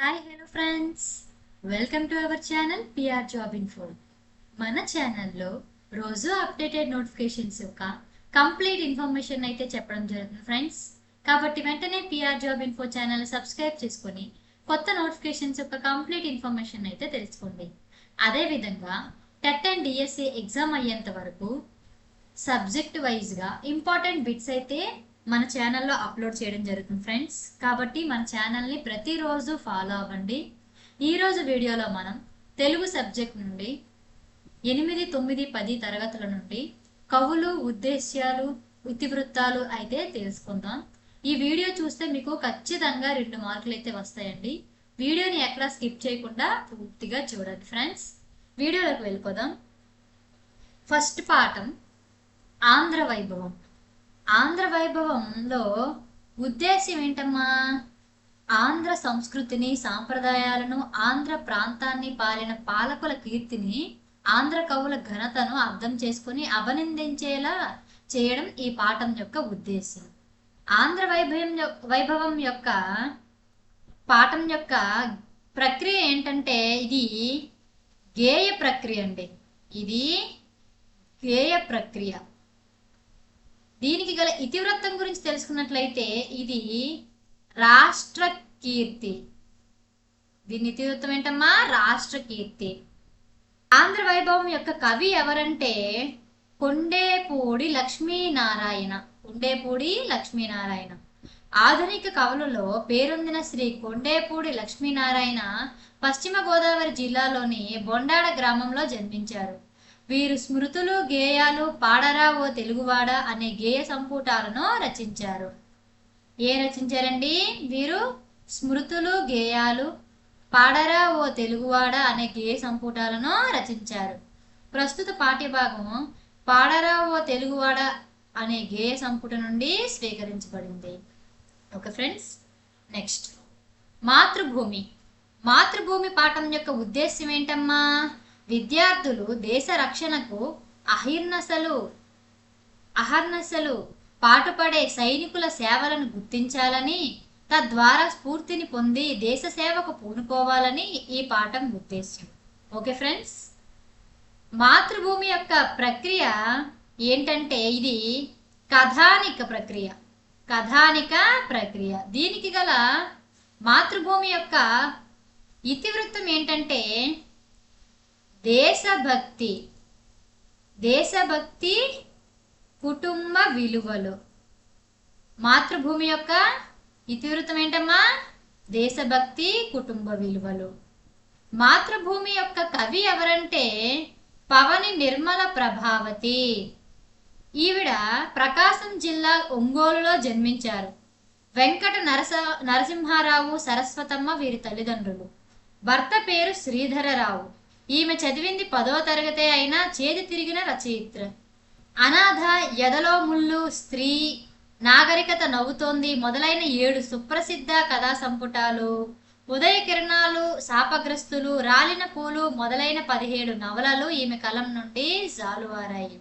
Hi hello friends, welcome to our channel PR job info. మన ఛానల్లో రోజు updated notifications యొక్క కంప్లీట్ ఇన్ఫర్మేషన్ అయితే చెప్పడం జరుగుతుంది ఫ్రెండ్స్. కాబట్టి వెంటనే PR job info channel subscribe చేసుకొని కొత్త నోటిఫికేషన్స్ యొక్క కంప్లీట్ ఇన్ఫర్మేషన్ అయితే తెలుసుకోండి. అదేవిధంగా టెట్ అండ్ డిఎస్సి ఎగ్జామ్ అయ్యేంత వరకు సబ్జెక్ట్ వైజ్గా ఇంపార్టెంట్ బిట్స్ అయితే మన ఛానల్లో అప్లోడ్ చేయడం జరుగుతుంది ఫ్రెండ్స్. కాబట్టి మన ఛానల్ని ప్రతిరోజు ఫాలో అవ్వండి. ఈరోజు వీడియోలో మనం తెలుగు సబ్జెక్ట్ నుండి 8, 9, 10 తరగతుల నుండి కవులు, ఉద్దేశ్యాలు, ఇతివృత్తాలు అయితే తెలుసుకుందాం. ఈ వీడియో చూస్తే మీకు ఖచ్చితంగా 2 మార్కులు అయితే వస్తాయండి. వీడియోని ఎక్కడా స్కిప్ చేయకుండా పూర్తిగా చూడండి ఫ్రెండ్స్. వీడియోలోకి వెళ్ళిపోదాం. ఫస్ట్ పాఠం ఆంధ్ర వైభవం. ఆంధ్ర వైభవంలో ఉద్దేశ్యం ఏంటమ్మా? ఆంధ్ర సంస్కృతిని, సాంప్రదాయాలను, ఆంధ్ర ప్రాంతాన్ని పాలిన పాలకుల కీర్తిని, ఆంధ్ర కవుల ఘనతను అర్థం చేసుకుని అభినందించేలా చేయడం ఈ పాఠం యొక్క ఉద్దేశ్యం. ఆంధ్ర వైభవం యొక్క పాఠం యొక్క ప్రక్రియ ఏంటంటే ఇది గేయ ప్రక్రియ అండి. ఇది గేయ ప్రక్రియ. దీనికి గల ఇతివృత్తం గురించి తెలుసుకున్నట్లయితే ఇది రాష్ట్ర కీర్తి. దీని ఇతివృత్తం ఏంటమ్మా? రాష్ట్ర కీర్తి. ఆంధ్ర వైభవం యొక్క కవి ఎవరంటే కొండేపూడి లక్ష్మీనారాయణ. కొండేపూడి లక్ష్మీనారాయణ. ఆధునిక కవులలో పేరొందిన శ్రీ కొండేపూడి లక్ష్మీనారాయణ పశ్చిమ గోదావరి జిల్లాలోని బొండాడ గ్రామంలో జన్మించారు. వీరు స్మృతులు, గేయాలు, పాడరా ఓ తెలుగువాడ అనే గేయ సంపుటాలను రచించారు. రచించారండి వీరు? స్మృతులు, గేయాలు, పాడరా ఓ తెలుగువాడ అనే గేయ సంపుటాలను రచించారు. ప్రస్తుత పాఠ్యభాగం పాడరా ఓ తెలుగువాడ అనే గేయ సంపుట నుండి స్వీకరించబడింది. ఓకే ఫ్రెండ్స్, నెక్స్ట్ మాతృభూమి. మాతృభూమి పాఠం యొక్క ఉద్దేశ్యం ఏంటమ్మా? విద్యార్థులు దేశ రక్షణకు అహర్నశలు పాటుపడే సైనికుల సేవలను గుర్తించాలని, తద్వారా స్ఫూర్తిని పొంది దేశ సేవకు పూనుకోవాలని ఈ పాఠం ఉద్దేశ్యం. ఓకే ఫ్రెండ్స్, మాతృభూమి యొక్క ప్రక్రియ ఏంటంటే ఇది కథానిక ప్రక్రియ. కథానిక ప్రక్రియ. దీనికి గల మాతృభూమి యొక్క ఇతివృత్తం ఏంటంటే దేశభక్తి. దేశభక్తి, కుటుంబ విలువలు. మాతృభూమి యొక్క ఇతివృత్తం ఏంటమ్మా? దేశభక్తి, కుటుంబ విలువలు. మాతృభూమి యొక్క కవి ఎవరంటే పవని నిర్మల ప్రభావతి. ఈవిడ ప్రకాశం జిల్లా ఒంగోలులో జన్మించారు. వెంకట నరసింహారావు, సరస్వతమ్మ వీరి తల్లిదండ్రులు. భర్త పేరు శ్రీధరరావు. ఈమె చదివింది 10వ తరగతే అయినా చేతి తిరిగిన రచయిత్ర. అనాథ, ఎదలో ముళ్ళు, స్త్రీ, నాగరికత నవ్వుతోంది మొదలైన 7 సుప్రసిద్ధ కథా సంపుటాలు, ఉదయ కిరణాలు, శాపగ్రస్తులు, రాలిన పూలు మొదలైన 17 నవలలు ఈమె కలం నుండి జాలువారాయి.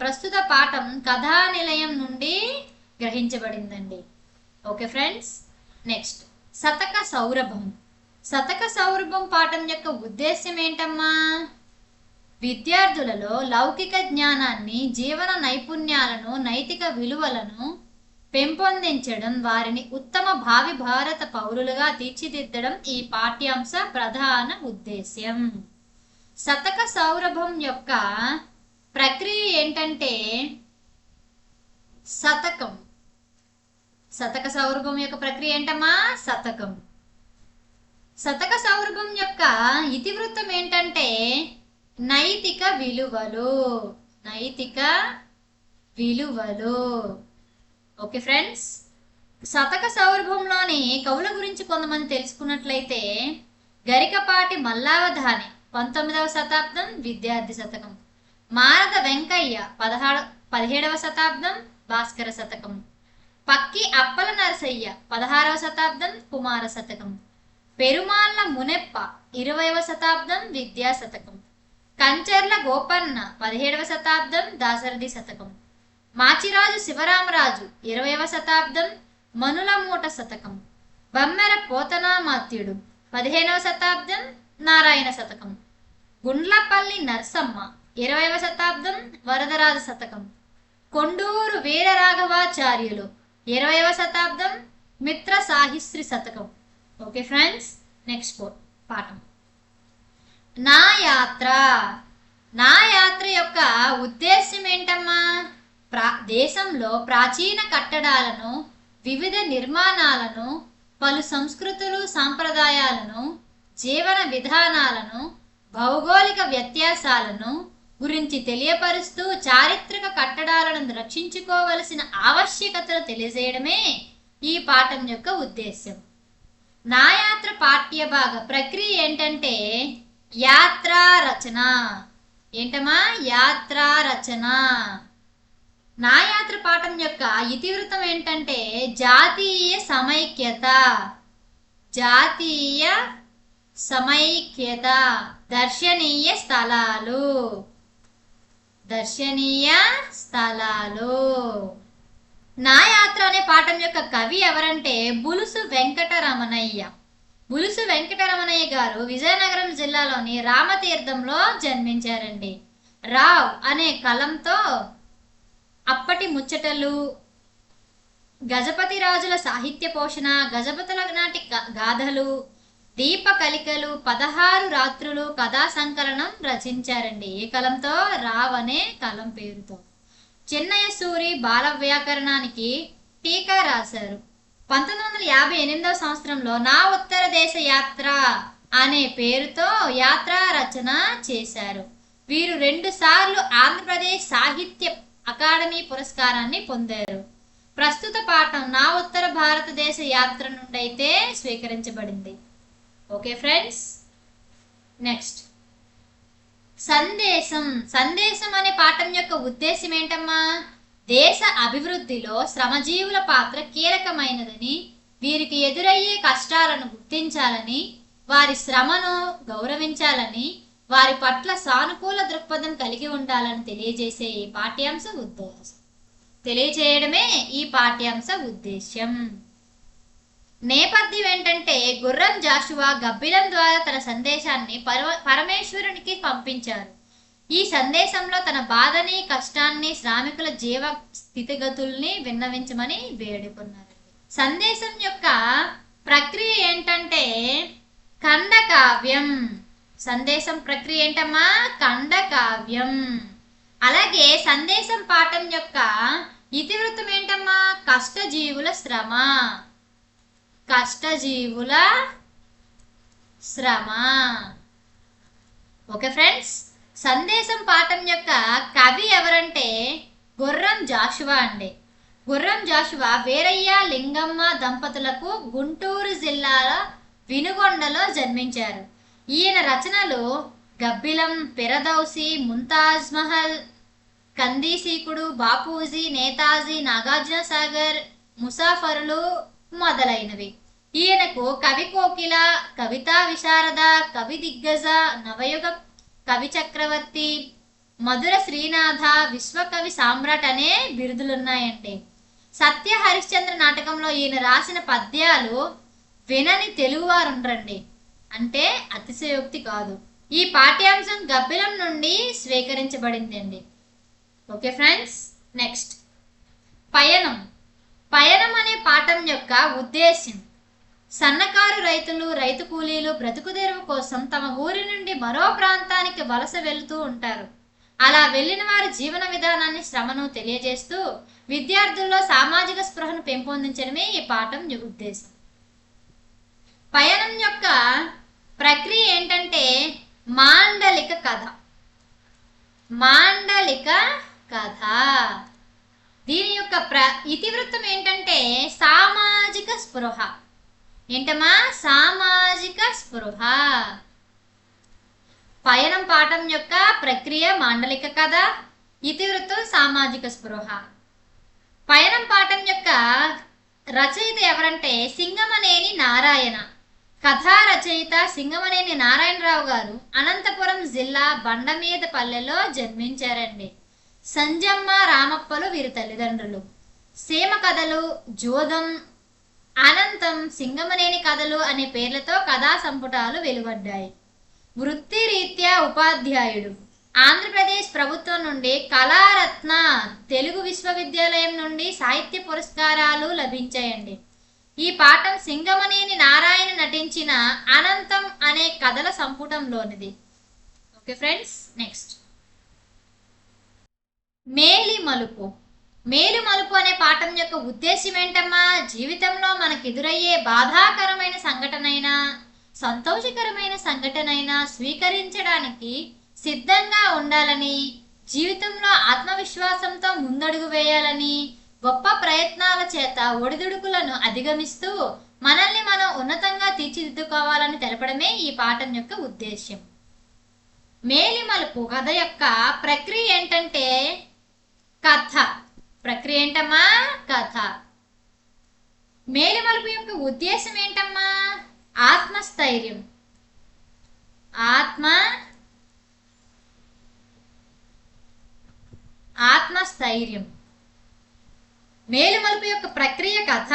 ప్రస్తుత పాఠం కథా నిలయం నుండి గ్రహించబడిందండి. ఓకే ఫ్రెండ్స్, నెక్స్ట్ శతక సౌరభం. శతక సౌరభం పాఠం యొక్క ఉద్దేశ్యం ఏంటమ్మా? విద్యార్థులలో లౌకిక జ్ఞానాన్ని, జీవన నైపుణ్యాలను, నైతిక విలువలను పెంపొందించడం, వారిని ఉత్తమ భావి భారత పౌరులుగా తీర్చిదిద్దడం ఈ పాఠ్యాంశ ప్రధాన ఉద్దేశ్యం. శతక సౌరభం యొక్క ప్రక్రియ ఏంటంటే శతకం. శతక సౌరభం యొక్క ప్రక్రియ ఏంటమ్మా? శతకం. శతక సౌరభం యొక్క ఇతివృత్తం ఏంటంటే నైతిక విలువలు. నైతిక విలువలు. ఓకే ఫ్రెండ్స్, శతక సౌరభంలోని కవుల గురించి కొంతమంది తెలుసుకున్నట్లయితే గరికపాటి మల్లావధాని 19వ శతాబ్దం విద్యార్థి శతకం. మారద వెంకయ్య 17వ శతాబ్దం భాస్కర శతకం. పక్కి అప్పల నరసయ్య 16వ శతాబ్దం కుమార శతకం. పెరుమాళ్ళ మునెప్ప 20వ శతాబ్దం విద్యా శతకం. కంచర్ల గోపన్న 17వ శతాబ్దం దాశరథి శతకం. మాచిరాజు శివరామరాజు 20వ శతాబ్దం మనుల మూట శతకం. బమ్మెర పోతనామాత్యుడు 15వ శతాబ్దం నారాయణ శతకం. గుండ్లపల్లి నరసమ్మ 20వ శతాబ్దం వరదరాజ శతకం. కొండూరు వీరరాఘవాచార్యులు 20వ శతాబ్దం మిత్ర సాహిశ్రీ శతకం. ఓకే ఫ్రెండ్స్, నెక్స్ట్ పాఠం నా యాత్ర. నా యాత్ర యొక్క ఉద్దేశ్యం ఏంటమ్మా? దేశంలో ప్రాచీన కట్టడాలను, వివిధ నిర్మాణాలను, పలు సంస్కృతులు, సాంప్రదాయాలను, జీవన విధానాలను, భౌగోళిక వ్యత్యాసాలను గురించి తెలియపరుస్తూ చారిత్రక కట్టడాలను రక్షించుకోవలసిన ఆవశ్యకతను తెలియజేయడమే ఈ పాఠం యొక్క ఉద్దేశ్యం. నా యాత్ర పాఠ్య భాగ ప్రక్రియ ఏంటంటే యాత్రా రచన. ఏంటమ్మా? యాత్రా రచన. నా యాత్ర పాఠం యొక్క ఇతివృత్తం ఏంటంటే జాతీయ సమైక్యత. జాతీయ సమైక్యత. దర్శనీయ స్థలాలు. దర్శనీయ స్థలాలు. నా యాత్ర అనే పాఠం యొక్క కవి ఎవరంటే బులుసు వెంకటరమణయ్య. బులుసు వెంకటరమణయ్య గారు విజయనగరం జిల్లాలోని రామతీర్థంలో జన్మించారండి. రావ్ అనే కలంతో అప్పటి ముచ్చటలు, గజపతి రాజుల సాహిత్య పోషణ, గజపతుల నాటి గాథలు, దీపకలికలు, 16 రాత్రులు కథా సంకలనం రచించారండి. ఈ కలంతో? రావ్ అనే కలం పేరుతో. చెన్నయ్య సూరి బాల వ్యాకరణానికి టీకా రాశారు. 1958వ సంవత్సరంలో నా ఉత్తర దేశ యాత్ర అనే పేరుతో యాత్రా రచన చేశారు. వీరు 2 సార్లు ఆంధ్రప్రదేశ్ సాహిత్య అకాడమీ పురస్కారాన్ని పొందారు. ప్రస్తుత పాఠం నా ఉత్తర భారతదేశ యాత్ర నుండి అయితే స్వీకరించబడింది. ఓకే ఫ్రెండ్స్, నెక్స్ట్ సందేశం. సందేశం అనే పాఠం యొక్క ఉద్దేశం ఏంటమ్మా? దేశ అభివృద్ధిలో శ్రమజీవుల పాత్ర కీలకమైనదని, వీరికి ఎదురయ్యే కష్టాలను గుర్తించాలని, వారి శ్రమను గౌరవించాలని, వారి పట్ల సానుకూల దృక్పథం కలిగి ఉండాలని తెలియజేసే ఈ పాఠ్యాంశ ఉద్దేశం. తెలియజేయడమే ఈ పాఠ్యాంశ ఉద్దేశ్యం. నేపథ్యం ఏంటంటే గుర్రం జాషువా గబ్బిలం ద్వారా తన సందేశాన్ని పరమేశ్వరునికి పంపించారు. ఈ సందేశంలో తన బాధని, కష్టాన్ని, శ్రామికుల జీవ స్థితిగతుల్ని విన్నవించమని వేడుకున్నారు. సందేశం యొక్క ప్రక్రియ ఏంటంటే ఖండకావ్యం. సందేశం ప్రక్రియ ఏంటమ్మా? ఖండకావ్యం. అలాగే సందేశం పాఠం యొక్క ఇతివృత్తం ఏంటమ్మా? కష్టజీవుల శ్రమ. కష్టజీవుల శ్రమ. ఓకే ఫ్రెండ్స్, సందేశం పాఠం యొక్క కవి ఎవరంటే గుర్రం జాషువా అండి. గుర్రం జాషువా వీరయ్య లింగమ్మ దంపతులకు గుంటూరు జిల్లాల వినుగొండలో జన్మించారు. ఈయన రచనలు గబ్బిలం, పిరదౌసి, ముంతాజ్ మహల్, కందీసీకుడు, బాపూజీ, నేతాజీ, నాగార్జున సాగర్, ముసాఫరులు మొదలైనవి. ఈయనకు కవి కోకిల, కవితా విశారద, కవి దిగ్గజ, నవయుగ కవి చక్రవర్తి, మధుర శ్రీనాథ, విశ్వకవి సామ్రాట్ అనే బిరుదులున్నాయండి. సత్య హరిశ్చంద్ర నాటకంలో ఈయన రాసిన పద్యాలు వినని తెలుగువారు ఉండరండి. అంటే అతిశయోక్తి కాదు. ఈ పాఠ్యాంశం గబ్బిలం నుండి స్వీకరించబడింది అండి. ఓకే ఫ్రెండ్స్, నెక్స్ట్ పయనం. పయనం అనే పాఠం యొక్క ఉద్దేశ్యం సన్నకారు రైతులు, రైతు కూలీలు బ్రతుకుదెరువు కోసం తమ ఊరి నుండి మరో ప్రాంతానికి వలస వెళుతూ ఉంటారు. అలా వెళ్ళిన వారి జీవన విధానాన్ని, శ్రమను తెలియజేస్తూ విద్యార్థుల్లో సామాజిక స్పృహను పెంపొందించడమే ఈ పాఠం ఉద్దేశం. పయనం యొక్క ప్రక్రియ ఏంటంటే మాండలిక కథ. మాండలిక కథ. దీని యొక్క ఇతివృత్తం ఏంటంటే సామాజిక స్పృహ. ఏంటమ్మా? సామాజిక స్పృహ. పయనం పాఠం యొక్క ప్రక్రియ మాండలిక కథ, ఇతివృత్తం సామాజిక స్పృహ. పయనం పాఠం యొక్క రచయిత ఎవరంటే సింగమనేని నారాయణ. కథా రచయిత సింగమనేని నారాయణరావు గారు అనంతపురం జిల్లా బండమీదపల్లెలో జన్మించారండి. సంజమ్మ, రామప్పలు వీరి తల్లిదండ్రులు. సీమ కథలు, జోదం అనంతం, సింగమనేని కథలు అనే పేర్లతో కథా సంపుటాలు వెలువడ్డాయి. వృత్తిరీత్యా ఉపాధ్యాయుడు. ఆంధ్రప్రదేశ్ ప్రభుత్వం నుండి కళారత్న తెలుగు విశ్వవిద్యాలయం నుండి సాహిత్య పురస్కారాలు లభించాయండి. ఈ పాఠం సింగమనేని నారాయణ నటించిన అనంతం అనే కథల సంపుటంలోనిది. ఓకే ఫ్రెండ్స్, నెక్స్ట్ మేలి మలుపు. మేలు మలుపు అనే పాఠం యొక్క ఉద్దేశం ఏంటమ్మా? జీవితంలో మనకు ఎదురయ్యే బాధాకరమైన సంఘటనైనా సంతోషకరమైన సంఘటనైనా స్వీకరించడానికి సిద్ధంగా ఉండాలని, జీవితంలో ఆత్మవిశ్వాసంతో ముందడుగు వేయాలని, గొప్ప ప్రయత్నాల చేత ఒడిదుడుకులను అధిగమిస్తూ మనల్ని మనం ఉన్నతంగా తీర్చిదిద్దుకోవాలని తెలపడమే ఈ పాఠం యొక్క ఉద్దేశ్యం. మేలి మలుపు కథ యొక్క ప్రక్రియ ఏంటంటే కథ. ప్రక్రియ ఏంటమ్మా? కథ. మేలి మలుపు యొక్క ఉద్దేశం ఏంటమ్మా? ఆత్మస్థైర్యం. ఆత్మస్థైర్యం. మేలుమలుపు యొక్క ప్రక్రియ కథ,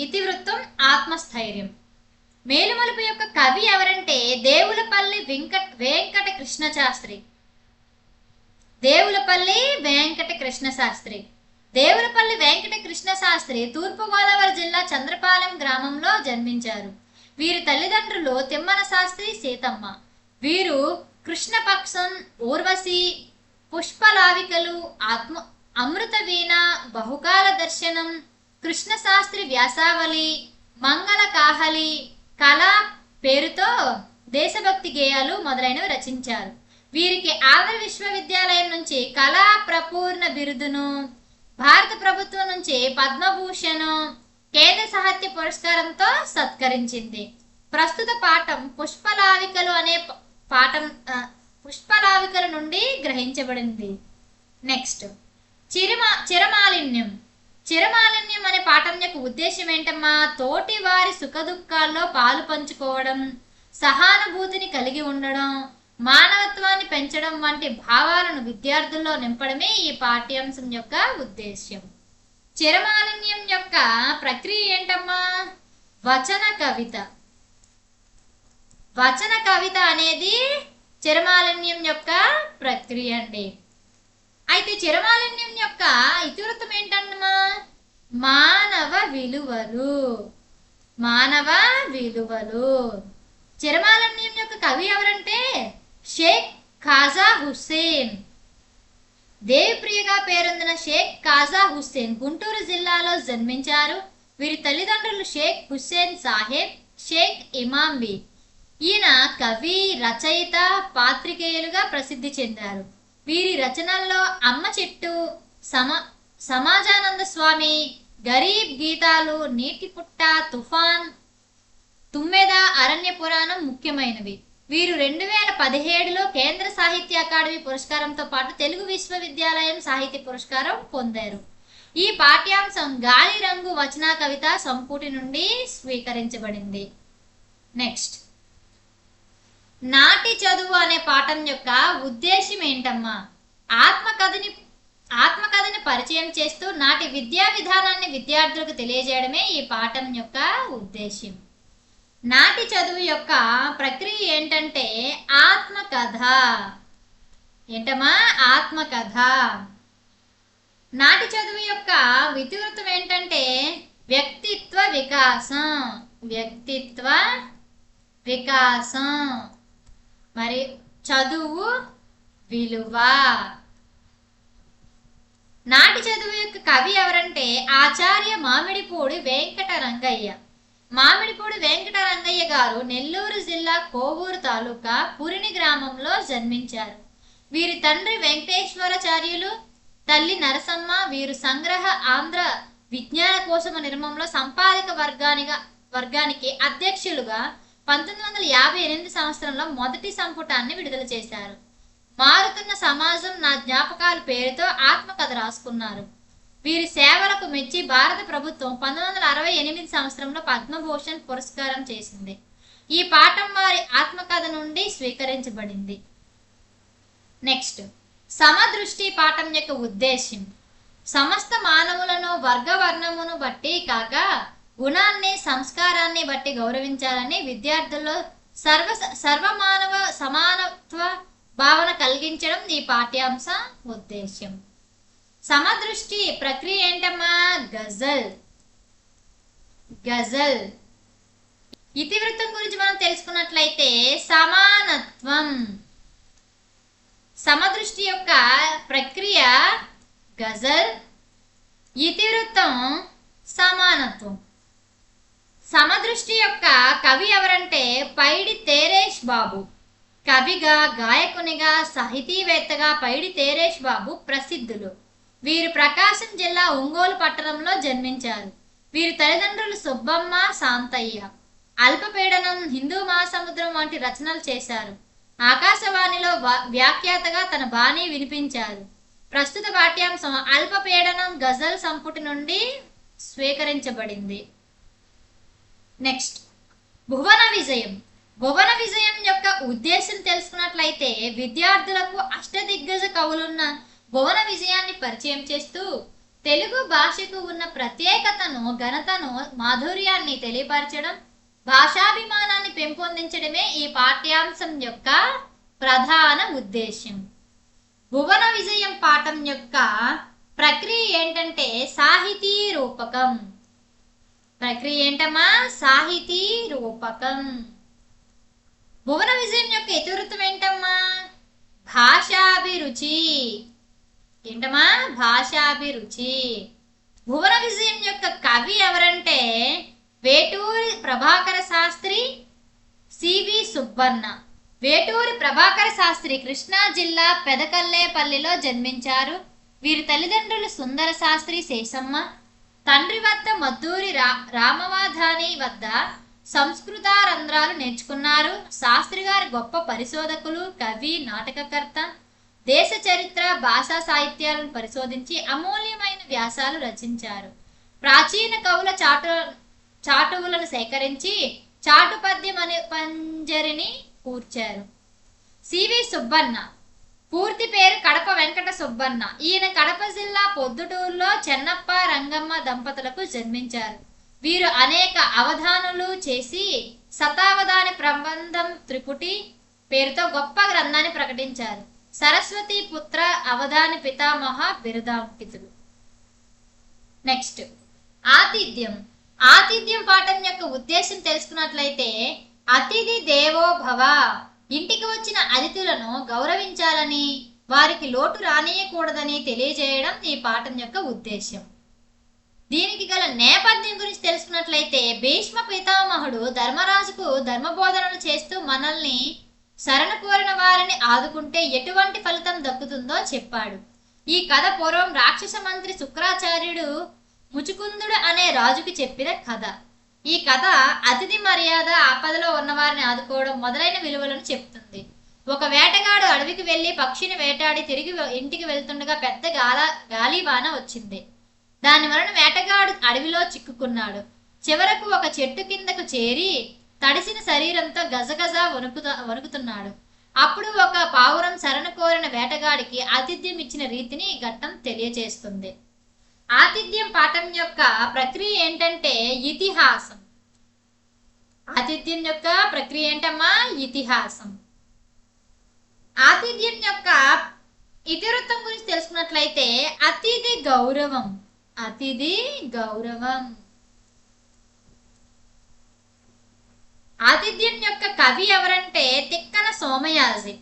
ఇతివృత్తం ఆత్మస్థైర్యం. మేలుమలుపు యొక్క కవి ఎవరంటే దేవులపల్లి వెంకట కృష్ణ శాస్త్రి. దేవులపల్లి వెంకట కృష్ణ శాస్త్రి. దేవులపల్లి వెంకట కృష్ణ శాస్త్రి తూర్పుగోదావరి జిల్లా చంద్రపాలెం గ్రామంలో జన్మించారు. వీరి తల్లిదండ్రులు తిమ్మన శాస్త్రి, సీతమ్మ. వీరు కృష్ణపక్షం, ఊర్వశి, పుష్పలావికలు, అమృత వీణ, బహుకాల దర్శనం, కృష్ణశాస్త్రి వ్యాసావళి, మంగళ కాహలి, కళా పేరుతో దేశభక్తి గేయాలు మొదలైనవి రచించారు. వీరికి ఆంధ్ర విశ్వవిద్యాలయం నుంచి కళా ప్రపూర్ణ బిరుదును, భారత ప్రభుత్వం నుంచి పద్మభూషణ్, కేంద్ర సాహిత్య పురస్కారంతో సత్కరించింది. ప్రస్తుత పాఠం పుష్పలావికలు అనే పుష్పలావికల నుండి గ్రహించబడింది. నెక్స్ట్ చిరమాలిన్యం. చిరమాలిన్యం అనే పాఠం యొక్క ఉద్దేశం ఏంటమ్మా? తోటి వారి సుఖదుఖాల్లో పాలు పంచుకోవడం, సహానుభూతిని కలిగి ఉండడం, మానవత్వాన్ని పెంచడం వంటి భావాలను విద్యార్థుల్లో నింపడమే ఈ పాఠ్యాంశం యొక్క ఉద్దేశ్యం. చిరమాలిన్యం యొక్క ప్రక్రియ ఏంటమ్మా? వచన కవిత. వచన కవిత అనేది చిరమాలిన్యం యొక్క ప్రక్రియ అండి. అయితే చిరమాలిన్యం యొక్క ఇతివృత్తం ఏంటమ్మా? మానవ విలువలు. మానవ విలువలు. చిరమాలిన్యం యొక్క కవి ఎవరంటే షేక్ ఖాజా హుస్సేన్. దేవిప్రియగా పేరొందిన షేక్ ఖాజా హుస్సేన్ గుంటూరు జిల్లాలో జన్మించారు. వీరి తల్లిదండ్రులు షేక్ హుస్సేన్ సాహెబ్, షేక్ ఇమాంబి. ఈయన కవి, రచయిత, పాత్రికేయులుగా ప్రసిద్ధి చెందారు. వీరి రచనల్లో అమ్మ చెట్టు, సమాజానంద స్వామి, గరీబ్ గీతాలు, నీటి పుట్ట, తుఫాన్, తుమ్మెద, అరణ్య పురాణం ముఖ్యమైనవి. వీరు 2017లో కేంద్ర సాహిత్య అకాడమీ పురస్కారంతో పాటు తెలుగు విశ్వవిద్యాలయం సాహిత్య పురస్కారం పొందారు. ఈ పాఠ్యాంశం గాలి రంగు వచన కవిత సంపుటి నుండి స్వీకరించబడింది. నెక్స్ట్ నాటి చదువు అనే పాఠం యొక్క ఉద్దేశం ఏంటమ్మా? ఆత్మకథని పరిచయం చేస్తూ నాటి విద్యా విధానాన్ని విద్యార్థులకు తెలియజేయడమే ఈ పాఠం యొక్క ఉద్దేశం. నాటి చదువు యొక్క ప్రక్రియ ఏంటంటే ఆత్మకథ. ఏంటమ్మా? ఆత్మకథ. నాటి చదువు యొక్క ఇతివృత్తం ఏంటంటే వ్యక్తిత్వ వికాసం. వ్యక్తిత్వ వికాసం. మరి చదువు విలువ. నాటి చదువు యొక్క కవి ఎవరంటే ఆచార్య మామిడిపూడి వెంకట రంగయ్య. మామిడిపూడి వెంకట రంగయ్య గారు నెల్లూరు జిల్లా కోవూరు తాలూకా పురిని గ్రామంలో జన్మించారు. వీరి తండ్రి వెంకటేశ్వరాచార్యులు, తల్లి నరసమ్మ. వీరు సంగ్రహ ఆంధ్ర విజ్ఞాన కోశము నిర్మాణంలో సంపాదక వర్గానికి అధ్యక్షులుగా 1958 సంవత్సరంలో మొదటి సంపుటాన్ని విడుదల చేశారు. మారుతున్న సమాజం నా జ్ఞాపకాలు పేరుతో ఆత్మకథ రాసుకున్నారు. వీరి సేవలకు మెచ్చి భారత ప్రభుత్వం 1968 సంవత్సరంలో పద్మభూషణ్ పురస్కారం చేసింది. ఈ పాఠం వారి ఆత్మకథ నుండి స్వీకరించబడింది. నెక్స్ట్ సమదృష్టి పాఠం యొక్క ఉద్దేశ్యం సమస్త మానవులను వర్గవర్ణమును బట్టి కాక గుణాన్ని సంస్కారాన్ని బట్టి గౌరవించాలని విద్యార్థుల్లో సర్వమానవ సమానత్వ భావన కలిగించడం ఈ పాఠ్యాంశ ఉద్దేశ్యం. సమదృష్టి ప్రక్రియ ఏంటమ్మా? గజల్. ఇతివృత్తం గురించి మనం తెలుసుకున్నట్లయితే సమానత్వం. సమదృష్టి యొక్క ప్రక్రియ గజల్, ఇతివృత్తం సమానత్వం. సమదృష్టి యొక్క కవి ఎవరంటే పైడి తేరేష్ బాబు. కవిగా, గాయకునిగా, సాహితీవేత్తగా పైడి తేరేష్ బాబు ప్రసిద్ధులు. వీరు ప్రకాశం జిల్లా ఒంగోలు పట్టణంలో జన్మించారు. వీరి తల్లిదండ్రులు సుబ్బమ్మ, శాంతయ్య. అల్పపీడనం, హిందూ మహాసముద్రం వంటి రచనలు చేశారు. ఆకాశవాణిలో వ్యాఖ్యాతగా తన బాణీ వినిపించారు. ప్రస్తుత పాఠ్యాంశం అల్పపీడనం గజల్ సంపుటి నుండి స్వీకరించబడింది. నెక్స్ట్, భువన విజయం. భువన విజయం యొక్క ఉద్దేశం తెలుసుకున్నట్లయితే విద్యార్థులకు అష్టదిగ్గజ కవులున్న భువన విజయాన్ని పరిచయం చేస్తూ తెలుగు భాషకు ఉన్న ప్రత్యేకతను, ఘనతను, మాధుర్యాన్ని తెలియపరచడం, భాషాభిమానాన్ని పెంపొందించడమే ఈ పాఠ్యాంశం యొక్క ప్రధాన ఉద్దేశం. భువన విజయం పాఠం యొక్క ప్రక్రియ ఏంటంటే సాహితీ రూపకం. ప్రక్రియ ఏంటమ్మా? సాహితీ రూపకం. భువన విజయం యొక్క ఇతివృత్తం ఏంటమ్మా? భాషాభిరుచి. ఏంటమ్మా? భాషాభిరుచి. భువన విజయం యొక్క కవి ఎవరంటే వేటూరి ప్రభాకర శాస్త్రి, సివి సుబ్బన్న. వేటూరి ప్రభాకర శాస్త్రి కృష్ణా జిల్లా పెదకల్లేపల్లిలో జన్మించారు. వీరి తల్లిదండ్రులు సుందర శాస్త్రి శేషమ్మ. తండ్రి వద్ద మద్దూరి రామవాధాని వద్ద సంస్కృతారంధ్రాలు నేర్చుకున్నారు. శాస్త్రి గారు గొప్ప పరిశోధకులు, కవి, నాటకకర్త. దేశ చరిత్ర, భాషా సాహిత్యాలను పరిశోధించి అమూల్యమైన వ్యాసాలు రచించారు. ప్రాచీన కవుల చాటువులను సేకరించి చాటుపద్యం అనే పంజరిని కూర్చారు. సివి సుబ్బన్న పూర్తి పేరు కడప వెంకట సుబ్బన్న. ఈయన కడప జిల్లా పొద్దుటూరులో చెన్నప్ప, రంగమ్మ దంపతులకు జన్మించారు. వీరు అనేక అవధానులు చేసి శతావధాని ప్రబంధం త్రిపుటి పేరుతో గొప్ప గ్రంథాన్ని ప్రకటించారు. సరస్వతి పుత్ర అవధాని పితామహ బిరుదాంకితులు. నెక్స్ట్, ఆతిథ్యం. ఆతిథ్యం పాఠం యొక్క ఉద్దేశం తెలుసుకున్నట్లయితే అతిథి దేవో భవ. ఇంటికి వచ్చిన అతిథులను గౌరవించాలని, వారికి లోటు రానియకూడదని తెలియజేయడం ఈ పాఠం యొక్క ఉద్దేశం. దీనికి గల నేపథ్యం గురించి తెలుసుకున్నట్లయితే భీష్మ పితామహుడు ధర్మరాజుకు ధర్మబోధనలు చేస్తూ మనల్ని శరణ కోరిన వారిని ఆదుకుంటే ఎటువంటి ఫలితం దక్కుతుందో చెప్పాడు. ఈ కథ పూర్వం రాక్షస మంత్రి శుక్రాచార్యుడు ముచుకుందుడు అనే రాజుకి చెప్పిన కథ. ఈ కథ అతిథి మర్యాద, ఆపదలో ఉన్నవారిని ఆదుకోవడం మొదలైన విలువలను చెప్తుంది. ఒక వేటగాడు అడవికి వెళ్లి పక్షిని వేటాడి తిరిగి ఇంటికి వెళ్తుండగా పెద్ద గాలివాన వచ్చింది. దాని వలన వేటగాడు అడవిలో చిక్కుకున్నాడు. చివరకు ఒక చెట్టు కిందకు చేరి తడిసిన శరీరంతో గజగజ వణుకుతున్నాడు. అప్పుడు ఒక పావురం శరణ కోరిన వేటగాడికి ఆతిథ్యం ఇచ్చిన రీతిని ఘట్టం తెలియజేస్తుంది. ఆతిథ్యం పాఠం యొక్క ప్రక్రియ ఏంటంటే ఇతిహాసం. ఆతిథ్యం యొక్క ప్రక్రియ ఏంటమ్మా? ఇతిహాసం. ఆతిథ్యం యొక్క ఇతివృత్తం గురించి తెలుసుకున్నట్లయితే అతిథి గౌరవం. అతిథి గౌరవం. ఆతిథ్యం యొక్క కవి ఎవరంటే తిక్కన సోమయాజి.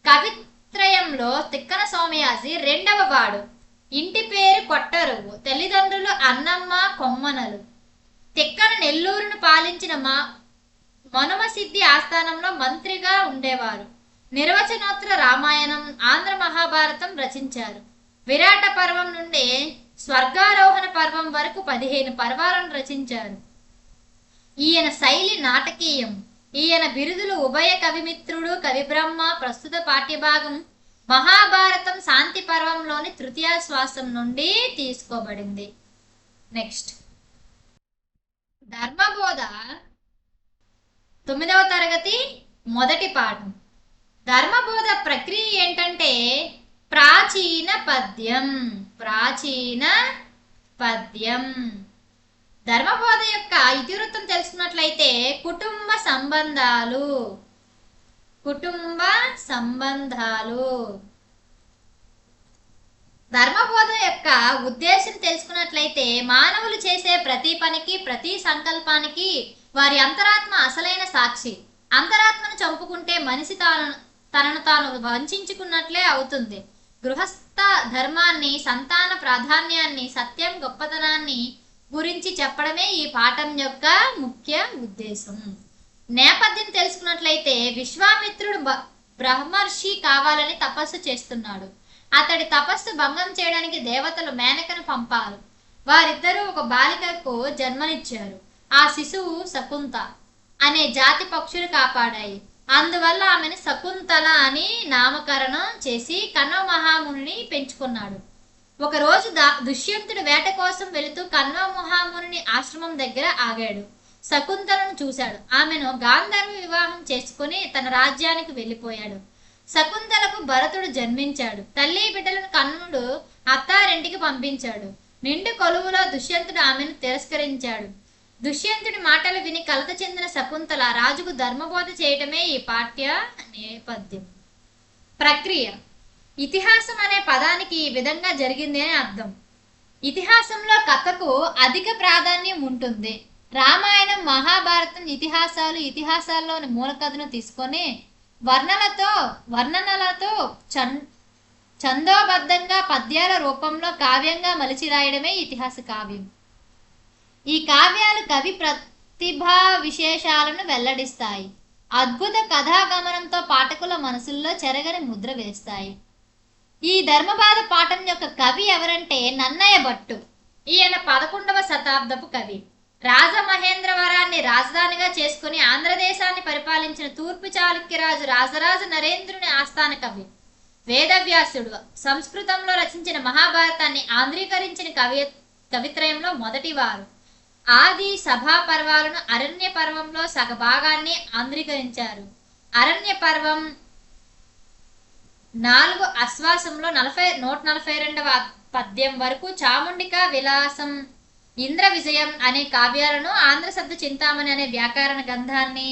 కవిత్రయంలో తిక్కన సోమయాజి రెండవ వాడు. ఇంటి పేరు కొట్టరువు. తల్లిదండ్రులు అన్నమ్మ, కొమ్మనలు. తిక్కన నెల్లూరును పాలించిన మనుమసిద్ధి ఆస్థానంలో మంత్రిగా ఉండేవారు. నిర్వచనోత్తర రామాయణం, ఆంధ్ర మహాభారతం రచించారు. విరాట పర్వం నుండి స్వర్గారోహణ పర్వం వరకు 15 పర్వాలను రచించారు. ఈయన శైలి నాటకీయం. ఈయన బిరుదులు ఉభయ కవిమిత్రుడు, కవిబ్రహ్మ. ప్రస్తుత పాఠ్యభాగం మహాభారతం శాంతి పర్వంలోని తృతీయాశ్వాసం నుండి తీసుకోబడింది. నెక్స్ట్, ధర్మబోధ 9వ తరగతి మొదటి పాఠం. ధర్మబోధ ప్రక్రియ ఏంటంటే ప్రాచీన పద్యం. ప్రాచీన పద్యం. ధర్మబోధ యొక్క ఇతివృత్తం తెలుసుకున్నట్లయితే కుటుంబ సంబంధాలు. ధర్మబోధ యొక్క ఉద్దేశం తెలుసుకున్నట్లయితే మానవులు చేసే ప్రతి పనికి, ప్రతి సంకల్పానికి వారి అంతరాత్మ అసలైన సాక్షి. అంతరాత్మను చంపుకుంటే మనిషి తనను తాను వంచుకున్నట్లే అవుతుంది. గృహస్థ ధర్మాన్ని, సంతాన ప్రాధాన్యాన్ని, సత్యం గొప్పతనాన్ని గురించి చెప్పడమే ఈ పాఠం యొక్క ముఖ్య ఉద్దేశం. నేపథ్యం తెలుసుకున్నట్లయితే విశ్వామిత్రుడు బ్రహ్మర్షి కావాలని తపస్సు చేస్తున్నాడు. అతడి తపస్సు భంగం చేయడానికి దేవతలు మేనకను పంపారు. వారిద్దరూ ఒక బాలికకు జన్మనిచ్చారు. ఆ శిశువు శకుంత అనే జాతి పక్షులు కాపాడాయి. అందువల్ల ఆమెను శకుంతల అని నామకరణం చేసి కణ్వ మహామునిని పెంచుకున్నాడు. ఒకరోజు దుష్యంతుడు వేట కోసం వెళుతూ కణ్వ మహాముని ఆశ్రమం దగ్గర ఆగాడు. శకుంతలను చూశాడు. ఆమెను గాంధర్వ వివాహం చేసుకుని తన రాజ్యానికి వెళ్ళిపోయాడు. శకుంతలకు భరతుడు జన్మించాడు. తల్లి బిడ్డలను కర్ణుడు అత్తారింటికి పంపించాడు. నిండు కొలువులో దుష్యంతుడు ఆమెను తిరస్కరించాడు. దుష్యంతుడి మాటలు విని కలత చెందిన శకుంతల రాజుకు ధర్మబోధ చేయటమే ఈ పాఠ్య నేపథ్యం. ప్రక్రియ. ఇతిహాసం అనే పదానికి ఈ విధంగా జరిగింది అని అర్థం. ఇతిహాసంలో కథకు అధిక ప్రాధాన్యం ఉంటుంది. రామాయణం, మహాభారతం ఇతిహాసాల్లోని మూల కథను తీసుకొని వర్ణనలతో ఛందోబద్ధంగా పద్యాల రూపంలో కావ్యంగా మలిచి రాయడమే ఇతిహాస కావ్యం. ఈ కావ్యాలు కవి ప్రతిభా విశేషాలను వెల్లడిస్తాయి. అద్భుత కథాగమనంతో పాఠకుల మనసుల్లో చెరగని ముద్ర వేస్తాయి. ఈ ధర్మబాధ పాఠం యొక్క కవి ఎవరంటే నన్నయ్య భట్టు. ఈయన 11వ శతాబ్దపు కవి. రాజమహేంద్రవరాన్ని రాజధానిగా చేసుకుని ఆంధ్రదేశాన్ని పరిపాలించిన తూర్పు చాళుక్యరాజు రాజరాజ నరేంద్రుని ఆస్థాన కవి. వేదవ్యాసుడు సంస్కృతంలో రచించిన మహాభారతాన్ని ఆంధ్రీకరించిన కవిత్రయంలో మొదటివారు. ఆది సభా పర్వాలను అరణ్య పర్వంలో సగభాగాన్ని ఆంధ్రీకరించారు. అరణ్య పర్వం 4 అశ్వాసంలో 142వ పద్యం వరకు, చాముండిక విలాసం, ఇంద్ర విజయం అనే కావ్యాలను, ఆంధ్ర శబ్ద చింతామణి అనే వ్యాకరణ గ్రంథాన్ని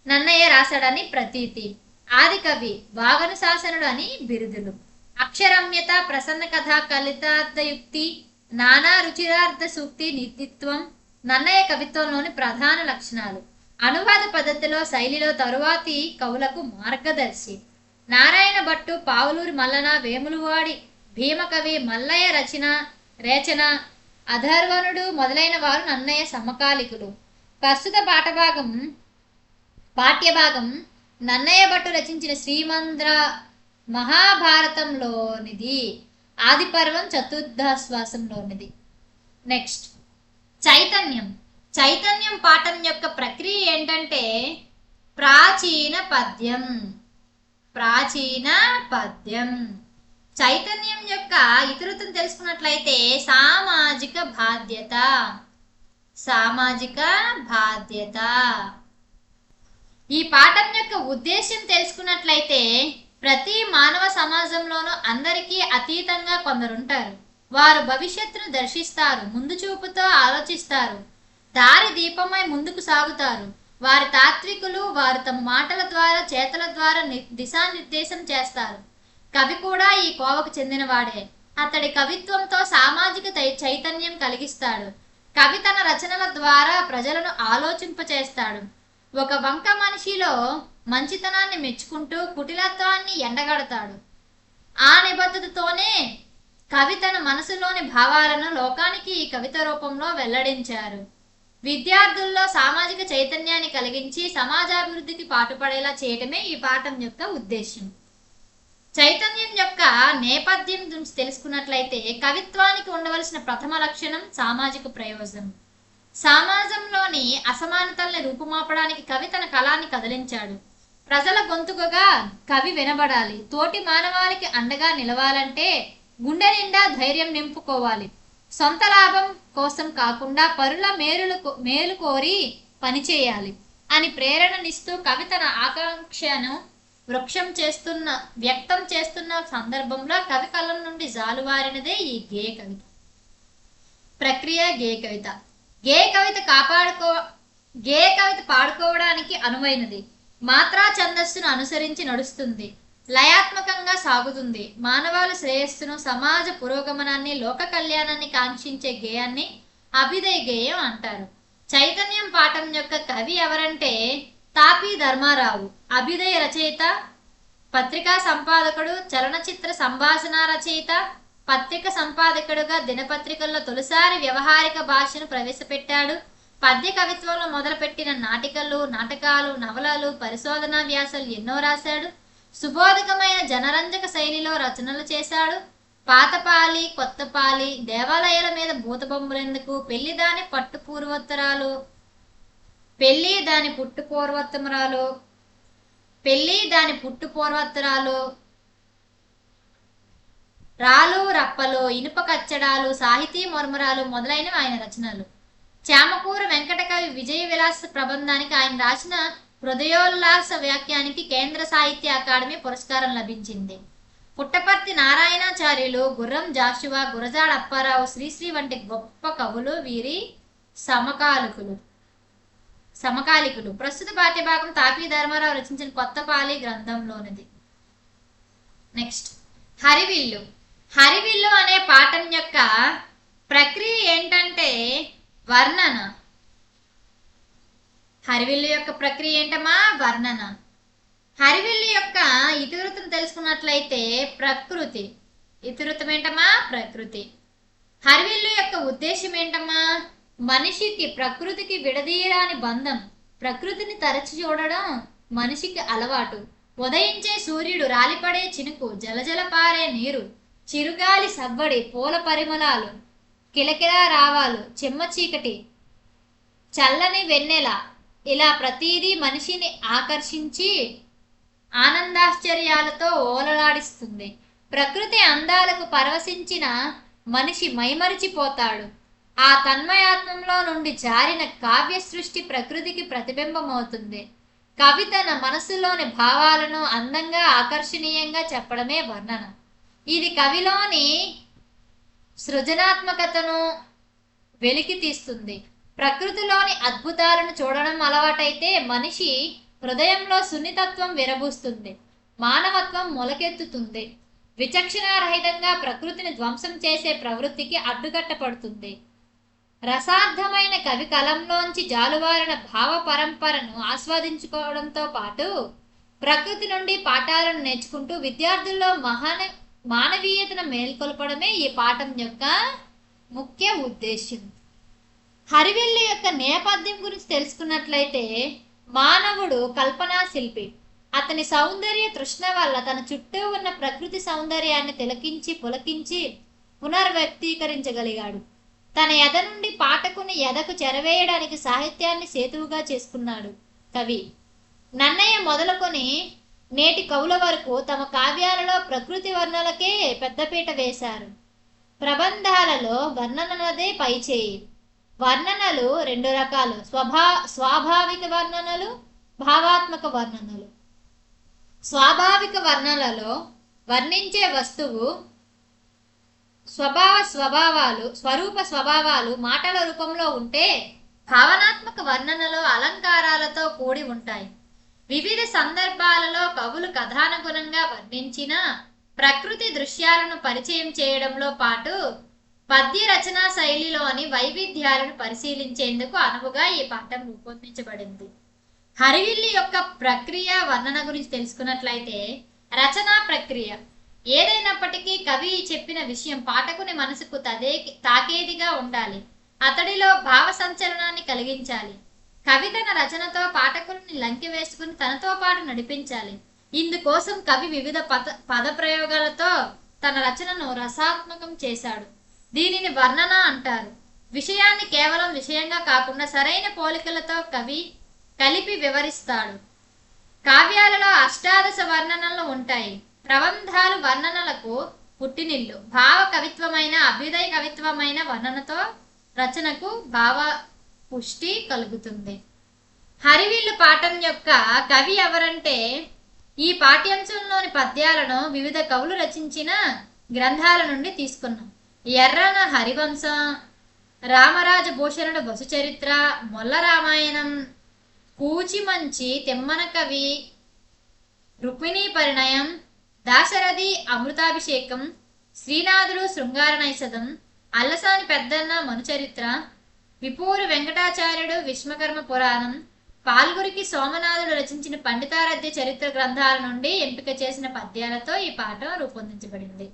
నన్నయ్య రాశాడని ప్రతీతి. ఆది కవి, వాగను శాసనుడు అని బిరుదులు. అక్షరమ్యత, ప్రసన్న కథ, కలితార్థయుక్తి, నానా రుచిరార్థ సూక్తి, నిత్యత్వం నన్నయ్య కవిత్వంలోని ప్రధాన లక్షణాలు. అనువాద పద్ధతిలో, శైలిలో తరువాతి కవులకు మార్గదర్శి. నారాయణ భట్టు, పావులూరి మల్లన, వేములవాడి భీమకవి, మల్లయ్య రేచన, అధర్వణుడు మొదలైన వారు నన్నయ్య సమకాలికులు. ప్రస్తుత పాఠ్యభాగం నన్నయ్య భట్టు రచించిన శ్రీమంద్ర మహాభారతంలోనిది. ఆది పర్వం 4వ నెక్స్ట్ చైతన్యం పాఠం యొక్క ప్రక్రియ ఏంటంటే ప్రాచీన పద్యం. చైతన్యం యొక్క ఇతివృత్తం తెలుసుకున్నట్లయితే సామాజిక బాధ్యత. ఈ పాఠం యొక్క ఉద్దేశం తెలుసుకున్నట్లయితే ప్రతి మానవ సమాజంలోనూ అందరికీ అతీతంగా కొందరుంటారు. వారు భవిష్యత్తును దర్శిస్తారు, ముందు చూపుతో ఆలోచిస్తారు, దారి దీపమై ముందుకు సాగుతారు. వారి తాత్వికులు. వారు తమ మాటల ద్వారా, చేతల ద్వారా దిశానిర్దేశం చేస్తారు. కవి కూడా ఈ కోవకు చెందినవాడే. అతడి కవిత్వంతో సామాజిక చైతన్యం కలిగిస్తాడు. కవి తన రచనల ద్వారా ప్రజలను ఆలోచింపచేస్తాడు. ఒక వంక మనిషిలో మంచితనాన్ని మెచ్చుకుంటూ కుటిలత్వాన్ని ఎండగడతాడు. ఆ నిబద్ధతతోనే కవి తన మనసులోని భావాలను లోకానికి ఈ కవిత రూపంలో వెల్లడించారు. విద్యార్థుల్లో సామాజిక చైతన్యాన్ని కలిగించి సమాజాభివృద్ధికి పాటుపడేలా చేయటమే ఈ పాఠం యొక్క ఉద్దేశం. చైతన్యం యొక్క నేపథ్యం గురించి తెలుసుకున్నట్లయితే కవిత్వానికి ఉండవలసిన ప్రథమ లక్షణం సామాజిక ప్రయోజనం. సమాజంలోని అసమానతల్ని రూపుమాపడానికి కవి తన కళాన్ని కదిలించాడు. ప్రజల గొంతుకగా కవి వినబడాలి. తోటి మానవాళికి అండగా నిలవాలంటే గుండె నిండా ధైర్యం నింపుకోవాలి. సొంత లాభం కోసం కాకుండా పరుల మేలు కోరి పనిచేయాలి అని ప్రేరణనిస్తూ కవి తన ఆకాంక్షను వ్యక్తం చేస్తున్న సందర్భంలో కవి కలం నుండి జాలువారినదే ఈ గేయ కవిత. ప్రక్రియ గేయ కవిత. గేయ కవిత గేయ కవిత పాడుకోవడానికి అనువైనది. మాత్రా ఛందస్సును అనుసరించి నడుస్తుంది. లయాత్మకంగా సాగుతుంది. మానవాళి శ్రేయస్సును, సమాజ పురోగమనాన్ని, లోక కళ్యాణాన్ని కాంక్షించే గేయాన్ని అభిదయ గేయం అంటారు. చైతన్యం పాఠం యొక్క కవి ఎవరంటే తాపీ ధర్మారావు. అభిదయ రచయిత, పత్రికా సంపాదకుడు, చలనచిత్ర సంభాషణ రచయిత, పత్రిక సంపాదకుడుగా దినపత్రికల్లో తొలిసారి వ్యవహారిక భాషను ప్రవేశపెట్టాడు. పద్య కవిత్వంలో మొదలుపెట్టిన నాటకాలు, నవలలు, పరిశోధనా వ్యాసాలు ఎన్నో రాశాడు. సుబోధకమైన జనరంజక శైలిలో రచనలు చేశాడు. పాతపాలి, కొత్తపాలి, దేవాలయాల మీద భూతబొమ్మలెందుకు, పెళ్లి దాని పుట్టు పూర్వోత్తరాలు, రాలు రప్పలు, ఇనుప కచ్చడాలు, సాహితీ మర్మరాలు మొదలైనవి ఆయన రచనలు. చామకూరు వెంకటకవి విజయ విలాస ప్రబంధానికి ఆయన రాసిన హృదయోల్లాస వ్యాఖ్యానికి కేంద్ర సాహిత్య అకాడమీ పురస్కారం లభించింది. పుట్టపర్తి నారాయణాచార్యులు, గుర్రం జాషువా, గురజాడ అప్పారావు, శ్రీశ్రీ వంటి గొప్ప కవులు వీరి సమకాలికులు. ప్రస్తుత పాఠ్యభాగం తాపీ ధర్మారావు రచించిన కొత్తపాలి గ్రంథంలోనిది. నెక్స్ట్, హరివిల్లు. హరివిల్లు అనే పాఠం యొక్క ప్రక్రియ ఏంటంటే వర్ణన. హరివిల్లు యొక్క ప్రక్రియ ఏంటమ్మా? వర్ణన. హరివిల్లు యొక్క ఇతివృత్తం తెలుసుకున్నట్లయితే ప్రకృతి. ఇతివృత్తం ఏంటమ్మా? ప్రకృతి. హరివిల్లు యొక్క ఉద్దేశం ఏంటమ్మా? మనిషికి ప్రకృతికి విడదీయరాని బంధం. ప్రకృతిని తరచి చూడడం మనిషికి అలవాటు. ఉదయించే సూర్యుడు, రాలిపడే చినుకు, జలజల పారే నీరు, చిరుగాలి సవ్వడి, పూల పరిమళాలు, కిలకిలా రావాలు, చెమ్మ చీకటి, చల్లని వెన్నెల, ఇలా ప్రతీదీ మనిషిని ఆకర్షించి ఆనందాశ్చర్యాలతో ఓలలాడిస్తుంది. ప్రకృతి అందాలకు పరవశించిన మనిషి మైమరిచిపోతాడు. ఆ తన్మయాత్మంలో నుండి జారిన కావ్య సృష్టి ప్రకృతికి ప్రతిబింబమవుతుంది. కవి తన మనసులోని భావాలను అందంగా, ఆకర్షణీయంగా చెప్పడమే వర్ణన. ఇది కవిలోని సృజనాత్మకతను వెలికి తీస్తుంది. ప్రకృతిలోని అద్భుతాలను చూడడం అలవాటైతే మనిషి హృదయంలో సున్నితత్వం విరబూస్తుంది, మానవత్వం మొలకెత్తుతుంది. విచక్షణారహితంగా ప్రకృతిని ధ్వంసం చేసే ప్రవృత్తికి అడ్డుకట్టపడుతుంది. రసార్థమైన కవి కలంలోంచి జాలువారిన భావ పరంపరను ఆస్వాదించుకోవడంతో పాటు ప్రకృతి నుండి పాఠాలను నేర్చుకుంటూ విద్యార్థుల్లో మానవీయతను మేల్కొల్పడమే ఈ పాఠం యొక్క ముఖ్య ఉద్దేశ్యం. హరివిల్లు యొక్క నేపథ్యం గురించి తెలుసుకున్నట్లయితే మానవుడు కల్పనా శిల్పి. అతని సౌందర్య తృష్ణ వల్ల తన చుట్టూ ఉన్న ప్రకృతి సౌందర్యాన్ని పులకించి పునర్వ్యక్తీకరించగలిగాడు. తన ఎద నుండి పాఠకుని ఎదకు చెరవేయడానికి సాహిత్యాన్ని సేతువుగా చేసుకున్నాడు కవి. నన్నయ్య మొదలుకొని నేటి కవుల వరకు తమ కావ్యాలలో ప్రకృతి వర్ణనలకే పెద్దపీట వేశారు. ప్రబంధాలలో వర్ణనలదే పైచేయి. వర్ణనలు రెండు రకాలు: స్వాభావిక వర్ణనలు, భావాత్మక వర్ణనలు. స్వాభావిక వర్ణనలలో వర్ణించే వస్తువు స్వరూప స్వభావాలు మాటల రూపంలో ఉంటే, భావనాత్మక వర్ణనలో అలంకారాలతో కూడి ఉంటాయి. వివిధ సందర్భాలలో కవులు కథానుగుణంగా వర్ణించిన ప్రకృతి దృశ్యాలను పరిచయం చేయడంలో పాటు పద్య రచనా శైలిలోని వైవిధ్యాలను పరిశీలించేందుకు అనువుగా ఈ పాఠం రూపొందించబడింది. హరివిల్లు యొక్క ప్రక్రియ వర్ణన గురించి తెలుసుకున్నట్లయితే, రచనా ప్రక్రియ ఏదైనప్పటికీ కవి చెప్పిన విషయం పాఠకుని మనసుకు తాకేదిగా ఉండాలి. అతడిలో భావ సంచలనాన్ని కలిగించాలి. కవి తన రచనతో పాఠకుల్ని లంకి వేసుకుని తనతో పాటు నడిపించాలి. ఇందుకోసం కవి వివిధ పద ప్రయోగాలతో తన రచనను రసాత్మకం చేశాడు. దీనిని వర్ణన అంటారు. విషయాన్ని కేవలం విషయంగా కాకుండా సరైన పోలికలతో కవి కలిపి వివరిస్తాడు. కావ్యాలలో అష్టాదశ వర్ణనలు ఉంటాయి. ప్రబంధాలు వర్ణనలకు పుట్టినిల్లు. భావ కవిత్వమైన, అభ్యుదయ కవిత్వమైన వర్ణనతో రచనకు భావ పుష్టి కలుగుతుంది. హరివిల్లు పాఠం యొక్క కవి ఎవరంటే, ఈ పాఠ్యాంశంలోని పద్యాలను వివిధ కవులు రచించిన గ్రంథాల నుండి తీసుకున్నాం. ఎర్రన హరివంశం, రామరాజ భూషణుడు బసు చరిత్ర, మొల్ల రామాయణం, కూచిమంచి తిమ్మన కవి రుక్మిణీ పరిణయం, దాశరథి అమృతాభిషేకం, శ్రీనాథుడు శృంగార నైషధం, అల్లసాని పెద్దన్న మనుచరిత్ర, విపూరి వెంకటాచార్యుడు విశ్వకర్మ పురాణం, పాల్గురికి సోమనాథుడు రచించిన పండితారాధ్య చరిత్ర గ్రంథాల నుండి ఎంపిక చేసిన పద్యాలతో ఈ పాఠం రూపొందించబడింది.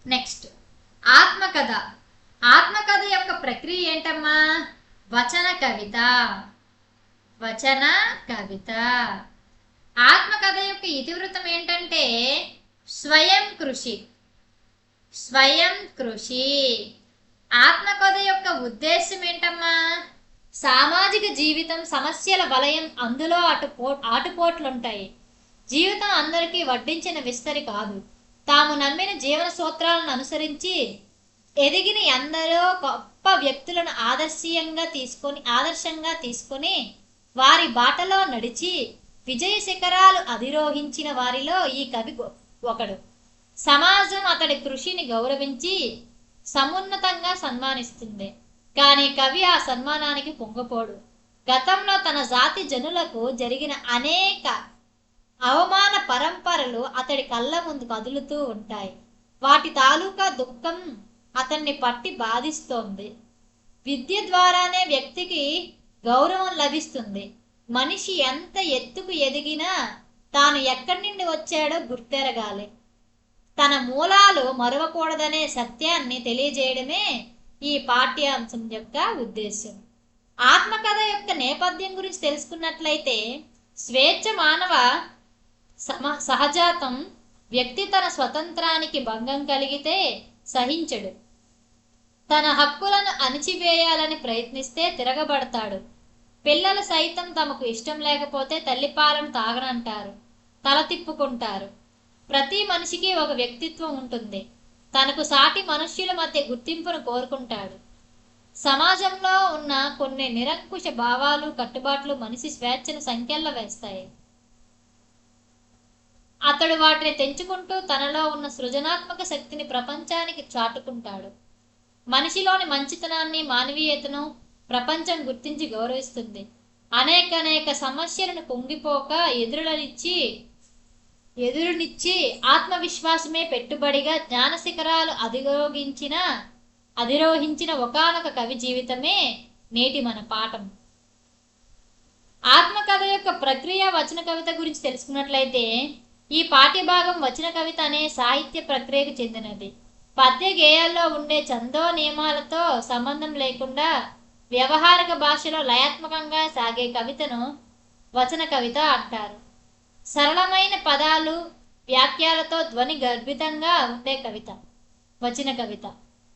నెక్స్ట్, ఆత్మకథ. ఆత్మకథ యొక్క ప్రక్రియ ఏంటమ్మా? వచన కవిత. వచన కవిత. ఆత్మకథ యొక్క ఇతివృత్తం ఏంటంటే స్వయం కృషి. స్వయం కృషి. ఆత్మకథ యొక్క ఉద్దేశం ఏంటమ్మా? సామాజిక జీవితం సమస్యల వలయం, అందులో ఆటుపోట్లుంటాయి. జీవితం అందరికీ వడ్డించిన విస్తరి కాదు. తాము నమ్మిన జీవన సూత్రాలను అనుసరించి ఎదిగిన ఎందరో గొప్ప వ్యక్తులను ఆదర్శంగా తీసుకొని వారి బాటలో నడిచి విజయ శిఖరాలు అధిరోహించిన వారిలో ఈ కవి ఒకడు. సమాజం అతడి కృషిని గౌరవించి సమున్నతంగా సన్మానిస్తుంది. కానీ కవి ఆ సన్మానానికి పొంగపోడు. గతంలో తన జాతి జనులకు జరిగిన అనేక అవమాన పరంపరలు అతడి కళ్ళ ముందు కదులుతూ ఉంటాయి. వాటి తాలూకా దుఃఖం అతన్ని పట్టి బాధిస్తోంది. విద్య ద్వారానే వ్యక్తికి గౌరవం లభిస్తుంది. మనిషి ఎంత ఎత్తుకు ఎదిగినా తాను ఎక్కడి నుండి వచ్చాడో గుర్తెరగాలి. తన మూలాలు మరవకూడదనే సత్యాన్ని తెలియజేయడమే ఈ పాఠ్యాంశం యొక్క ఉద్దేశం. ఆత్మకథ యొక్క నేపథ్యం గురించి తెలుసుకున్నట్లయితే, స్వేచ్ఛ మానవ సహజాతం. వ్యక్తి తన స్వతంత్రానికి భంగం కలిగితే సహించడు. తన హక్కులను అణిచివేయాలని ప్రయత్నిస్తే తిరగబడతాడు. పిల్లలు సైతం తమకు ఇష్టం లేకపోతే తల్లిపాలను తాగనంటారు, తల తిప్పుకుంటారు. ప్రతి మనిషికి ఒక వ్యక్తిత్వం ఉంటుంది. తనకు సాటి మనుష్యుల మధ్య గుర్తింపును కోరుకుంటాడు. సమాజంలో ఉన్న కొన్ని నిరంకుశ భావాలు, కట్టుబాట్లు మనిషి స్వేచ్ఛను సంకెళ్ళ వేస్తాయి. అతడు వాటిని తెంచుకుంటూ తనలో ఉన్న సృజనాత్మక శక్తిని ప్రపంచానికి చాటుకుంటాడు. మనిషిలోని మంచితనాన్ని, మానవీయతను ప్రపంచం గుర్తించి గౌరవిస్తుంది. అనేక సమస్యలను కుంగిపోక ఎదురునిచ్చి ఆత్మవిశ్వాసమే పెట్టుబడిగా జ్ఞాన శిఖరాలు అధిరోహించిన ఒకానొక కవి జీవితమే నేటి మన పాఠం. ఆత్మకథ యొక్క ప్రక్రియ వచన కవిత గురించి తెలుసుకున్నట్లయితే, ఈ పాఠ్యభాగం వచన కవిత అనే సాహిత్య ప్రక్రియకు చెందినది. పద్య గేయాల్లో ఉండే ఛందో నియమాలతో సంబంధం లేకుండా వ్యవహారిక భాషలో లయాత్మకంగా సాగే కవితను వచన కవిత అంటారు. సరళమైన పదాలు, వాక్యాలతో ధ్వని గర్భితంగా ఉండే కవిత వచన కవిత.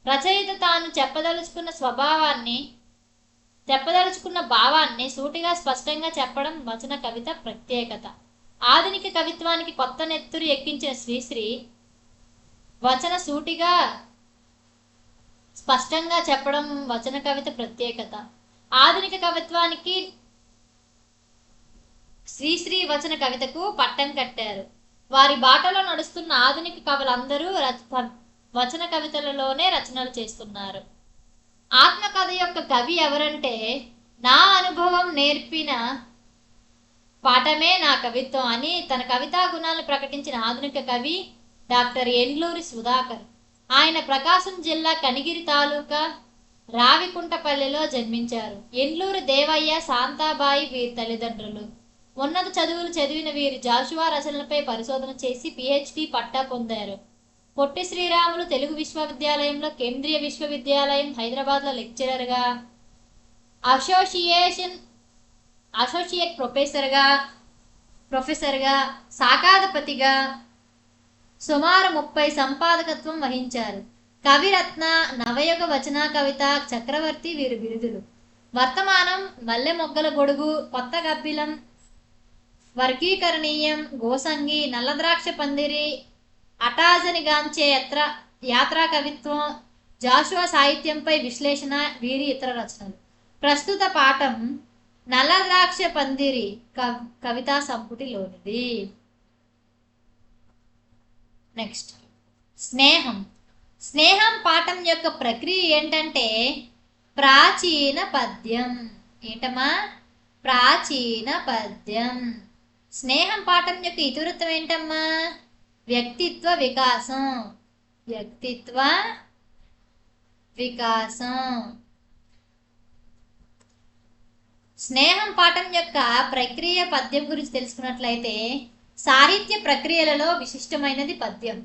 రచయిత తాను చెప్పదలుచుకున్న భావాన్ని సూటిగా స్పష్టంగా చెప్పడం వచన కవిత ప్రత్యేకత. ఆధునిక కవిత్వానికి కొత్త నెత్తురు ఎక్కించిన శ్రీశ్రీ వచన సూటిగా స్పష్టంగా చెప్పడం వచన కవిత ప్రత్యేకత. ఆధునిక కవిత్వానికి శ్రీశ్రీ వచన కవితకు పట్టం కట్టారు. వారి బాటలో నడుస్తున్న ఆధునిక కవులందరూ వచన కవితలలోనే రచనలు చేస్తున్నారు. ఆత్మకథ యొక్క కవి ఎవరంటే, నా అనుభవం నేర్పిన పాఠమే నా కవిత్వం అని తన కవితా గుణాలను ప్రకటించిన ఆధునిక కవి డాక్టర్ ఎండ్లూరి సుధాకర్. ఆయన ప్రకాశం జిల్లా కనిగిరి తాలూకా రావికుంటపల్లిలో జన్మించారు. ఎండ్లూరి దేవయ్య, శాంతాబాయి వీరి తల్లిదండ్రులు. ఉన్నత చదువులు చదివిన వీరు జాషువా రచనలపై పరిశోధన చేసి పిహెచ్డి పట్టా పొందారు. పొట్టి శ్రీరాములు తెలుగు విశ్వవిద్యాలయంలో, కేంద్రీయ విశ్వవిద్యాలయం హైదరాబాద్లో లెక్చరర్గా, అసోసియేట్ ప్రొఫెసర్గా, శాఖాధిపతిగా సుమారు 30 సంపాదకత్వం వహించారు. కవిరత్న, నవయుగ వచన కవిత చక్రవర్తి వీరి బిరుదులు. వర్తమానం మల్లె మొగ్గల గొడుగు, కొత్త గబ్బిలం, వర్గీకరణీయం, గోసంగి, నల్లద్రాక్ష పందిరి, అటాజనిగాంచే యాత్రా కవిత్వం, జాషువా సాహిత్యంపై విశ్లేషణ వీరి ఇతర రచనలు. ప్రస్తుత పాఠం నల్లద్రాక్ష పందిరి కవితా సంపుటిలోనిది. నెక్స్ట్, స్నేహం. స్నేహం పాఠం యొక్క ప్రక్రియ ఏంటంటే ప్రాచీన పద్యం. ఏంటమ్మా? ప్రాచీన పద్యం. స్నేహం పాఠం యొక్క ఇతివృత్తం ఏంటమ్మా? వ్యక్తిత్వ వికాసం. వ్యక్తిత్వ వికాసం. స్నేహం పాఠం యొక్క ప్రక్రియ పద్యం గురించి తెలుసుకున్నట్లయితే సాహిత్య ప్రక్రియలలో విశిష్టమైనది పద్యం.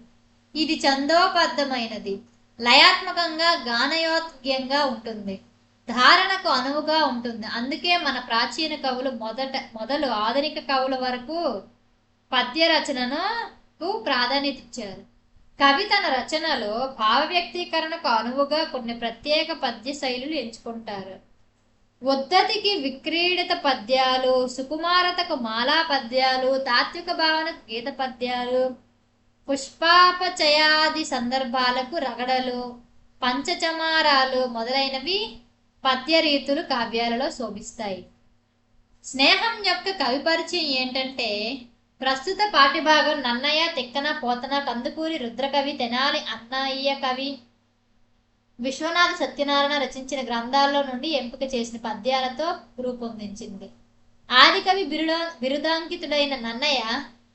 ఇది ఛందోబద్ధమైనది, లయాత్మకంగా గానయోగ్యంగా ఉంటుంది, ధారణకు అనువుగా ఉంటుంది. అందుకే మన ప్రాచీన కవులు మొదలు ఆధునిక కవుల వరకు పద్య రచనకు ప్రాధాన్యత ఇచ్చారు. కవి తన రచనలో భావ వ్యక్తీకరణకు అనువుగా కొన్ని ప్రత్యేక పద్య శైలులు ఎంచుకుంటారు. ఉద్ధతికి విక్రీడిత పద్యాలు, సుకుమారతకు మాలా పద్యాలు, తాత్విక భావనకు గీత పద్యాలు, పుష్పాపచయాది సందర్భాలకు రగడలు, పంచచమారాలు మొదలైనవి పద్య రీతులు కావ్యాలలో శోభిస్తాయి. స్నేహం యొక్క కవి పరిచయం ఏంటంటే ప్రస్తుత పాఠ్యభాగం నన్నయ్య, తిక్కన, పోతన, కందుకూరి, రుద్రకవి, తెనాలి అన్నయ్య కవి, విశ్వనాథ సత్యనారాయణ రచించిన గ్రంథాల్లో నుండి ఎంపిక చేసిన పద్యాలతో రూపొందించింది. ఆదికవి బిరుదాంకితుడైన నన్నయ్య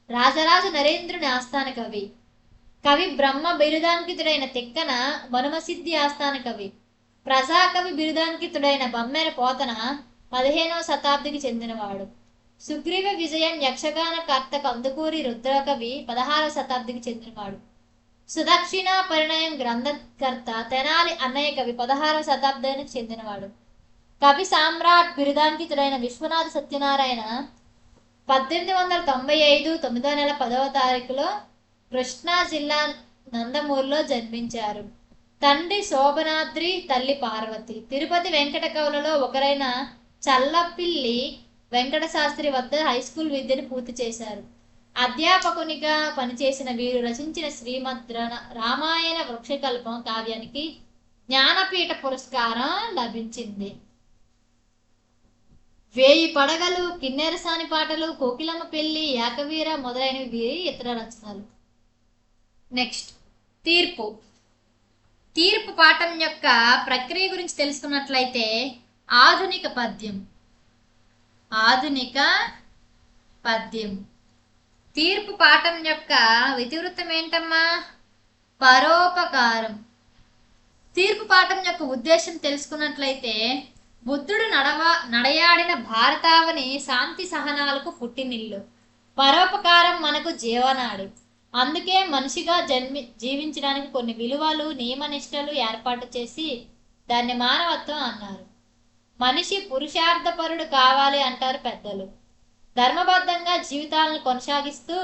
రాజరాజ నరేంద్రుని ఆస్థాన కవి. కవి బ్రహ్మ బిరుదాంకితుడైన తిక్కన మనుమసిద్ధి ఆస్థాన కవి. ప్రజాకవి బిరుదాంకితుడైన బమ్మెర పోతన 15వ శతాబ్దికి చెందినవాడు. సుగ్రీవ విజయం యక్షగాన కర్త కందుకూరి రుద్రకవి 16వ శతాబ్దికి చెందినవాడు. సుదక్షిణ పరిణయం గ్రంథకర్త తెనాలి అన్నయ్య కవి 16వ శతాబ్దానికి చెందినవాడు. కవి సామ్రాట్ బిరుదాంకితుడైన విశ్వనాథ సత్యనారాయణ 1895 9వ నెల 10వ తారీఖులో కృష్ణా జిల్లా నందమూరులో జన్మించారు. తండ్రి శోభనాద్రి, తల్లి పార్వతి. తిరుపతి వెంకట కవులలో ఒకరైన చల్లపిల్లి వెంకట శాస్త్రి వద్ద హైస్కూల్ విద్యను పూర్తి చేశారు. అధ్యాపకునిగా పనిచేసిన వీరు రచించిన శ్రీమద్ రామాయణ వృక్షకల్పం కావ్యానికి జ్ఞానపీఠ పురస్కారం లభించింది. 1000 పడగలు, కిన్నెరసాని పాటలు, కోకిలమ్మ పెళ్లి, ఏకవీర మొదలైనవి వీరి ఇతర రచనలు. నెక్స్ట్ తీర్పు. తీర్పు పాఠం యొక్క ప్రక్రియ గురించి తెలుసుకున్నట్లయితే ఆధునిక పద్యం. ఆధునిక పద్యం. తీర్పు పాఠం యొక్క ఇతివృత్తం ఏంటమ్మా? పరోపకారం. తీర్పు పాఠం యొక్క ఉద్దేశం తెలుసుకున్నట్లయితే బుద్ధుడు నడయాడిన భారతావని శాంతి సహనాలకు పుట్టినిల్లు. పరోపకారం మనకు జీవనాడి. అందుకే మనిషిగా జీవించడానికి కొన్ని విలువలు, నియమనిష్టలు ఏర్పాటు చేసి దాన్ని మానవత్వం అన్నారు. మనిషి పురుషార్థపరుడు కావాలి అంటారు పెద్దలు. ధర్మబద్ధంగా జీవితాలను కొనసాగిస్తూ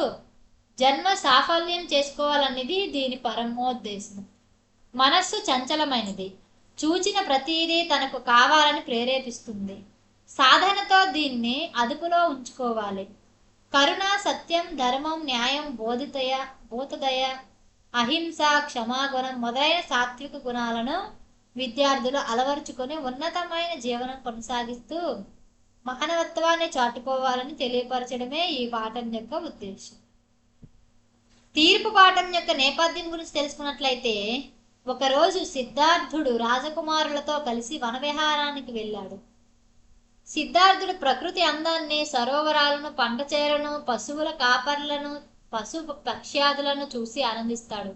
జన్మ సాఫల్యం చేసుకోవాలనేది దీని పరమోద్దేశం. మనస్సు చంచలమైనది, చూచిన ప్రతిదీ తనకు కావాలని ప్రేరేపిస్తుంది. సాధనతో దీన్ని అదుపులో ఉంచుకోవాలి. కరుణ, సత్యం, ధర్మం, న్యాయం, బోధదయ, అహింస, క్షమాగుణం మొదలైన సాత్విక గుణాలను విద్యార్థులు అలవరుచుకొని ఉన్నతమైన జీవనం కొనసాగిస్తూ మానవత్వాన్ని చాటుకోవాలని తెలియపరచడమే ఈ పాఠం యొక్క ఉద్దేశం. తీర్పు పాఠం యొక్క నేపథ్యం గురించి తెలుసుకున్నట్లయితే ఒకరోజు సిద్ధార్థుడు రాజకుమారులతో కలిసి వనవిహారానికి వెళ్ళాడు. సిద్ధార్థుడు ప్రకృతి అందాన్ని, సరోవరాలను, పంట చేలను, పశువుల కాపర్లను, పశు పక్ష్యాదులను చూసి ఆనందిస్తాడు.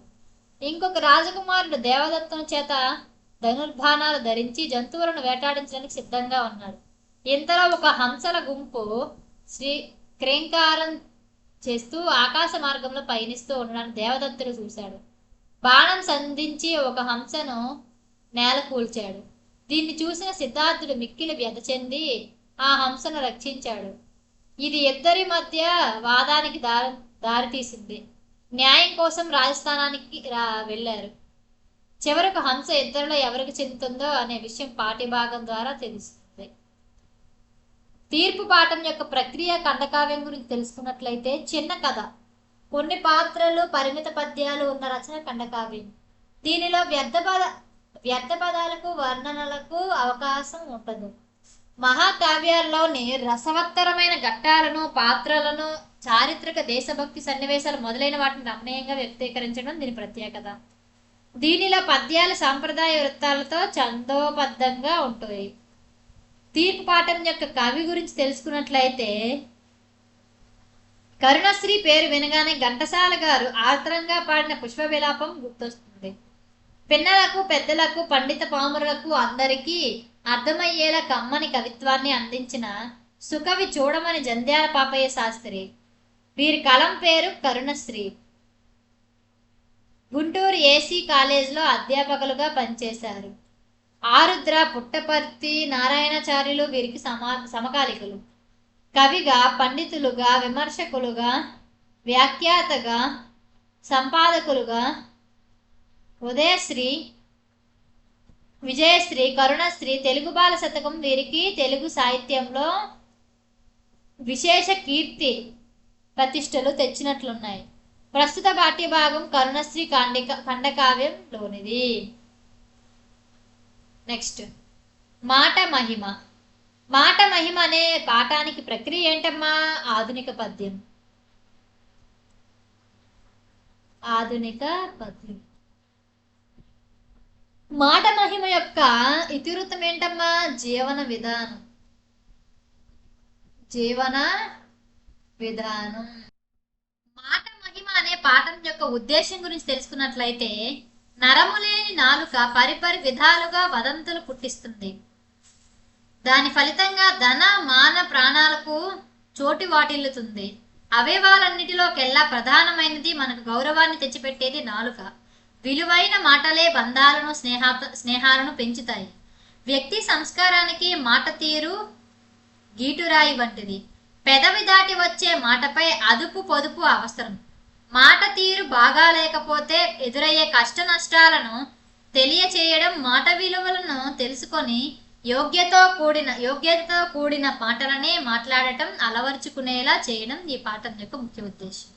ఇంకొక రాజకుమారుడు దేవదత్తుని చేత ధనుర్బాణాలు ధరించి జంతువులను వేటాడించడానికి సిద్ధంగా ఉన్నాడు. ఇంతలో ఒక హంసల గుంపు క్రీంకారం చేస్తూ ఆకాశ మార్గంలో పయనిస్తూ ఉండడానికి దేవదత్తుడు చూశాడు. బాణం సంధించి ఒక హంసను నేల కూల్చాడు. దీన్ని చూసిన సిద్ధార్థుడు మిక్కిలి వ్యధ చెంది ఆ హంసను రక్షించాడు. ఇది ఇద్దరి మధ్య వాదానికి దారితీసింది. న్యాయం కోసం రాజస్థానానికి వెళ్ళారు. చివరకు హంస ఇద్దరిలో ఎవరికి చెందుతుందో అనే విషయం పాఠ్యభాగం ద్వారా తెలుస్తుంది. తీర్పు పాఠం యొక్క ప్రక్రియ ఖండకావ్యం గురించి తెలుసుకున్నట్లయితే చిన్న కథ, కొన్ని పాత్రలు, పరిమిత పద్యాలు ఉన్న రచన ఖండకావ్యం. దీనిలో వ్యర్థ పదాలకు, వర్ణనలకు అవకాశం ఉండదు. మహాకావ్యాల్లోని రసవత్తరమైన ఘట్టాలను, పాత్రలను, చారిత్రక, దేశభక్తి సన్నివేశాలు మొదలైన వాటిని రమణీయంగా వ్యక్తీకరించడం దీని ప్రత్యేకత. దీనిలో పద్యాలు సాంప్రదాయ వృత్తాలతో ఛందోబద్ధంగా ఉంటాయి. తీర్పు పాఠం యొక్క కవి గురించి తెలుసుకున్నట్లయితే కరుణశ్రీ పేరు వినగానే ఘంటసాల గారు ఆత్రంగా పాడిన పుష్ప విలాపం గుర్తొస్తుంది. పిన్నలకు, పెద్దలకు, పండిత పామరులకు అందరికీ అర్థమయ్యేలా కమ్మని కవిత్వాన్ని అందించిన సుకవి చూడమని జంధ్యాల పాపయ్య శాస్త్రి. వీరి కలం పేరు కరుణశ్రీ. గుంటూరు ఏసీ కాలేజ్లో అధ్యాపకులుగా పనిచేశారు. ఆరుద్ర, పుట్టపర్తి నారాయణాచార్యులు వీరికి సమకాలికులు. కవిగా, పండితులుగా, విమర్శకులుగా, వ్యాఖ్యాతగా, సంపాదకులుగా ఉదయశ్రీ, విజయశ్రీ, కరుణశ్రీ, తెలుగు బాల శతకం వీరికి తెలుగు సాహిత్యంలో విశేష కీర్తి ప్రతిష్టలు తెచ్చినట్లున్నాయి. ప్రస్తుత పాఠ్యభాగం కరుణశ్రీ ఖండకావ్యంలోనిది. నెక్స్ట్ మాట మహిమ. మాట మహిమ అనే పాఠానికి ప్రక్రియ ఏంటమ్మా? ఆధునిక పద్యం. ఆధునిక పద్యం. మాట మహిమ యొక్క ఇతివృత్తం ఏంటమ్మా? జీవన విధానం. జీవన విధానం. మాట మహిమ అనే పాఠం యొక్క ఉద్దేశం గురించి తెలుసుకున్నట్లయితే నరములేని నాలుక పరిపరి విధాలుగా వదంతులు పుట్టిస్తుంది. దాని ఫలితంగా ధన, మాన, ప్రాణాలకు చోటు వాటిల్లుతుంది. అవయవాలన్నిటిలోకెల్లా ప్రధానమైనది, మనకు గౌరవాన్ని తెచ్చిపెట్టేది నాలుక. విలువైన మాటలే బంధాలను, స్నేహాలను పెంచుతాయి. వ్యక్తి సంస్కారానికి మాట తీరు గీటురాయి వంటిది. పెదవి దాటి వచ్చే మాటపై అదుపు పొదుపు అవసరం. మాట తీరు బాగా లేకపోతే ఎదురయ్యే కష్ట నష్టాలను తెలియచేయడం, మాట విలువలను తెలుసుకొని యోగ్యతతో కూడిన మాటలనే మాట్లాడటం అలవర్చుకునేలా చేయడం ఈ పాఠం యొక్క ముఖ్య ఉద్దేశం.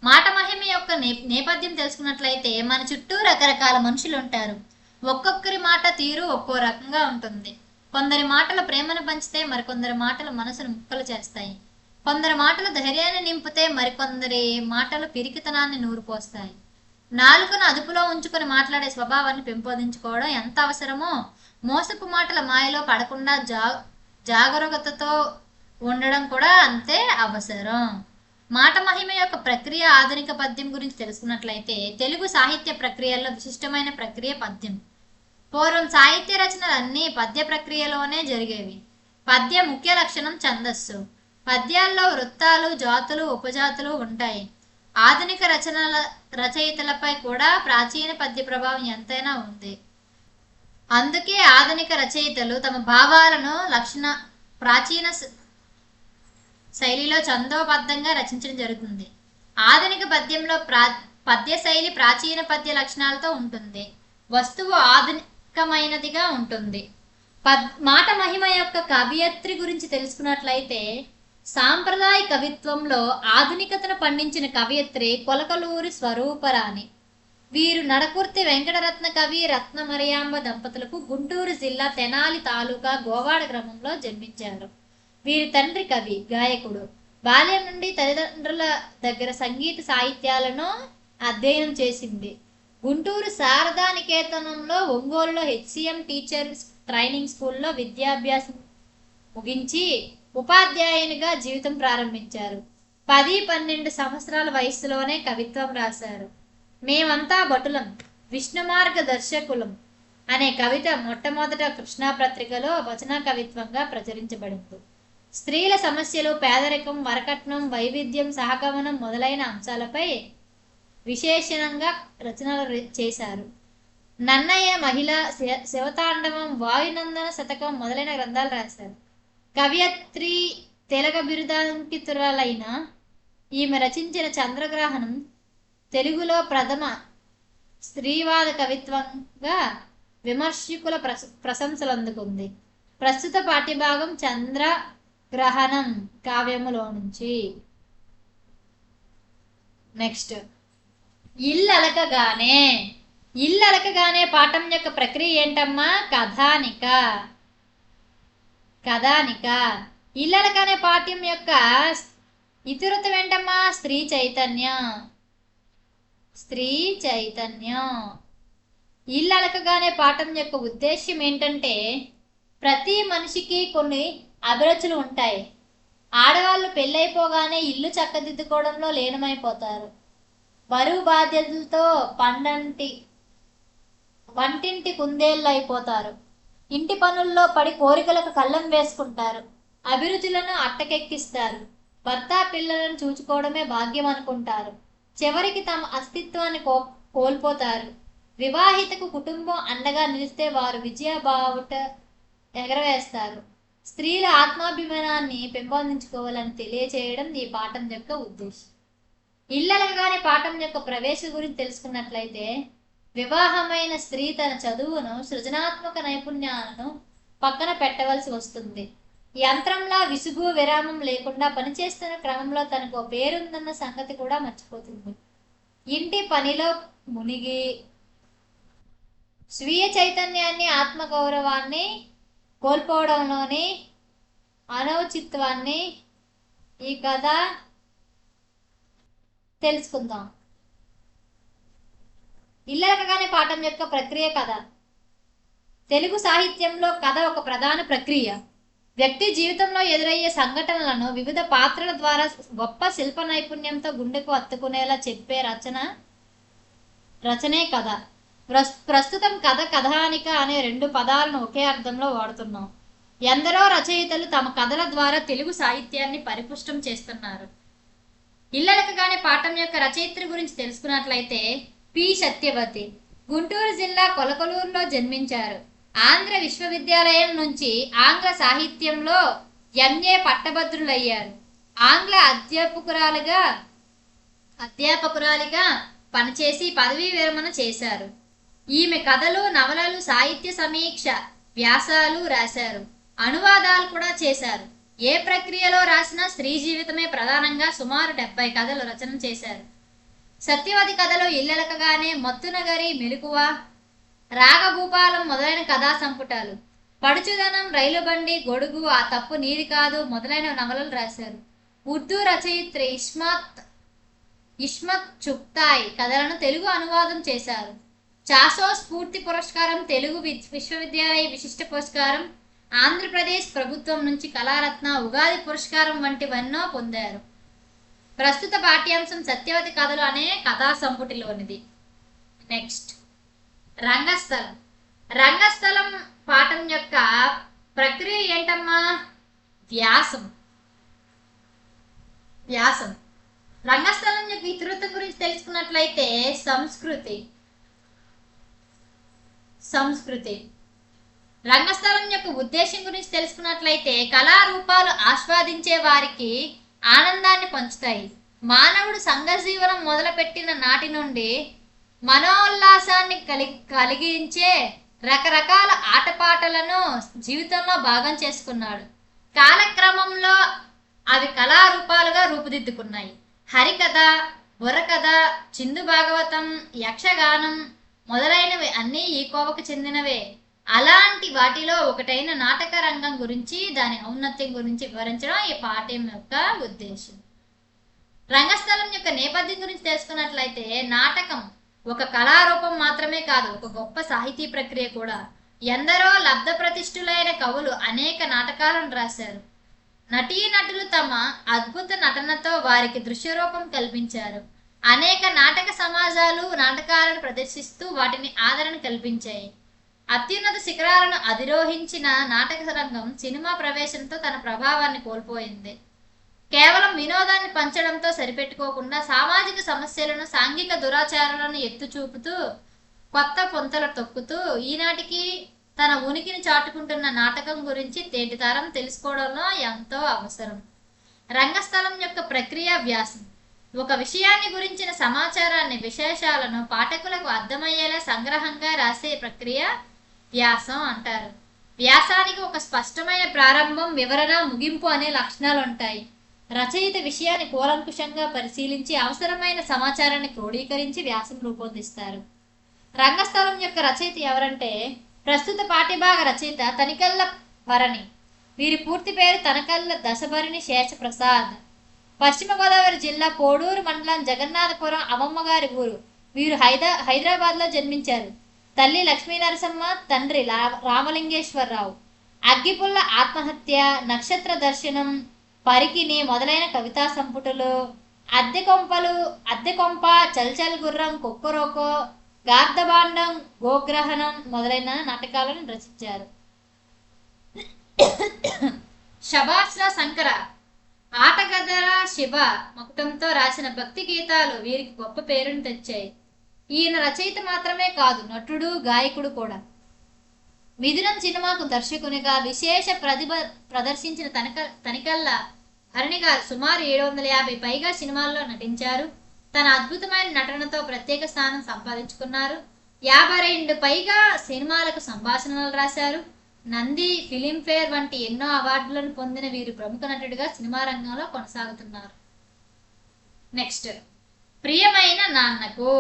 మాట మహిమ యొక్క నేపథ్యం తెలుసుకున్నట్లయితే మన చుట్టూ రకరకాల మనుషులు ఉంటారు. ఒక్కొక్కరి మాట తీరు ఒక్కో రకంగా ఉంటుంది. కొందరి మాటలు ప్రేమను పంచితే మరికొందరి మాటలు మనసును ముక్కలు చేస్తాయి. కొందరి మాటలు ధైర్యాన్ని నింపితే మరికొందరి మాటలు పిరికితనాన్ని నూరుపోస్తాయి. నాలుకను అదుపులో ఉంచుకొని మాట్లాడే స్వభావాన్ని పెంపొందించుకోవడం ఎంత అవసరమో, మోసపు మాటల మాయలో పడకుండా జాగరూకతతో ఉండడం కూడా అంతే అవసరం. మాట మహిమ యొక్క ప్రక్రియ ఆధునిక పద్యం గురించి తెలుసుకున్నట్లయితే తెలుగు సాహిత్య ప్రక్రియల్లో విశిష్టమైన ప్రక్రియ పద్యం. పూర్వం సాహిత్య రచనలన్నీ పద్య ప్రక్రియలోనే జరిగేవి. పద్య ముఖ్య లక్షణం ఛందస్సు. పద్యాల్లో వృత్తాలు, జాతులు, ఉపజాతులు ఉంటాయి. ఆధునిక రచయితలపై కూడా ప్రాచీన పద్య ప్రభావం ఎంతైనా ఉంది. అందుకే ఆధునిక రచయితలు తమ భావాలను ప్రాచీన శైలిలో ఛందోబద్ధంగా రచించడం జరుగుతుంది. ఆధునిక పద్యంలో పద్య శైలి ప్రాచీన పద్య లక్షణాలతో ఉంటుంది. వస్తువు ఆధునికమైనదిగా ఉంటుంది. మాట మహిమ యొక్క కవియత్రి గురించి తెలుసుకున్నట్లయితే సాంప్రదాయ కవిత్వంలో ఆధునికతను పండించిన కవియత్రి కొలకలూరి స్వరూపరాణి. వీరు నడకుర్తి వెంకటరత్న కవి, రత్నమరియాంబ దంపతులకు గుంటూరు జిల్లా తెనాలి తాలూకా గోవాడ గ్రామంలో జన్మించారు. వీరి తండ్రి కవి, గాయకుడు. బాల్యం నుండి తల్లిదండ్రుల దగ్గర సంగీత సాహిత్యాలను అధ్యయనం చేసింది. గుంటూరు శారదా నికేతనంలో, ఒంగోలులో హెచ్సిఎం టీచర్ ట్రైనింగ్ స్కూల్లో విద్యాభ్యాసం ముగించి ఉపాధ్యాయునిగా జీవితం ప్రారంభించారు. 10-12 సంవత్సరాల వయసులోనే కవిత్వం రాశారు. మేమంతా భటులం, విష్ణు మార్గదర్శకులం అనే కవిత మొట్టమొదట కృష్ణా పత్రికలో వచన కవిత్వంగా ప్రచురించబడింది. స్త్రీల సమస్యలు, పేదరికం, వరకట్నం, వైవిధ్యం, సహగమనం మొదలైన అంశాలపై విశేషణంగా రచనలు చేశారు. నన్నయ్య మహిళ, శివతాండవం, వాయునందన శతకం మొదలైన గ్రంథాలు రాశారు. కవియత్రి తెలగ బిరుదాంకితురాలైన ఈమె రచించిన చంద్రగ్రహణం తెలుగులో ప్రథమ స్త్రీవాద కవిత్వంగా విమర్శకుల ప్రశంసలు అందుకుంది. ప్రస్తుత పాఠ్యభాగం చంద్రగ్రహణం కావ్యములో నుంచి. నెక్స్ట్ ఇల్లలకగానే పాఠం యొక్క ప్రక్రియ ఏంటమ్మా? కథానిక. ఇల్లలకనే పాఠ్యం యొక్క ఇతివృత్తం ఏంటమ్మా? స్త్రీ చైతన్యం. ఇల్లు అలకగానే పాఠం యొక్క ఉద్దేశ్యం ఏంటంటే ప్రతి మనిషికి కొన్ని అభిరుచులు ఉంటాయి. ఆడవాళ్ళు పెళ్ళైపోగానే ఇల్లు చక్కదిద్దుకోవడంలో లీనమైపోతారు. బరువు బాధ్యతలతో వంటింటి కుందేళ్ళు అయిపోతారు. ఇంటి పనుల్లో పడి కోరికలకు కళ్ళం వేసుకుంటారు. అభిరుచులను అట్టకెక్కిస్తారు. భర్త పిల్లలను చూచుకోవడమే భాగ్యం అనుకుంటారు. చివరికి తమ అస్తిత్వాన్ని కోల్పోతారు. వివాహితకు కుటుంబం అండగా నిలిస్తే వారు విజయ బావుట ఎగరవేస్తారు. స్త్రీల ఆత్మాభిమానాన్ని పెంపొందించుకోవాలని తెలియచేయడం ఈ పాఠం యొక్క ఉద్దేశం. ఇల్లలగానే పాఠం యొక్క ప్రవేశం గురించి తెలుసుకున్నట్లయితే, వివాహమైన స్త్రీ తన చదువును, సృజనాత్మక నైపుణ్యాలను పక్కన పెట్టవలసి వస్తుంది. యంత్రంలా విసుగు విరామం లేకుండా పనిచేస్తున్న క్రమంలో తనకు పేరుందన్న సంగతి కూడా మర్చిపోతుంది. ఇంటి పనిలో మునిగి స్వీయ చైతన్యాన్ని, ఆత్మగౌరవాన్ని కోల్పోవడంలోని అనౌచిత్వాన్ని ఈ కథ తెలుసుకుందాం. ఇల్లలకగానే పాఠం యొక్క ప్రక్రియ కథ. తెలుగు సాహిత్యంలో కథ ఒక ప్రధాన ప్రక్రియ. వ్యక్తి జీవితంలో ఎదురయ్యే సంఘటనలను వివిధ పాత్రల ద్వారా గొప్ప శిల్ప నైపుణ్యంతో గుండెకు హత్తుకునేలా చెప్పే రచనే కథ. ప్రస్తుతం కథ, కథానిక అనే రెండు పదాలను ఒకే అర్థంలో వాడుతున్నాం. ఎందరో రచయితలు తమ కథల ద్వారా తెలుగు సాహిత్యాన్ని పరిపుష్టం చేస్తున్నారు. ఇల్లలకగానే పాఠం యొక్క రచయిత్రి గురించి తెలుసుకున్నట్లయితే పి. సత్యవతి గుంటూరు జిల్లా కొలకలూరులో జన్మించారు. ఆంధ్ర విశ్వవిద్యాలయం నుంచి ఆంగ్ల సాహిత్యంలో ఎంఏ పట్టభద్రులయ్యారు. ఆంగ్ల అధ్యాపకురాలిగా పనిచేసి పదవీ విరమణ చేశారు. ఈమె కథలు, నవలలు, సాహిత్య సమీక్ష వ్యాసాలు రాశారు. అనువాదాలు కూడా చేశారు. ఏ ప్రక్రియలో రాసినా స్త్రీ జీవితమే ప్రధానంగా సుమారు 70 కథలు రచన చేశారు. సత్యవతి కథలో ఇల్లలకగానే, మత్తునగరి, మెలకువ, రాగభూపాలం మొదలైన కథా సంపుటాలు, పడుచుదనం, రైలుబండి, గొడుగు, ఆ తప్పు నీది కాదు మొదలైన నవలలు రాశారు. ఉర్దూ రచయిత్రి ఇస్మత్ చుగ్తాయ్ కథలను తెలుగు అనువాదం చేశారు. చాసో స్ఫూర్తి పురస్కారం, తెలుగు విశ్వవిద్యాలయ విశిష్ట పురస్కారం, ఆంధ్రప్రదేశ్ ప్రభుత్వం నుంచి కళారత్న, ఉగాది పురస్కారం వంటివన్నో పొందారు. ప్రస్తుత పాఠ్యాంశం సత్యవతి కథలు అనే కథా సంపుటిలోనిది. నెక్స్ట్, రంగస్థలం. రంగస్థలం పాఠం యొక్క ప్రక్రియ ఏంటమ్మా? వ్యాసం. రంగస్థలం యొక్క ఇతరత్వం గురించి తెలుసుకున్నట్లయితే సంస్కృతి. రంగస్థలం యొక్క ఉద్దేశం గురించి తెలుసుకున్నట్లయితే కళారూపాలు ఆస్వాదించే వారికి ఆనందాన్ని పంచుతాయి. మానవుడు సంఘజీవనం మొదలుపెట్టిన నాటి నుండి మనోల్లాసాన్ని కలిగించే రకరకాల ఆటపాటలను జీవితంలో భాగం చేసుకున్నాడు. కాలక్రమంలో అవి కళారూపాలుగా రూపుదిద్దుకున్నాయి. హరికథ, బుర్రకథ, చిందు భాగవతం, యక్షగానం మొదలైనవి అన్నీ ఈ కోవకు చెందినవే. అలాంటి వాటిలో ఒకటైన నాటక రంగం గురించి, దాని ఔన్నత్యం గురించి వివరించడం ఈ పాఠ్యం యొక్క ఉద్దేశం. రంగస్థలం యొక్క నేపథ్యం గురించి తెలుసుకున్నట్లయితే, నాటకం ఒక కళారూపం మాత్రమే కాదు, ఒక గొప్ప సాహితీ ప్రక్రియ కూడా. ఎందరో లబ్ధ ప్రతిష్ఠులైన కవులు అనేక నాటకాలను రాశారు. నటీనటులు తమ అద్భుత నటనతో వారికి దృశ్యరూపం కల్పించారు. అనేక నాటక సమాజాలు నాటకాలను ప్రదర్శిస్తూ వాటిని ఆదరణ కల్పించాయి. అత్యున్నత శిఖరాలను అధిరోహించిన నాటక రంగం సినిమా ప్రవేశంతో తన ప్రభావాన్ని కోల్పోయింది. కేవలం వినోదాన్ని పంచడంతో సరిపెట్టుకోకుండా సామాజిక సమస్యలను, సాంఘిక దురాచారాలను ఎత్తుచూపుతూ కొత్త పొంతలు తొక్కుతూ ఈనాటికి తన ఉనికిని చాటుకుంటున్న నాటకం గురించి నేటి తరం తెలుసుకోవడంలో ఎంతో అవసరం. రంగస్థలం యొక్క ప్రక్రియ వ్యాసం. ఒక విషయాన్ని గురించిన సమాచారాన్ని, విశేషాలను పాఠకులకు అర్థమయ్యేలా సంగ్రహంగా రాసే ప్రక్రియ వ్యాసం అంటారు. వ్యాసానికి ఒక స్పష్టమైన ప్రారంభం, వివరణ, ముగింపు అనే లక్షణాలు ఉంటాయి. రచయిత విషయాన్ని కూలంకుషంగా పరిశీలించి అవసరమైన సమాచారాన్ని క్రోడీకరించి వ్యాసం రూపొందిస్తారు. రంగస్థలం యొక్క రచయిత ఎవరంటే, ప్రస్తుత పాఠ్యభాగ రచయిత తనికెళ్ళ భరణి. వీరి పూర్తి పేరు తనకళ్ళ దశభరణి శేషప్రసాద్. పశ్చిమ గోదావరి జిల్లా కోడూరు మండలం జగన్నాథపురం అమ్మమ్మ గారి ఊరు. వీరు హైదరాబాద్లో జన్మించారు. తల్లి లక్ష్మీనరసమ్మ, తండ్రి రామలింగేశ్వరరావు. అగ్గిపుల్ల ఆత్మహత్య, నక్షత్ర దర్శనం, పరికిని మొదలైన కవితా సంపుటులు, అద్దెకొంప, చల్చల్ గుర్రం, కుక్కరోకో, గార్ధబాండం, గోగ్రహణం మొదలైన నాటకాలను రచించారు. శభాస్ర శంకర ఆటగదర శివ మకుటంతో రాసిన భక్తి గీతాలు వీరికి గొప్ప పేరును తెచ్చాయి. ఈయన రచయిత మాత్రమే కాదు, నటుడు, గాయకుడు కూడా. మిథునం సినిమాకు దర్శకునిగా విశేష ప్రతిభ ప్రదర్శించిన తనికల్ల హరిణి గారు సుమారు 750 పైగా సినిమాల్లో నటించారు. తన అద్భుతమైన నటనతో ప్రత్యేక స్థానం సంపాదించుకున్నారు. 52 పైగా సినిమాలకు సంభాషణలు రాశారు. నంది, ఫిలింఫేర్ వంటి ఎన్నో అవార్డులను పొందిన వీరు ప్రముఖ నటుడిగా సినిమా రంగంలో కొనసాగుతున్నారు. నెక్స్ట్, ప్రియమైన నాన్నకు.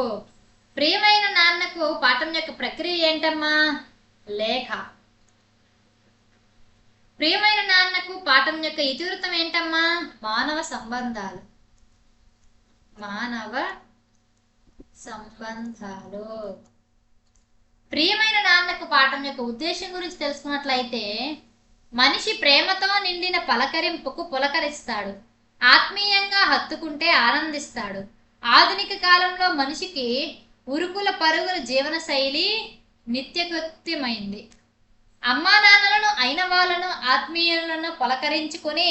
ప్రియమైన నాన్నకు పాఠం యొక్క ప్రక్రియ ఏంటమ్మా? లేఖ. ప్రియమైన నాన్నకు పాఠం యొక్క ఇతివృత్తం ఏంటమ్మా? మానవ సంబంధాలు. మానవ సంబంధాలు. ప్రియమైన నాన్నకు పాఠం యొక్క ఉద్దేశం గురించి తెలుసుకున్నట్లయితే, మనిషి ప్రేమతో నిండిన పలకరింపుకు పులకరిస్తాడు, ఆత్మీయంగా హత్తుకుంటే ఆనందిస్తాడు. ఆధునిక కాలంలో మనిషికి ఉరుకుల పరుగుల జీవన శైలి నిత్యకృత్యమైంది. అమ్మా నాన్నలను, అయిన వాళ్ళను, ఆత్మీయులను పలకరించుకుని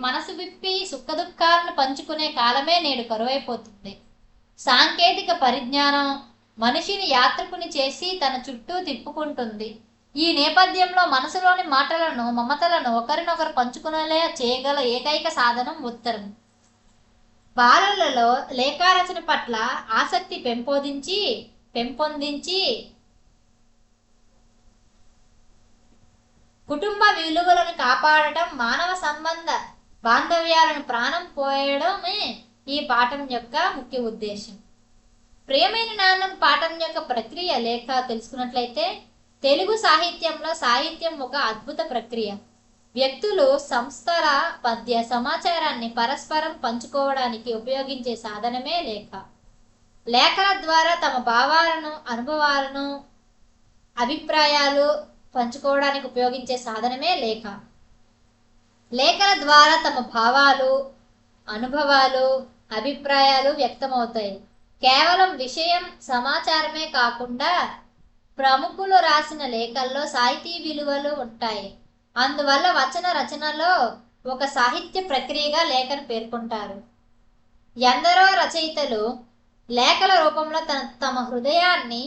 మనసు విప్పి సుఖదుఖాలను పంచుకునే కాలమే నేడు కరువైపోతుంది. సాంకేతిక పరిజ్ఞానం మనిషిని యాత్రికుని చేసి తన చుట్టూ తిప్పుకుంటుంది. ఈ నేపథ్యంలో మనసులోని మాటలను, మమతలను ఒకరినొకరు పంచుకునేలా చేయగల ఏకైక సాధనం ఉత్తరం. బాలలలో లేఖారచన పట్ల ఆసక్తి పెంపొందించి కుటుంబ విలువలను కాపాడటం, మానవ సంబంధ బాంధవ్యాలను ప్రాణం పోయడమే ఈ పాఠం యొక్క ముఖ్య ఉద్దేశం. ప్రియమైన నాన్నం పాఠం యొక్క ప్రక్రియ లేఖ తెలుసుకున్నట్లయితే, తెలుగు సాహిత్యంలో సాహిత్యం ఒక అద్భుత ప్రక్రియ. వ్యక్తులు, సంస్థల మధ్య సమాచారాన్ని పరస్పరం పంచుకోవడానికి ఉపయోగించే సాధనమే లేఖ. లేఖల ద్వారా తమ భావాలను, అనుభవాలను, అభిప్రాయాలు పంచుకోవడానికి ఉపయోగించే సాధనమే లేఖ. లేఖల ద్వారా తమ భావాలు, అనుభవాలు, అభిప్రాయాలు వ్యక్తమవుతాయి. కేవలం విషయం, సమాచారమే కాకుండా ప్రముఖులు రాసిన లేఖల్లో సాహితీ విలువలు ఉంటాయి. అందువల్ల వచన రచనలో ఒక సాహిత్య ప్రక్రియగా లేఖను పేర్కొంటారు. ఎందరో రచయితలు లేఖల రూపంలో తమ హృదయాన్ని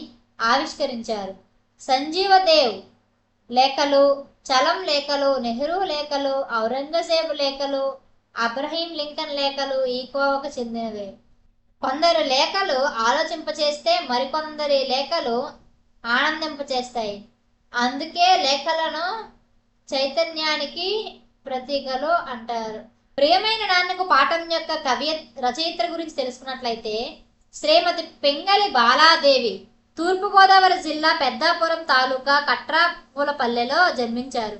ఆవిష్కరించారు. సంజీవదేవ్ లేఖలు, చలం లేఖలు, నెహ్రూ లేఖలు, ఔరంగజేబు లేఖలు, అబ్రహీం లింకన్ లేఖలు ఈ కోవకు చెందినవే. కొందరు లేఖలు ఆలోచింపచేస్తే మరికొందరి లేఖలు ఆనందింపచేస్తాయి. అందుకే లేఖలను చైతన్యానికి ప్రతీకలు అంటారు. ప్రియమైన నాన్నకు పాఠం యొక్క రచయిత్ర గురించి తెలుసుకున్నట్లయితే, శ్రీమతి పెంగళి బాలాదేవి తూర్పుగోదావరి జిల్లా పెద్దాపురం తాలూకా కట్రాపులపల్లెలో జన్మించారు.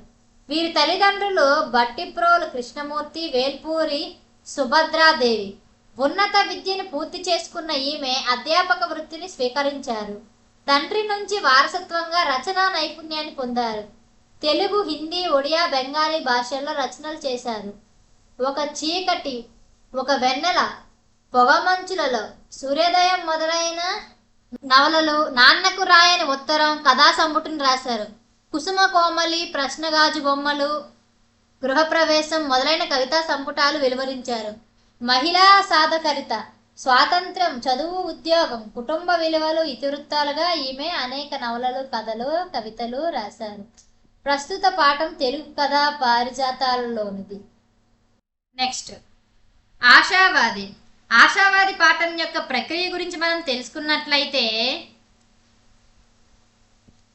వీరి తల్లిదండ్రులు బట్టిప్రోలు కృష్ణమూర్తి, వేల్పూరి సుభద్రాదేవి. ఉన్నత విద్యను పూర్తి చేసుకున్న ఈమె అధ్యాపక వృత్తిని స్వీకరించారు. తండ్రి నుంచి వారసత్వంగా రచనా నైపుణ్యాన్ని పొందారు. తెలుగు, హిందీ, ఒడియా, బెంగాలీ భాషల్లో రచనలు చేశారు. ఒక చీకటి, ఒక వెన్నెల, పొగమంచులలో, సూర్యోదయం మొదలైన నవలలు, నాన్నకు రాయని ఉత్తరం, కథా సంపుటిని రాశారు. కుసుమ కోమలి, ప్రశ్నగాజు బొమ్మలు, గృహప్రవేశం మొదలైన కవితా సంపుటాలు వెలువరించారు. మహిళా సాధకరిత, స్వాతంత్ర్యం, చదువు, ఉద్యోగం, కుటుంబ విలువలు ఇతివృత్తాలుగా ఈమె అనేక నవలలు, కథలు, కవితలు రాశారు. ప్రస్తుత పాఠం తెలుగు కథా పారిజాతాలలోనిది. నెక్స్ట్, ఆశావాది. ఆశావాది పాఠం యొక్క ప్రక్రియ గురించి మనం తెలుసుకున్నట్లయితే,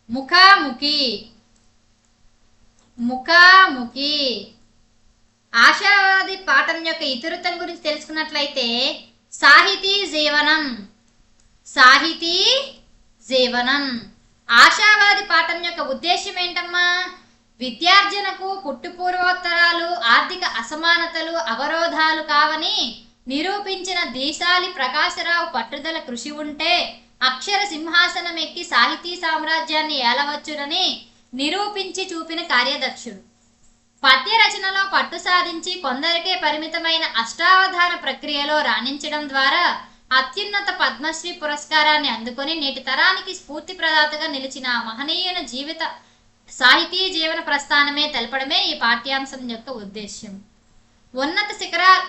ముఖాముఖి. ఆశావాది పాఠం యొక్క ఇతివృత్తం గురించి తెలుసుకున్నట్లయితే, సాహితీ జీవనం. ఆశావాది పాఠం యొక్క ఉద్దేశం ఏంటమ్మా? విద్యార్జనకు పుట్టుపూర్వోత్తరాలు, ఆర్థిక అసమానతలు అవరోధాలు కావని నిరూపించిన దీశాలి ప్రకాశరావు పట్టుదల కృషి ఉంటే అక్షర సింహాసనం ఎక్కి సాహితీ సామ్రాజ్యాన్ని ఏలవచ్చునని నిరూపించి చూపిన కార్యదక్షుడు. పద్య రచనలో పట్టు సాధించి కొందరికే పరిమితమైన అష్టావధాన ప్రక్రియలో రాణించడం ద్వారా అత్యున్నత పద్మశ్రీ పురస్కారాన్ని అందుకొని నేటి తరానికి స్ఫూర్తి ప్రదాతగా నిలిచిన ఆ మహనీయుల జీవిత సాహితీ జీవన ప్రస్థానమే తెలపడమే ఈ పాఠ్యాంశం యొక్క ఉద్దేశ్యం. ఉన్నత శిఖరాలు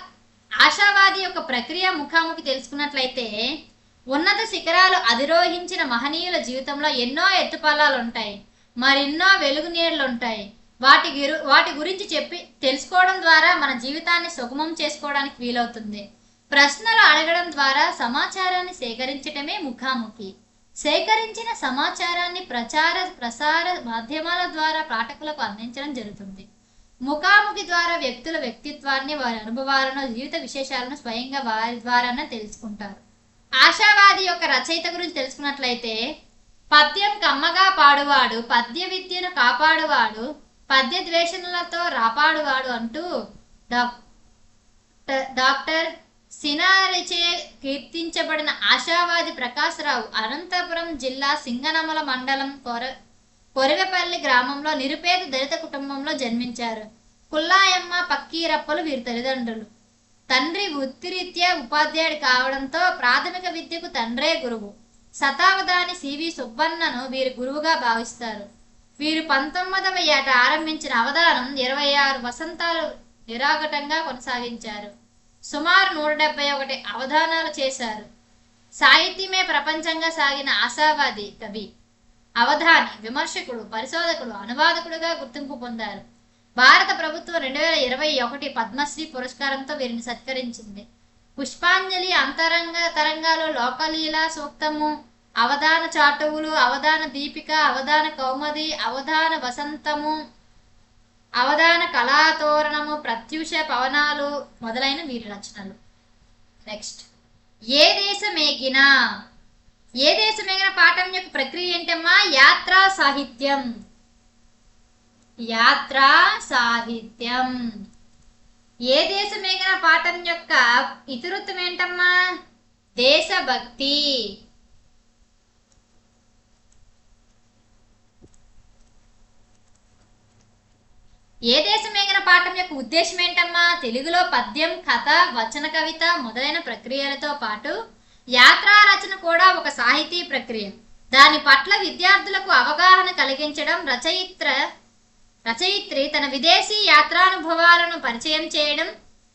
ఆశావాది యొక్క ప్రక్రియ ముఖాముఖి తెలుసుకున్నట్లయితే ఉన్నత శిఖరాలు అధిరోహించిన మహనీయుల జీవితంలో ఎన్నో ఎత్తుపల్లాలు ఉంటాయి, మరెన్నో వెలుగు నీడలు ఉంటాయి. వాటి గురించి తెలుసుకోవడం ద్వారా మన జీవితాన్ని సుగమం చేసుకోవడానికి వీలవుతుంది. ప్రశ్నలు అడగడం ద్వారా సమాచారాన్ని సేకరించడమే ముఖాముఖి. సేకరించిన సమాచారాన్ని ప్రసార మాధ్యమాల ద్వారా పాఠకులకు అందించడం జరుగుతుంది. ముఖాముఖి ద్వారా వ్యక్తుల వ్యక్తిత్వాన్ని, వారి అనుభవాలను, జీవిత విశేషాలను స్వయంగా వారి ద్వారానే తెలుసుకుంటారు. ఆశావాది యొక్క రచయిత గురించి తెలుసుకున్నట్లయితే పద్యం కమ్మగా పాడువాడు, పద్య విద్యను కాపాడువాడు, పద్య ద్వేషణలతో రాపాడువాడు అంటూ డాక్టర్ సినారిచే కీర్తించబడిన ఆశావాది ప్రకాశరావు అనంతపురం జిల్లా సింగనమల మండలం కొరవెపల్లి గ్రామంలో నిరుపేద దళిత కుటుంబంలో జన్మించారు. కుల్లాయమ్మ, పక్కీరప్పలు వీరి తల్లిదండ్రులు. తండ్రి వృత్తిరీత్యా ఉపాధ్యాయుడు కావడంతో ప్రాథమిక విద్యకు తండ్రే గురువు. శతావధాని సివి సుబ్బన్నను వీరి గురువుగా భావిస్తారు. వీరు 19వ ఏట ఆరంభించిన అవధానం 26 వసంతాలు నిరాఘటంగా కొనసాగించారు. సుమారు 171 అవధానాలు చేశారు. సాహిత్యమే ప్రపంచంగా సాగిన ఆశావాది కవి, అవధాని, విమర్శకుడు, పరిశోధకుడు, అనువాదకుడుగా గుర్తింపు పొందారు. భారత ప్రభుత్వం 2021 పద్మశ్రీ పురస్కారంతో వీరిని సత్కరించింది. పుష్పాంజలి, అంతరంగ తరంగాలు, లోకలీల సూక్తము, అవధాన చాటువులు, అవధాన దీపిక, అవధాన కౌముది, అవధాన వసంతము, అవధాన కళాతోరణము, ప్రత్యూష పవనాలు మొదలైన వీరి రచనలు. నెక్స్ట్, ఏ దేశమేగినా. ఏ దేశమేగిన పాఠం యొక్క ప్రక్రియ ఏంటమ్మా? యాత్రా సాహిత్యం. యాత్రా సాహిత్యం. ఏ దేశమేగిన పాఠం యొక్క ఇతివృత్తం ఏంటమ్మా? దేశభక్తి. ఏ దేశమేగిన పాఠం యొక్క ఉద్దేశం ఏంటమ్మా? తెలుగులో పద్యం, కథ, వచన కవిత మొదలైన ప్రక్రియలతో పాటు యాత్రా రచన కూడా ఒక సాహితీ ప్రక్రియ. దాని పట్ల విద్యార్థులకు అవగాహన కలిగించడం, రచయిత్రి తన విదేశీ యాత్రానుభవాలను పరిచయం చేయడం,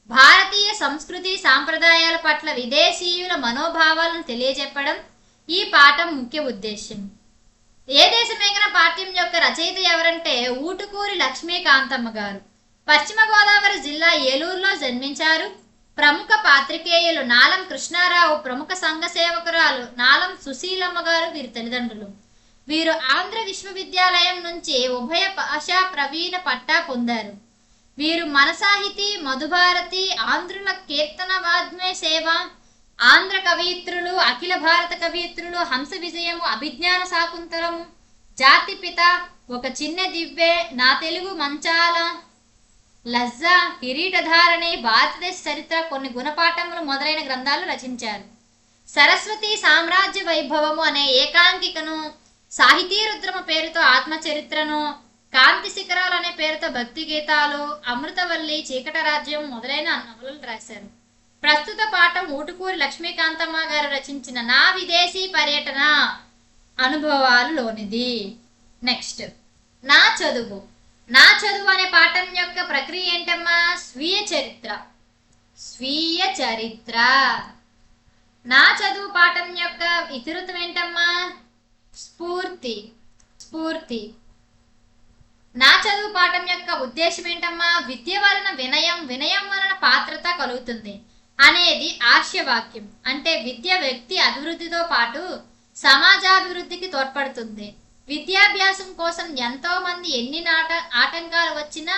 భారతీయ సంస్కృతి సాంప్రదాయాల పట్ల విదేశీయుల మనోభావాలను తెలియజెప్పడం ఈ పాఠం ముఖ్య ఉద్దేశ్యం. ఏ దేశమేగిన పాఠ్యం యొక్క రచయిత ఎవరంటే ఊటుకూరి లక్ష్మీకాంతమ్మ గారు. పశ్చిమ గోదావరి జిల్లా ఏలూరులో జన్మించారు. ప్రముఖ పాత్రికేయులు నాలం కృష్ణారావు, ప్రముఖ సంఘ సేవకురాలు నాలం సుశీలమ్మ గారు వీరి తల్లిదండ్రులు. వీరు ఆంధ్ర విశ్వవిద్యాలయం నుంచి ఉభయ భాషా ప్రవీణ పట్టా పొందారు. వీరు మన సాహితీ, మధుభారతి, ఆంధ్రుల కీర్తన వాద్మే సేవ, ఆంధ్ర కవయిత్రులు, అఖిల భారత కవయిత్రులు, హంస విజయము, అభిజ్ఞాన శాకుంతలము, జాతిపిత, ఒక చిన్న దివ్వె, నా తెలుగు మంచాల, లజ్జ, కిరీటధారణి, భారతదేశ చరిత్ర, కొన్ని గుణపాఠములు మొదలైన గ్రంథాలు రచించారు. సరస్వతి సామ్రాజ్య వైభవము అనే ఏకాంకికను, సాహితీ రుద్రమ పేరుతో ఆత్మచరిత్రను, కాంతి శిఖరాలు అనే పేరుతో భక్తి గీతాలు, అమృతవల్లి, చీకట రాజ్యం మొదలైన నవలలు రాశారు. ప్రస్తుత పాఠం ఊటుకూరి లక్ష్మీకాంతమ్మ గారు రచించిన నా విదేశీ పర్యటన అనుభవాలలోనిది. నెక్స్ట్, నా చదువు. నా చదువు అనే పాఠం యొక్క ప్రక్రియ ఏంటమ్మా? స్వీయ చరిత్ర. స్వీయ చరిత్ర. నా చదువు పాఠం యొక్క ఇతివృత్తం ఏంటమ్మా? స్ఫూర్తి. స్ఫూర్తి. నా చదువు పాఠం యొక్క ఉద్దేశం ఏంటమ్మా? విద్య వలన వినయం, వినయం వలన పాత్రత కలుగుతుంది అనేది ఆశయవాక్యం. అంటే విద్య వ్యక్తి అభివృద్ధితో పాటు సమాజాభివృద్ధికి తోడ్పడుతుంది. విద్యాభ్యాసం కోసం ఎంతో మంది ఎన్ని ఆటంకాలు వచ్చినా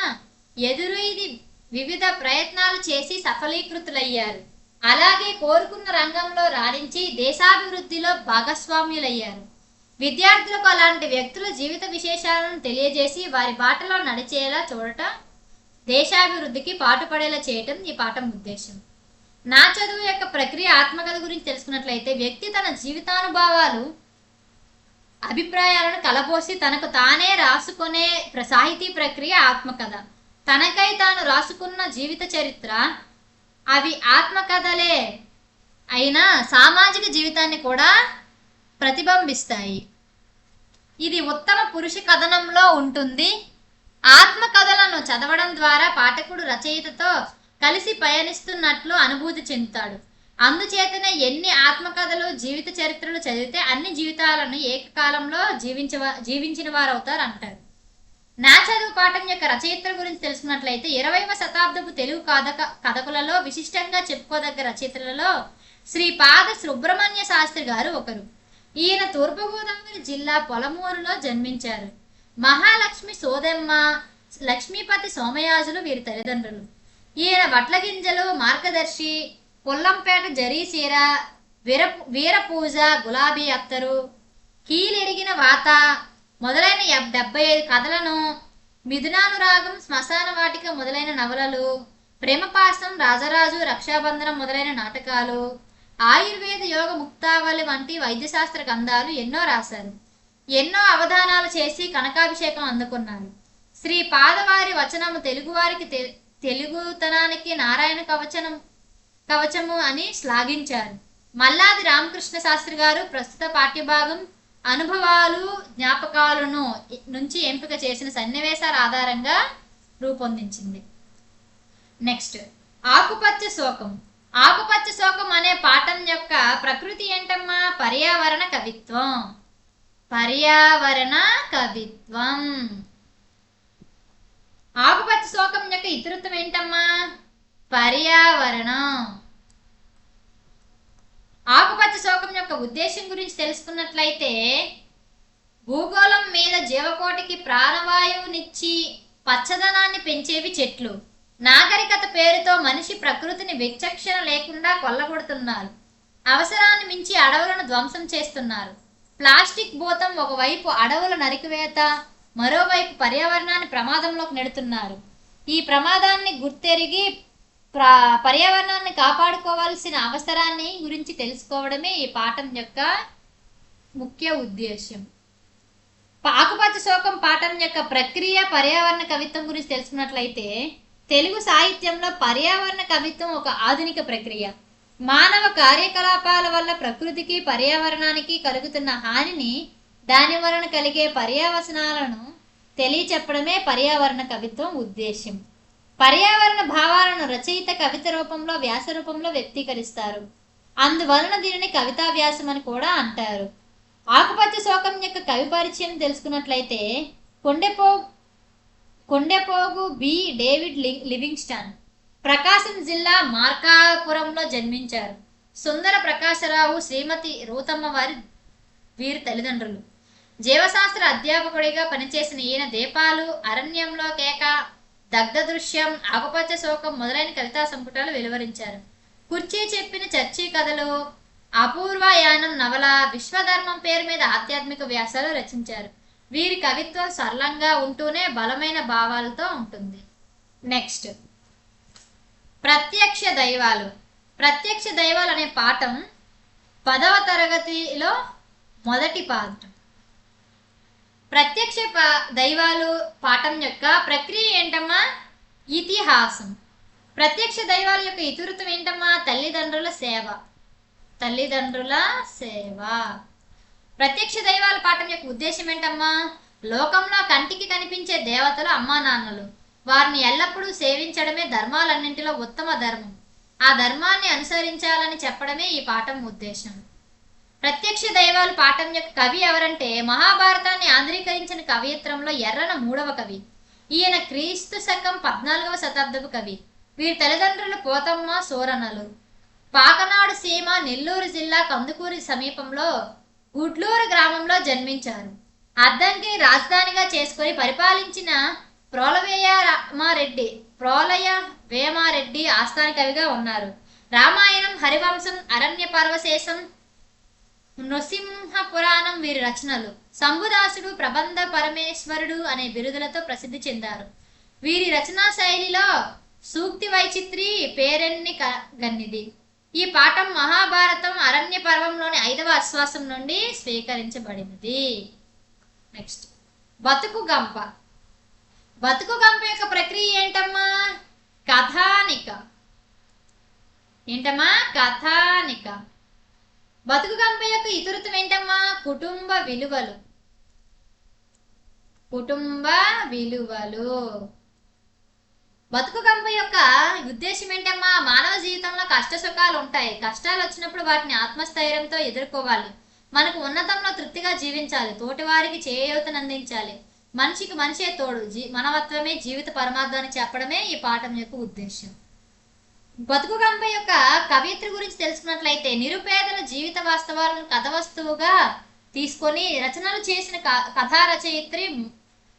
ఎదురీది వివిధ ప్రయత్నాలు చేసి సఫలీకృతులయ్యారు. అలాగే కోరుకున్న రంగంలో రాణించి దేశాభివృద్ధిలో భాగస్వామ్యులయ్యారు. విద్యార్థులకు అలాంటి వ్యక్తుల జీవిత విశేషాలను తెలియజేసి వారి బాటలో నడిచేలా చూడటం, దేశాభివృద్ధికి పాటుపడేలా చేయటం ఈ పాఠం ఉద్దేశం. నా చదువు యొక్క ప్రక్రియ ఆత్మకథ గురించి తెలుసుకున్నట్లయితే వ్యక్తి తన జీవితానుభవాలు అభిప్రాయాలను కలబోసి తనకు తానే రాసుకునే సాహితీ ప్రక్రియ ఆత్మకథ. తనకై తాను రాసుకున్న జీవిత చరిత్ర అవి ఆత్మకథలే అయినా సామాజిక జీవితాన్ని కూడా ప్రతిబింబిస్తాయి. ఇది ఉత్తమ పురుష కథనంలో ఉంటుంది. ఆత్మకథలను చదవడం ద్వారా పాఠకుడు రచయితతో కలిసి పయనిస్తున్నట్లు అనుభూతి చెందుతాడు. అందుచేతనే ఎన్ని ఆత్మకథలు జీవిత చరిత్రలు చదివితే అన్ని జీవితాలను ఏకకాలంలో జీవించిన వారు అవుతారు అంటారు. నా చదువు పాఠం యొక్క రచయితల గురించి తెలుసుకున్నట్లయితే 20వ శతాబ్దపు తెలుగు కథకులలో విశిష్టంగా చెప్పుకోదగ్గ రచయితలలో శ్రీపాద సుబ్రహ్మణ్య శాస్త్రి గారు ఒకరు. ఈయన తూర్పుగోదావరి జిల్లా పొలమూరులో జన్మించారు. మహాలక్ష్మి సోదెమ్మ, లక్ష్మీపతి సోమయాజులు వీరి తల్లిదండ్రులు. ఈయన వడ్లగింజలు, మార్గదర్శి, పుల్లంపేట జరీసీర, వీరపూజ, గులాబీ అత్తరు, కీలెరిగిన వాత మొదలైన 75 కథలను, మిథునానురాగం, శ్మశాన వాటిక మొదలైన నవలలు, ప్రేమపాసం, రాజరాజు, రక్షాబంధనం మొదలైన నాటకాలు, ఆయుర్వేద యోగ ముక్తావళి వంటి వైద్యశాస్త్ర గ్రంథాలు ఎన్నో రాశారు. ఎన్నో అవధానాలు చేసి కనకాభిషేకం అందుకున్నారు. శ్రీ పాదవారి వచనము తెలుగువారికి తెలుగుతనానికి నారాయణ కవచము అని శ్లాఘించారు. మల్లాది రామకృష్ణ శాస్త్రి గారు ప్రస్తుత పాఠ్యభాగం అనుభవాలు జ్ఞాపకాలను నుంచి ఎంపిక చేసిన సన్నివేశాల ఆధారంగా రూపొందించింది. నెక్స్ట్, ఆకుపచ్చ శోకం. ఆకుపచ్చ శోకం అనే పాఠం యొక్క ప్రకృతి ఏంటమ్మా? పర్యావరణ కవిత్వం. పర్యావరణ కవిత్వం. ఆకుపచ్చ శోకం యొక్క ఇతివృత్తం ఏంటమ్మా? పర్యావరణం. ఆకుపచ్చ శోకం యొక్క ఉద్దేశం గురించి తెలుసుకున్నట్లయితే భూగోళం మీద జీవకోటికి ప్రాణవాయువునిచ్చి పచ్చదనాన్ని పెంచేవి చెట్లు. నాగరికత పేరుతో మనిషి ప్రకృతిని విచక్షణ లేకుండా కొల్లగొడుతున్నారు. అవసరాన్ని మించి అడవులను ధ్వంసం చేస్తున్నారు. ప్లాస్టిక్ భూతం ఒకవైపు అడవుల నరికివేత, మరోవైపు పర్యావరణాన్ని ప్రమాదంలోకి నెడుతున్నారు. ఈ ప్రమాదాన్ని గుర్తెరిగి పర్యావరణాన్ని కాపాడుకోవాల్సిన అవసరాన్ని గురించి తెలుసుకోవడమే ఈ పాఠం యొక్క ముఖ్య ఉద్దేశం. ఆకుపచ్చ శోకం పాఠం యొక్క ప్రక్రియ పర్యావరణ కవిత్వం గురించి తెలుసుకున్నట్లయితే తెలుగు సాహిత్యంలో పర్యావరణ కవిత్వం ఒక ఆధునిక ప్రక్రియ. మానవ కార్యకలాపాల వల్ల ప్రకృతికి పర్యావరణానికి కలుగుతున్న హానిని, దాని వలన కలిగే పర్యవసనాలను తెలియచెప్పడమే పర్యావరణ కవిత్వం ఉద్దేశ్యం. పర్యావరణ భావాలను రచయిత కవిత రూపంలో, వ్యాస రూపంలో వ్యక్తీకరిస్తారు. అందువలన దీనిని కవితా వ్యాసం అని కూడా అంటారు. ఆకుపచ్చ శోకం యొక్క కవి పరిచయం తెలుసుకున్నట్లయితే కొండెపోగు బి. డేవిడ్ లివింగ్స్టన్ ప్రకాశం జిల్లా మార్కాపురంలో జన్మించారు. సుందర ప్రకాశరావు, శ్రీమతి రూతమ్మ వీరి తల్లిదండ్రులు. జీవశాస్త్ర అధ్యాపకుడిగా పనిచేసిన ఈయన దీపాలు, అరణ్యంలో కేక, దగ్ధ దృశ్యం, ఆకుపచ్చ శోకం మొదలైన కవితా సంపుటాలు వెలువరించారు. కుర్చీ చెప్పిన చర్చీ కథలు, అపూర్వయానం నవల, విశ్వధర్మం పేరు మీద ఆధ్యాత్మిక వ్యాసాలు రచించారు. వీరి కవిత్వం సరళంగా ఉంటూనే బలమైన భావాలతో ఉంటుంది. నెక్స్ట్, ప్రత్యక్ష దైవాలు. ప్రత్యక్ష దైవాలు అనే పాఠం 10వ తరగతిలో మొదటి పాఠం. ప్రత్యక్ష దైవాలు పాఠం యొక్క ప్రక్రియ ఏంటమ్మా? ఇతిహాసం. ప్రత్యక్ష దైవాల యొక్క ఇతివృత్తం ఏంటమ్మా? తల్లిదండ్రుల సేవ. తల్లిదండ్రుల సేవ. ప్రత్యక్ష దైవాల పాఠం యొక్క ఉద్దేశం ఏంటమ్మా? లోకంలో కంటికి కనిపించే దేవతలు అమ్మా నాన్నలు. వారిని ఎల్లప్పుడూ సేవించడమే ధర్మాలన్నింటిలో ఉత్తమ ధర్మం. ఆ ధర్మాన్ని అనుసరించాలని చెప్పడమే ఈ పాఠం ఉద్దేశం. ప్రత్యక్ష దైవాలు పాఠం యొక్క కవి ఎవరంటే మహాభారతాన్ని ఆంధ్రీకరించిన కవయిత్రంలో ఎర్రన 3వ కవి. ఈయన క్రీస్తు శకం 14వ శతాబ్దపు కవి. వీరి తల్లిదండ్రులు పోతమ్మ, సోరనలు. పాకనాడు సీమ, నెల్లూరు జిల్లా కందుకూరి సమీపంలో గుడ్లూరు గ్రామంలో జన్మించారు. అద్దంకి రాజధానిగా చేసుకుని పరిపాలించిన ప్రోలయ వేమారెడ్డి ఆస్థాన కవిగా ఉన్నారు. రామాయణం, హరివంశం, అరణ్య పర్వశేషం, నృసింహ పురాణం వీరి రచనలు. శంభుదాసుడు, ప్రబంధ పరమేశ్వరుడు అనే బిరుదులతో ప్రసిద్ధి చెందారు. వీరి రచనా శైలిలో సూక్తి వైచిత్రి పేరెన్ని గన్నిది. ఈ పాఠం మహాభారతం అరణ్య పర్వంలోని 5వ ఆశ్వాసం నుండి స్వీకరించబడినది. నెక్స్ట్ బతుకు గంప. బతుకు గంప యొక్క ప్రక్రియ ఏంటమ్మా? కథానిక. ఏంటమ్మా? కథానిక. బతుకు గంప యొక్క ఇతివృత్తం ఏంటమ్మా? కుటుంబ విలువలు. కుటుంబ విలువలు. బతుకు గంప యొక్క ఉద్దేశం ఏంటమ్మా? మానవ జీవితంలో కష్ట సుఖాలు ఉంటాయి. కష్టాలు వచ్చినప్పుడు వాటిని ఆత్మస్థైర్యంతో ఎదుర్కోవాలి. మనకు ఉన్నతంలో తృప్తిగా జీవించాలి. తోటి వారికి చేయూతను అందించాలి. మనిషికి మనిషే తోడు, మనవత్వమే జీవిత పరమార్థాన్ని చెప్పడమే ఈ పాఠం యొక్క ఉద్దేశం. బతుకు గంప యొక్క కవిత్రి గురించి తెలుసుకున్నట్లయితే, నిరుపేదల జీవిత వాస్తవాలను కథ వస్తువుగా తీసుకొని రచనలు చేసిన కథా రచయిత్రి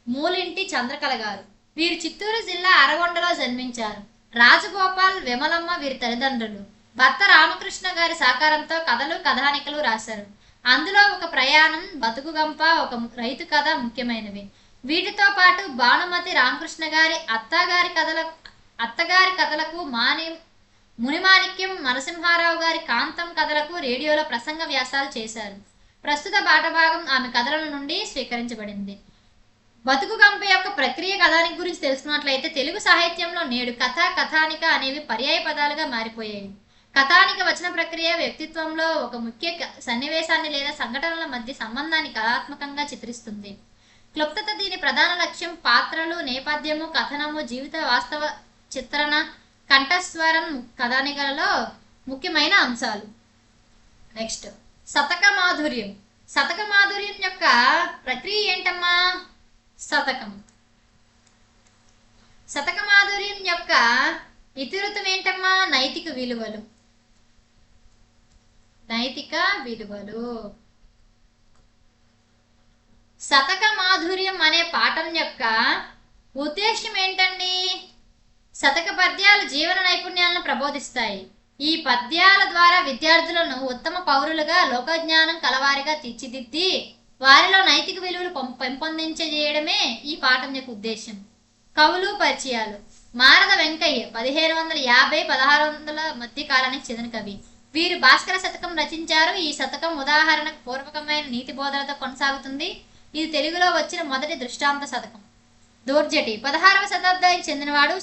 మూలింటి చంద్రకళ గారు. వీరు చిత్తూరు జిల్లా అరగొండలో జన్మించారు. రాజగోపాల్, విమలమ్మ వీరి తల్లిదండ్రులు. భర్త రామకృష్ణ గారి సహకారంతో కథలు, కథానికలు రాశారు. అందులో ఒక ప్రయాణం, బతుకు గంప, ఒక రైతు కథ ముఖ్యమైనవి. వీటితో పాటు భానుమతి రామకృష్ణ గారి అత్తగారి కథలకు మునిమాణిక్యం నరసింహారావు గారి కాంతం కథలకు రేడియోలో ప్రసంగ వ్యాసాలు చేశారు. ప్రస్తుత పాఠభాగం ఆమె కథల నుండి స్వీకరించబడింది. బతుకు గంప యొక్క ప్రక్రియ కథానిక గురించి తెలుసుకున్నట్లయితే, తెలుగు సాహిత్యంలో నేడు కథ, కథానిక అనేవి పర్యాయ పదాలుగా మారిపోయాయి. కథానిక వచన ప్రక్రియ వ్యక్తిత్వంలో ఒక ముఖ్య సన్నివేశాన్ని లేదా సంఘటనల మధ్య సంబంధాన్ని కళాత్మకంగా చిత్రిస్తుంది. క్లుప్తత దీని ప్రధాన లక్ష్యం. పాత్రలు, నేపథ్యము, కథనము, జీవిత వాస్తవ చిత్రణ, కంఠస్వరం కథానికలలో ముఖ్యమైన అంశాలు. నెక్స్ట్ శతక మాధుర్యం. శతక మాధుర్యం యొక్క ప్రక్రియ ఏంటమ్మా? శతకం. శతక మాధుర్యం యొక్క ఇతివృత్తం ఏంటమ్మా? నైతిక విలువలు. నైతిక విలువలు. శతక మాధుర్యం అనే పాఠం యొక్క ఉద్దేశం ఏంటండి? శతక పద్యాలు జీవన నైపుణ్యాలను ప్రబోధిస్తాయి. ఈ పద్యాల ద్వారా విద్యార్థులను ఉత్తమ పౌరులుగా, లోకజ్ఞానం కలవారిగా తీర్చిదిద్ది వారిలో నైతిక విలువలు పెంపొందించజేయడమే ఈ పాఠం యొక్క ఉద్దేశం. కవులు, పరిచయాలు. మారద వెంకయ్య 1550-1600 మధ్య కాలానికి చెందిన కవి. వీరు భాస్కర శతకం రచించారు. ఈ శతకం ఉదాహరణకు పూర్వకమైన నీతి బోధనతో కొనసాగుతుంది. ఇది తెలుగులో వచ్చిన మొదటి దృష్టాంత శతకం. దోర్జటి 16వ శతాబ్దానికి చెందినవాడు.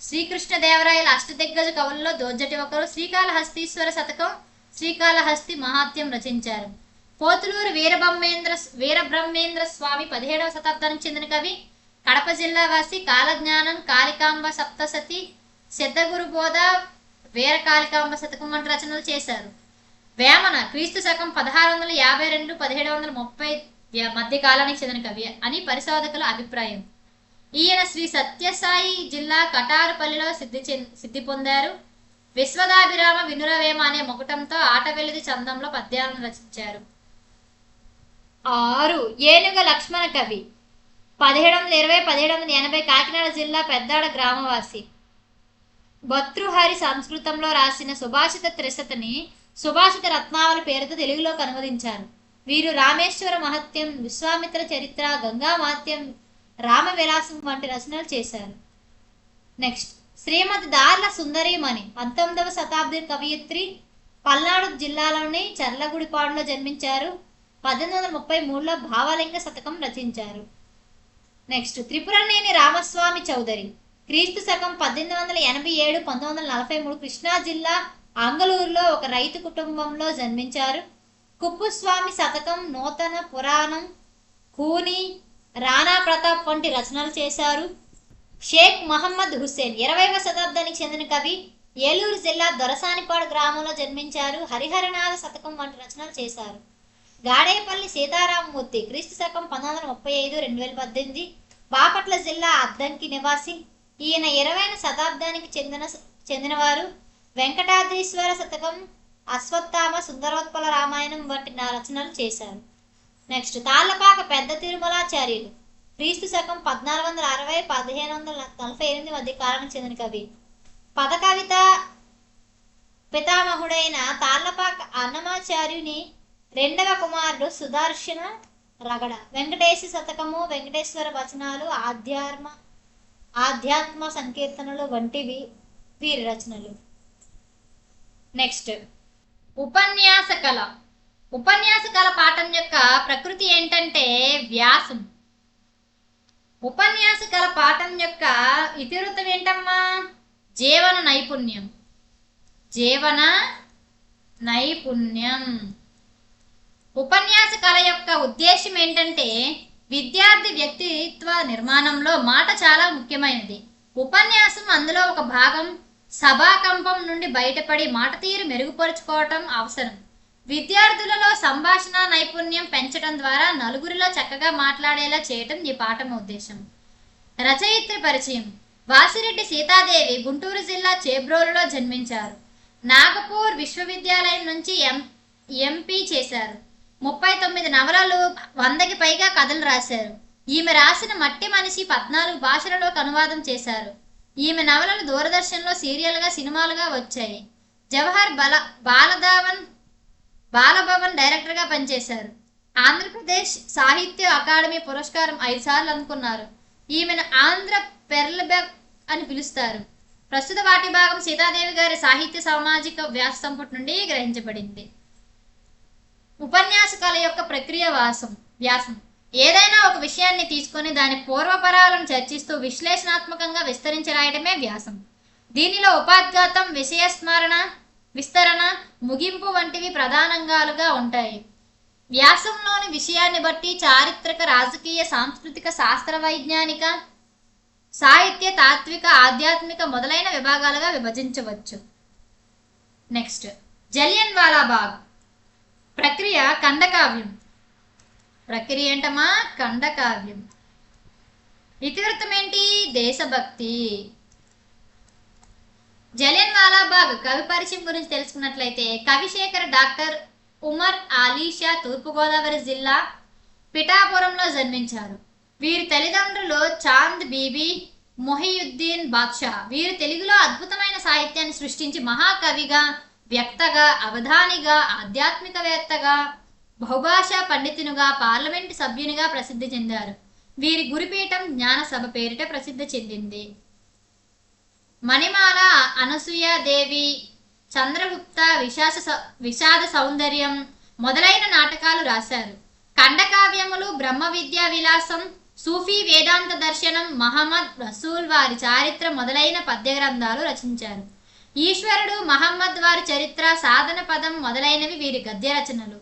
శ్రీకృష్ణదేవరాయల అష్టదిగ్గజ కవుల్లో దోర్జటి ఒకరు. శ్రీకాళహస్తీశ్వర శతకం, శ్రీకాళహస్తి మహాత్యం రచించారు. పోతులూరు వీరబ్రహ్మేంద్ర స్వామి 17వ శతాబ్దానికి చెందిన కవి. కడప జిల్లా వాసి. కాలజ్ఞానం, కాళికాంబ సప్తసతి, సిద్ధగురు బోధ, వీర కాళికాంబ శతకం వంటి రచనలు చేశారు. వేమన క్రీస్తు శకం 1652-1730 మధ్య కాలానికి చెందిన కవి అని పరిశోధకుల అభిప్రాయం. ఈయన శ్రీ సత్యసాయి జిల్లా కటారుపల్లిలో సిద్ధి పొందారు. విశ్వదాభిరామ వినురవేమ అనే మొకటంతో ఆటవెల్లిది చందంలో పద్యాలను రచించారు. 6. ఏనుగ లక్ష్మణ కవి 1720-1780 కాకినాడ జిల్లా పెద్దాడ గ్రామవాసి. భర్తృహరి సంస్కృతంలో రాసిన సుభాషిత త్రిశతిని సుభాషిత రత్నావళి పేరుతో తెలుగులోకి అనువదించారు. వీరు రామేశ్వర మహత్యం, విశ్వామిత్ర చరిత్ర, గంగా మహత్యం, రామ విలాసం వంటి రచనలు చేశారు. నెక్స్ట్ శ్రీమతి దార్ల సుందరీమణి 19వ శతాబ్ది కవయిత్రి. పల్నాడు జిల్లాలోని చర్లగుడిపాడులో జన్మించారు. 1833లో భావలింగ శతకం రచించారు. నెక్స్ట్ త్రిపురనేని రామస్వామి చౌదరి క్రీస్తు శకం 1887-1943 కృష్ణా జిల్లా అంగలూరులో ఒక రైతు కుటుంబంలో జన్మించారు. కుప్పుస్వామి శతకం, నూతన పురాణం, కూని, రాణా ప్రతాప్ వంటి రచనలు చేశారు. షేక్ మహమ్మద్ హుస్సేన్ 20వ శతాబ్దానికి చెందిన కవి. ఏలూరు జిల్లా దొరసానిపాడు గ్రామంలో జన్మించారు. హరిహరనాథ శతకం వంటి రచనలు చేశారు. గాడేపల్లి సీతారామమూర్తి క్రీస్తు శకం 1935-2018 బాపట్ల జిల్లా అద్దంకి నివాసి. ఈయన 20వ శతాబ్దానికి చెందినవారు. వెంకటాద్రీశ్వర శతకం, అశ్వత్థామ, సుందరోత్పల రామాయణం వంటి రచనలు చేశారు. నెక్స్ట్ తాళ్లపాక పెద్ద తిరుమలాచార్యులు క్రీస్తు శకం 1460-1548 మధ్య కాలానికి చెందిన కవి. పద కవిత పితామహుడైన తాళ్లపాక అన్నమాచార్యుని 2వ కుమారుడు సుదర్శన రగడ. వెంకటేశ శతకము, వెంకటేశ్వర వచనాలు, ఆధ్యాత్మ ఆధ్యాత్మ సంకీర్తనలు వంటివి వీరి రచనలు. నెక్స్ట్, ఉపన్యాస కళ. ఉపన్యాస కళ పాఠం యొక్క ప్రకృతి ఏంటంటే వ్యాసం. ఉపన్యాస కళ పాఠం యొక్క ఇతివృత్తం ఏంటమ్మా? జీవన నైపుణ్యం. జీవన నైపుణ్యం. ఉపన్యాస కళ యొక్క ఉద్దేశం ఏంటంటే విద్యార్థి వ్యక్తిత్వ నిర్మాణంలో మాట చాలా ముఖ్యమైనది. ఉపన్యాసం అందులో ఒక భాగం. సభాకంపం నుండి బయటపడి మాట తీరు మెరుగుపరుచుకోవటం అవసరం. విద్యార్థులలో సంభాషణ నైపుణ్యం పెంచడం ద్వారా నలుగురిలో చక్కగా మాట్లాడేలా చేయటం ఈ పాఠం ఉద్దేశం. రచయిత్రి పరిచయం. వాసిరెడ్డి సీతాదేవి గుంటూరు జిల్లా చేబ్రోలులో జన్మించారు. నాగపూర్ విశ్వవిద్యాలయం నుంచి ఎంపీ చేశారు. 39 నవలలు, 100కి పైగా కథలు రాశారు. ఈమె రాసిన మట్టి మనిషి 14 భాషలలోకి అనువాదం చేశారు. ఈమె నవలలు దూరదర్శన్లో సీరియల్గా, సినిమాలుగా వచ్చాయి. జవహర్ బాలభవన్ డైరెక్టర్గా పనిచేశారు. ఆంధ్రప్రదేశ్ సాహిత్య అకాడమీ పురస్కారం 5 సార్లు అందుకున్నారు. ఈమెను ఆంధ్ర పెర్ల్బెక్ అని పిలుస్తారు. ప్రస్తుత వాటి భాగం సీతాదేవి గారి సాహిత్య సామాజిక వ్యాస సంపుటి నుండి గ్రహించబడింది. ఉపన్యాస కళ యొక్క ప్రక్రియ వ్యాసం. ఏదైనా ఒక విషయాన్ని తీసుకొని దాని పూర్వపరాలను చర్చిస్తూ విశ్లేషణాత్మకంగా విస్తరించి రాయడమే వ్యాసం. దీనిలో ఉపాద్ఘాతం, విషయస్మరణ, విస్తరణ, ముగింపు వంటివి ప్రధానంగాలుగా ఉంటాయి. వ్యాసంలోని విషయాన్ని బట్టి చారిత్రక, రాజకీయ, సాంస్కృతిక, శాస్త్ర, వైజ్ఞానిక, సాహిత్య, తాత్విక, ఆధ్యాత్మిక మొదలైన విభాగాలుగా విభజించవచ్చు. నెక్స్ట్, జలియన్ వాలాబాగ్. ప్రక్రియ ఖండకావ్యం. ప్రక్రియ ఏంటమ్మా? ఖండకావ్యం. ఇతివృత్తం ఏంటి? దేశభక్తి. జలియన్ వాలాబాగ్ కవి పరిచయం గురించి తెలుసుకున్నట్లయితే కవిశేఖర్ డాక్టర్ ఉమర్ ఆలీషా తూర్పుగోదావరి జిల్లా పిఠాపురంలో జన్మించారు. వీరి తల్లిదండ్రులు చాంద్ బీబీ, మొహియుద్దీన్ బాద్షా. వీరు తెలుగులో అద్భుతమైన సాహిత్యాన్ని సృష్టించి మహాకవిగా, వ్యక్తగా, అవధానిగా, ఆధ్యాత్మికవేత్తగా, బహుభాషా పండితునిగా, పార్లమెంటు సభ్యునిగా ప్రసిద్ధి చెందారు. వీరి గురుపీఠం జ్ఞానసభ పేరిట ప్రసిద్ధి చెందింది. మణిమాల, అనసూయాదేవి, చంద్రగుప్త, విషాద సౌందర్యం మొదలైన నాటకాలు రాశారు. ఖండకావ్యములు, బ్రహ్మ విద్యా విలాసం, సూఫీ వేదాంత దర్శనం, మహమ్మద్ రసూల్ వారి చారిత్ర మొదలైన పద్య గ్రంథాలు రచించారు. ఈశ్వరుడు, మహమ్మద్ వారి చరిత్ర, సాధన పదం మొదలైనవి వీరి గద్య రచనలు.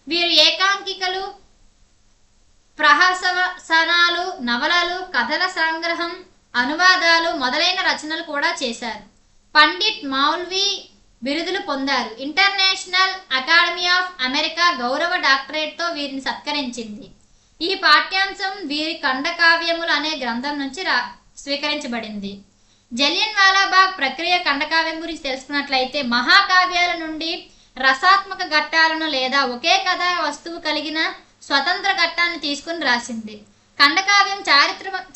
వీరు ఏకాంకికలు, ప్రహసనాలు, నవలలు, కథల సంగ్రహం, అనువాదాలు మొదలైన రచనలు కూడా చేశారు. పండిట్ మౌల్వీ బిరుదులు పొందారు. ఇంటర్నేషనల్ అకాడమీ ఆఫ్ అమెరికా గౌరవ డాక్టరేట్తో వీరిని సత్కరించింది. ఈ పాఠ్యాంశం వీరి ఖండకావ్యములు అనే గ్రంథం నుంచి స్వీకరించబడింది. జలియన్ వాలాబాగ్ ప్రక్రియ ఖండకావ్యం గురించి తెలుసుకున్నట్లయితే మహాకావ్యాల నుండి రసాత్మక ఘట్టాలను లేదా ఒకే కథ వస్తువు కలిగిన స్వతంత్ర ఘట్టాన్ని తీసుకుని రాసింది. ఖండకావ్యం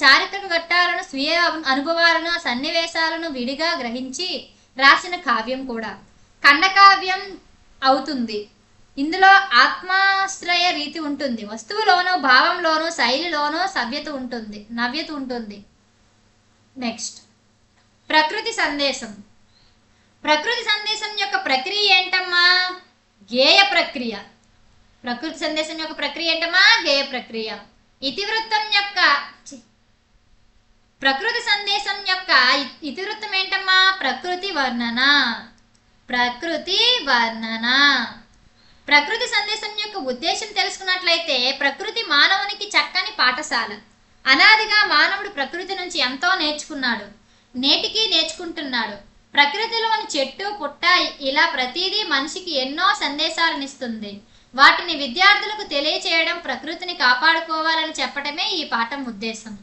చారిత్రక ఘట్టాలను, స్వీయ అనుభవాలను, సన్నివేశాలను విడిగా గ్రహించి రాసిన కావ్యం కూడా ఖండకావ్యం అవుతుంది. ఇందులో ఆత్మాశ్రయ రీతి ఉంటుంది. వస్తువులోనూ, భావంలోనూ, శైలిలోనూ నవ్యత ఉంటుంది. నెక్స్ట్, ప్రకృతి సందేశం. ప్రకృతి సందేశం యొక్క ప్రక్రియ ఏంటమ్మా? గేయ ప్రక్రియ. ప్రకృతి సందేశం యొక్క ప్రక్రియ ఏంటమ్మా? గేయ ప్రక్రియ. ప్రకృతి సందేశం యొక్క ఇతివృత్తం ఏంటమ్మా? ప్రకృతి వర్ణన. ప్రకృతి వర్ణన. ప్రకృతి సందేశం యొక్క ఉద్దేశం తెలుసుకున్నట్లయితే ప్రకృతి మానవునికి చక్కని పాఠశాల. అనాదిగా మానవుడు ప్రకృతి నుంచి ఎంతో నేర్చుకున్నాడు, నేటికి నేర్చుకుంటున్నాడు. ప్రకృతిలోని చెట్టు, పుట్ట ఇలా ప్రతిదీ మనిషికి ఎన్నో సందేశాలనిస్తుంది. వాటిని విద్యార్థులకు తెలియచేయడం, ప్రకృతిని కాపాడుకోవాలని చెప్పడమే ఈ పాఠం ఉద్దేశం.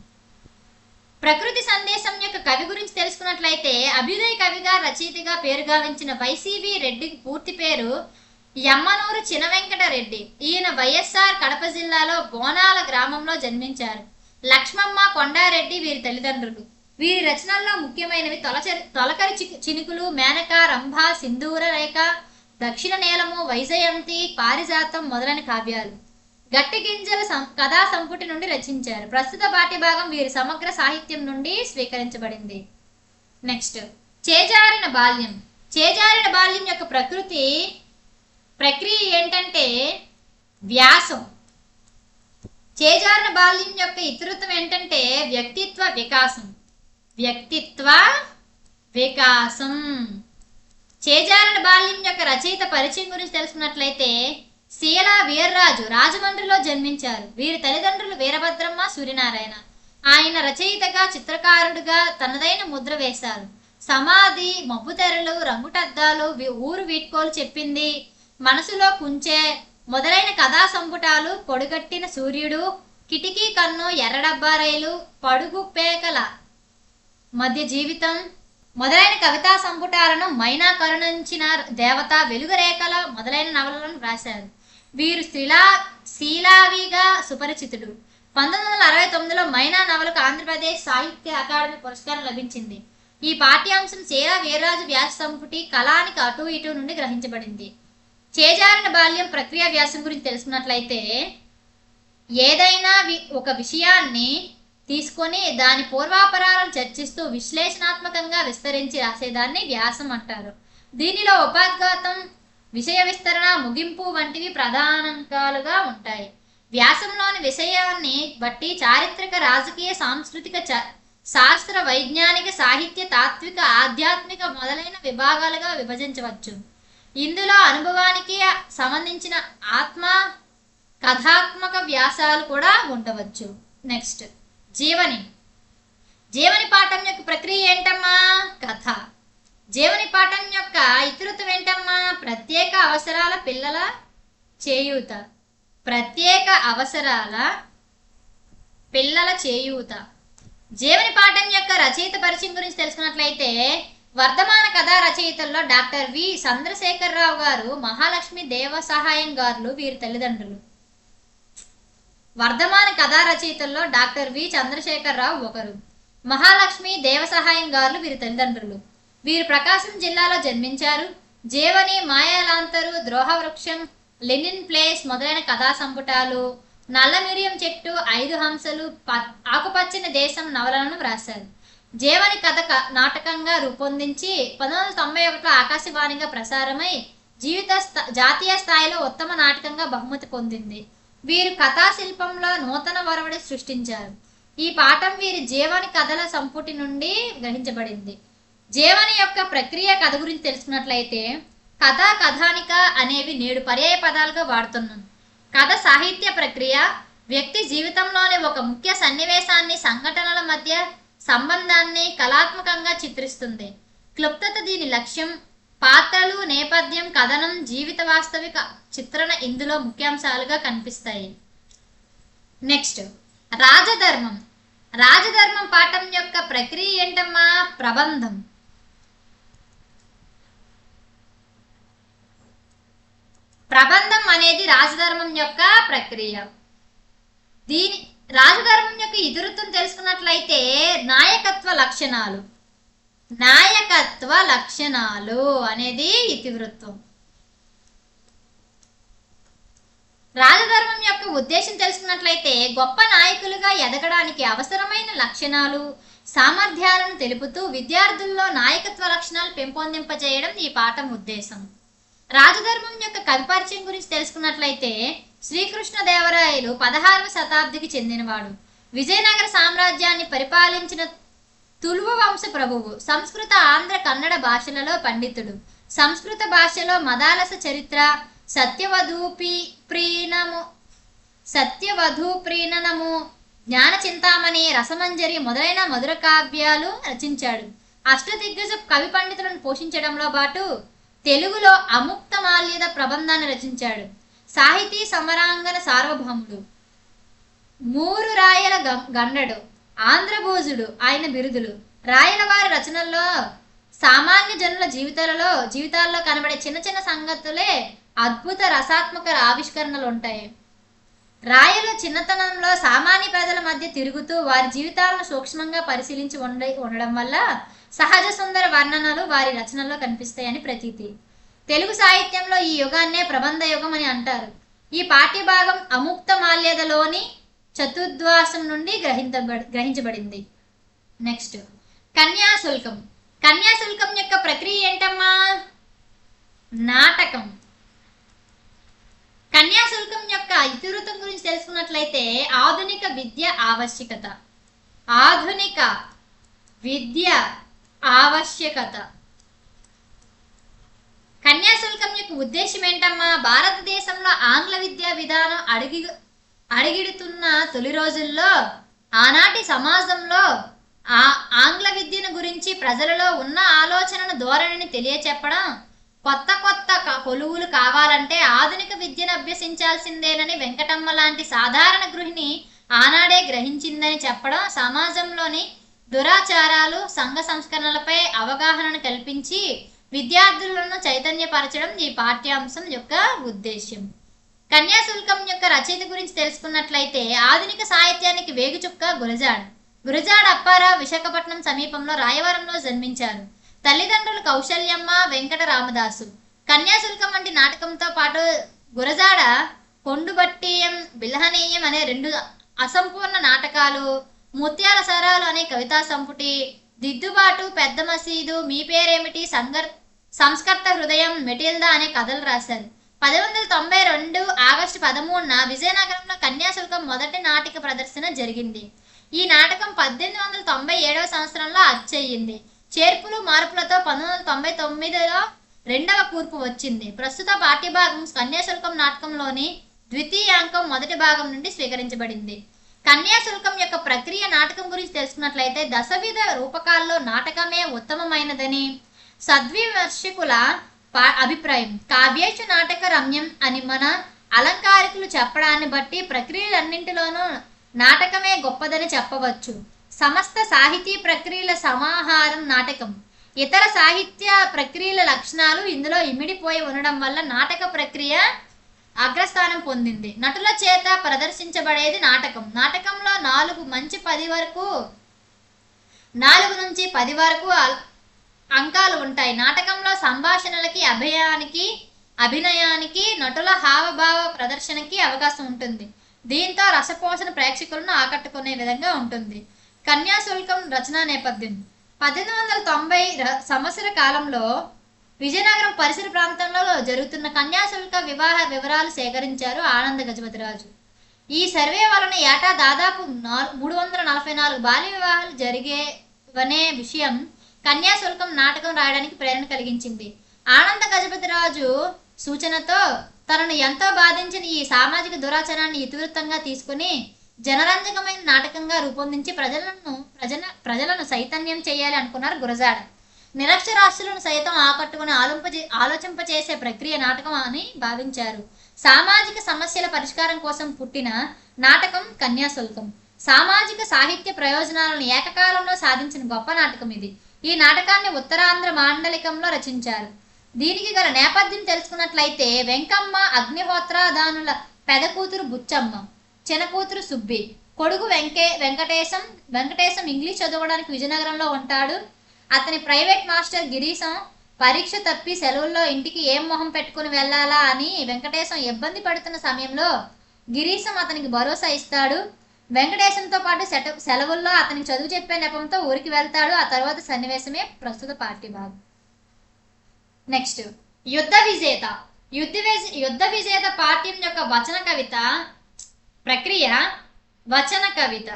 ప్రకృతి సందేశం యొక్క కవి గురించి తెలుసుకున్నట్లయితే అభ్యుదయ కవిగా, రచయితగా పేరుగావించిన వైసీవి రెడ్డి పూర్తి పేరు యమ్మనూరు చినవెంకటరెడ్డి. ఈయన వైఎస్ఆర్ కడప జిల్లాలో బోనాల గ్రామంలో జన్మించారు. లక్ష్మమ్మ, కొండారెడ్డి వీరి తల్లిదండ్రులు. వీరి రచనల్లో ముఖ్యమైనవి తొలకరి చినుకులు, మేనక, రంభ, సింధూర రేఖ, దక్షిణ నేలము, వైజయంతి, పారిజాతం మొదలైన కావ్యాలు. గట్టి గింజల కథా సంపుటి నుండి రచించారు. ప్రస్తుత పాఠ్యభాగం వీరి సమగ్ర సాహిత్యం నుండి స్వీకరించబడింది. నెక్స్ట్, చేజారిన బాల్యం. చేజారిన బాల్యం యొక్క ప్రక్రియ ఏంటంటే వ్యాసం. చేజారిన బాల్యం యొక్క ఇతివృత్తం ఏంటంటే వ్యక్తిత్వ వికాసం. వ్యక్తిత్వ వికాసం. చేజారిన బాల్యం యొక్క రచయిత పరిచయం గురించి తెలుసుకున్నట్లయితే శీలా వీర్రాజు రాజమండ్రిలో జన్మించారు. వీరి తల్లిదండ్రులు వీరభద్రమ్మ, సూర్యనారాయణ. ఆయన రచయితగా, చిత్రకారుడిగా తనదైన ముద్ర వేశారు. సమాధి, మబ్బుతెరలు, రంగుటద్దాలు, ఊరు వీడ్కోలు చెప్పింది, మనసులో కుంచే మొదలైన కథా సంపుటాలు, పొడిగట్టిన సూర్యుడు, కిటికీ కన్ను, ఎర్రడబ్బా రైలు, పడుగు పేకల మధ్య జీవితం మొదలైన కవితా సంపుటాలను, మైనా కరుణించిన దేవత, వెలుగురేఖల మొదలైన నవలలను వ్రాశారు. వీరు శీలావిగా సుపరిచితుడు. 1969లో మైనా నవలకు ఆంధ్రప్రదేశ్ సాహిత్య అకాడమీ పురస్కారం లభించింది. ఈ పాఠ్యాంశం శీలా వీర్రాజు వ్యాస సంపుటి కళానికి అటు ఇటు నుండి గ్రహించబడింది. చేజారిన బాల్యం ప్రక్రియ వ్యాసం గురించి తెలుసుకున్నట్లయితే ఏదైనా ఒక విషయాన్ని తీసుకొని దాని పూర్వాపరాలను చర్చిస్తూ విశ్లేషణాత్మకంగా విస్తరించి రాసేదాన్ని వ్యాసం అంటారు. దీనిలో ఉపోద్ఘాతం, విషయ విస్తరణ, ముగింపు వంటివి ప్రధానంకాలుగా ఉంటాయి. వ్యాసంలోని విషయాన్ని బట్టి చారిత్రక, రాజకీయ, సాంస్కృతిక, శాస్త్ర, వైజ్ఞానిక, సాహిత్య, తాత్విక, ఆధ్యాత్మిక మొదలైన విభాగాలుగా విభజించవచ్చు. ఇందులో అనుభవానికి సంబంధించిన ఆత్మ కథాత్మక వ్యాసాలు కూడా ఉండవచ్చు. నెక్స్ట్, జీవని పాఠం యొక్క ప్రక్రియ ఏంటమ్మా? కథ. జీవని పాఠం యొక్క ఇతివృత్తం ఏంటమ్మా? ప్రత్యేక అవసరాల పిల్లల చేయూత. ప్రత్యేక అవసరాల పిల్లల చేయూత. జీవని పాఠం యొక్క రచయిత పరిచయం గురించి తెలుసుకున్నట్లయితే వర్ధమాన కథా రచయితల్లో డాక్టర్ వి చంద్రశేఖరరావు గారు, మహాలక్ష్మి దేవసహాయం గారు వీరి తల్లిదండ్రులు. వర్ధమాన కథా రచయితల్లో డాక్టర్ వి చంద్రశేఖరరావు ఒకరు, మహాలక్ష్మి దేవసహాయం గారు వీరి తల్లిదండ్రులు. వీరు ప్రకాశం జిల్లాలో జన్మించారు. జీవని, మాయాలాంతరు, ద్రోహవృక్షం, లెనిన్ ప్లేస్ మొదలైన కథా సంపుటాలు, నల్ల మిరియం చెట్టు, 5 హంసలు, ఆకుపచ్చని దేశం నవలను వ్రాశారు. జీవని కథ నాటకంగా రూపొందించి 1991లో ఆకాశవాణిగా ప్రసారమై జాతీయ స్థాయిలో ఉత్తమ నాటకంగా బహుమతి పొందింది. వీరు కథాశిల్పంలో నూతన ఒరవడి సృష్టించారు. ఈ పాఠం వీరి జీవని కథల సంపుటి నుండి గ్రహించబడింది. జీవని యొక్క ప్రక్రియ కథ గురించి తెలుసుకున్నట్లయితే కథ, కథానిక అనేవి నేడు పర్యాయ పదాలుగా వాడుతున్నాం. కథ సాహిత్య ప్రక్రియ వ్యక్తి జీవితంలోని ఒక ముఖ్య సన్నివేశాన్ని, సంఘటనల మధ్య సంబంధాన్ని కళాత్మకంగా చిత్రిస్తుంది. క్లుప్తత దీని లక్ష్యం. పాత్రలు, నేపథ్యం, కథనం, జీవిత వాస్తవిక చిత్రణ ఇందులో ముఖ్యాంశాలుగా కనిపిస్తాయి. నెక్స్ట్, రాజధర్మం. రాజధర్మం పాఠం యొక్క ప్రక్రియ ఏంటమ్మా? ప్రబంధం. ప్రబంధం అనేది రాజధర్మం యొక్క ప్రక్రియ. రాజధర్మం యొక్క ఇతివృత్తం తెలుసుకున్నట్లయితే నాయకత్వ లక్షణాలు. నాయకత్వ లక్షణాలు అనేది ఇతివృత్తం. రాజధర్మం యొక్క ఉద్దేశం తెలుసుకున్నట్లయితే గొప్ప నాయకులుగా ఎదగడానికి అవసరమైన లక్షణాలు, సామర్థ్యాలను తెలుపుతూ విద్యార్థుల్లో నాయకత్వ లక్షణాలు పెంపొందింపజేయడం ఈ పాఠం ఉద్దేశం. రాజధర్మం యొక్క కవి పరిచయం గురించి తెలుసుకున్నట్లయితే శ్రీకృష్ణదేవరాయలు 16వ శతాబ్దికి చెందినవాడు. విజయనగర సామ్రాజ్యాన్ని పరిపాలించిన తులువ వంశ ప్రభువు. సంస్కృత, ఆంధ్ర, కన్నడ భాషలలో పండితుడు. సంస్కృత భాషలో మదాలస చరిత్ర, సత్యవధూ ప్రీణనము, జ్ఞాన చింతామణి, రసమంజరి మొదలైన మధుర కావ్యాలు రచించాడు. అష్టదిగ్గజ కవి పండితులను పోషించడంలో పాటు తెలుగులో అముక్త మాల్యద ప్రబంధాన్ని రచించాడు. సాహితీ సమరాంగన సార్వభౌముడు. మూరు రాయల గండడు, ఆంధ్రభోజుడు ఆయన బిరుదులు. రాయల వారి రచనల్లో సామాన్య జనుల జీవితాల్లో కనబడే చిన్న చిన్న సంగతులే అద్భుత రసాత్మక ఆవిష్కరణలు ఉంటాయి. రాయలు చిన్నతనంలో సామాన్య ప్రజల మధ్య తిరుగుతూ వారి జీవితాలను సూక్ష్మంగా పరిశీలించి ఉండడం వల్ల సహజ సుందర వర్ణనలు వారి రచనల్లో కనిపిస్తాయని ప్రతీతి. తెలుగు సాహిత్యంలో ఈ యుగాన్నే ప్రబంధ యుగం అని అంటారు. ఈ పాఠ్యభాగం అముక్త మాల్యదలోని చతుర్ద్వాసం నుండి గ్రహించబడింది. నెక్స్ట్ కన్యాశుల్కం. కన్యాశుల్కం యొక్క ప్రక్రియ ఏంటమ్మా? నాటకం. కన్యాశుల్కం యొక్క ఇతివృత్తం గురించి తెలుసుకున్నట్లయితే ఆధునిక విద్య ఆవశ్యకత. ఆధునిక విద్య ఆవశ్యకత. కన్యాశుల్కం యొక్క ఉద్దేశం ఏంటమ్మా? భారతదేశంలో ఆంగ్ల విద్యా విధానం అడిగిడుతున్న తొలి రోజుల్లో ఆనాటి సమాజంలో ఆంగ్ల విద్యను గురించి ప్రజలలో ఉన్న ఆలోచనను ధోరణిని తెలియచెప్పడం, కొత్త కొత్త కొలువులు కావాలంటే ఆధునిక విద్యను అభ్యసించాల్సిందేనని వెంకటమ్మ లాంటి సాధారణ గృహిణి ఆనాడే గ్రహించిందని చెప్పడం, సమాజంలోని దురాచారాలు సంఘ సంస్కరణలపై అవగాహనను కల్పించి విద్యార్థులను చైతన్యపరచడం ఈ పాఠ్యాంశం యొక్క ఉద్దేశ్యం. కన్యాశుల్కం యొక్క రచయిత గురించి తెలుసుకున్నట్లయితే ఆధునిక సాహిత్యానికి వేగుచుక్క గురజాడ. గురజాడ అప్పారావు విశాఖపట్నం సమీపంలో రాయవరంలో జన్మించారు. తల్లిదండ్రులు కౌశల్యమ్మ, వెంకట రామదాసు. కన్యాశుల్కం వంటి నాటకంతో పాటు గురజాడ కొండుబట్టియం, బిల్హనీయం అనే 2 అసంపూర్ణ నాటకాలు, ముత్యాల సరాలు అనే కవితా సంపుటి, దిద్దుబాటు, పెద్ద మసీదు, మీ పేరేమిటి, సంస్కర్త హృదయం, మెటిల్దా అనే కథలు రాశారు. 1892 ఆగస్టు 13న విజయనగరంలో కన్యాశుల్కం మొదటి నాటిక ప్రదర్శన జరిగింది. ఈ నాటకం 1897 సంవత్సరంలో అచ్చయింది. చేర్పులు మార్పులతో 1999లో 2వ కూర్పు వచ్చింది. ప్రస్తుత పాఠ్యభాగం కన్యాశుల్కం నాటకంలోని ద్వితీయాంకం మొదటి భాగం నుండి స్వీకరించబడింది. కన్యాశుల్కం యొక్క ప్రక్రియ నాటకం గురించి తెలుసుకున్నట్లయితే దశవిధ రూపకాల్లో నాటకమే ఉత్తమమైనదని సద్విమర్శకుల అభిప్రాయం. కావ్యేషు నాటక రమ్యం అని మన అలంకారికులు చెప్పడాన్ని బట్టి ప్రక్రియలన్నింటిలోనూ నాటకమే గొప్పదని చెప్పవచ్చు. సమస్త సాహితీ ప్రక్రియల సమాహారం నాటకం. ఇతర సాహిత్య ప్రక్రియల లక్షణాలు ఇందులో ఇమిడిపోయి ఉండడం వల్ల నాటక ప్రక్రియ అగ్రస్థానం పొందింది. నటుల చేత ప్రదర్శించబడేది నాటకం. నాటకంలో 4 నుంచి 10 వరకు అంకాలు ఉంటాయి. నాటకంలో సంభాషణలకి, అభినయానికి, నటుల హావభావ ప్రదర్శనకి అవకాశం ఉంటుంది. దీంతో రసపోషణ ప్రేక్షకులను ఆకట్టుకునే విధంగా ఉంటుంది. కన్యాశుల్కం రచనా నేపథ్యం 1890 సంవత్సర కాలంలో విజయనగరం పరిసర ప్రాంతంలో జరుగుతున్న కన్యాశుల్క వివాహ వివరాలు సేకరించారు ఆనంద గజపతిరాజు. ఈ సర్వే వలన ఏటా దాదాపు 344 బాల్య వివాహాలు జరిగేవనే విషయం కన్యాశుల్కం నాటకం రాయడానికి ప్రేరణ కలిగించింది. ఆనంద గజపతిరాజు సూచనతో తనను ఎంతో బాధించిన ఈ సామాజిక దురాచారాన్ని ఇతివృత్తంగా తీసుకుని జనరంజకమైన నాటకంగా రూపొందించి ప్రజలను చైతన్యం చేయాలి అనుకున్నారు గురజాడ. నిరక్షరాస్యులను సైతం ఆకట్టుకుని ఆలోచింపచేసే ప్రక్రియ నాటకం అని భావించారు. సామాజిక సమస్యల పరిష్కారం కోసం పుట్టిన నాటకం కన్యాశుల్కం. సామాజిక సాహిత్య ప్రయోజనాలను ఏకకాలంలో సాధించిన గొప్ప నాటకం ఇది. ఈ నాటకాన్ని ఉత్తరాంధ్ర మాండలికంలో రచించారు. దీనికి గల నేపథ్యం తెలుసుకున్నట్లయితే వెంకమ్మ అగ్నిహోత్రదానుల పెద కూతురు బుచ్చమ్మ, చిన్న కూతురు సుబ్బి, కొడుకు వెంకటేశం ఇంగ్లీష్ చదవడానికి విజయనగరంలో ఉంటాడు. అతని ప్రైవేట్ మాస్టర్ గిరీశం పరీక్ష తప్పి సెలవుల్లో ఇంటికి ఏం మొహం పెట్టుకుని వెళ్ళాలా అని వెంకటేశం ఇబ్బంది పడుతున్న సమయంలో గిరీశం అతనికి భరోసా ఇస్తాడు. వెంకటేశంతో పాటు సెలవుల్లో అతనికి చదువు చెప్పే నెపంతో ఊరికి వెళ్తాడు. ఆ తర్వాత సన్నివేశమే ప్రస్తుత పార్టీ భాగం. నెక్స్ట్ యుద్ధ విజేత. యుద్ధ విజేత పాఠ్యం యొక్క వచన కవిత ప్రక్రియ వచన కవిత.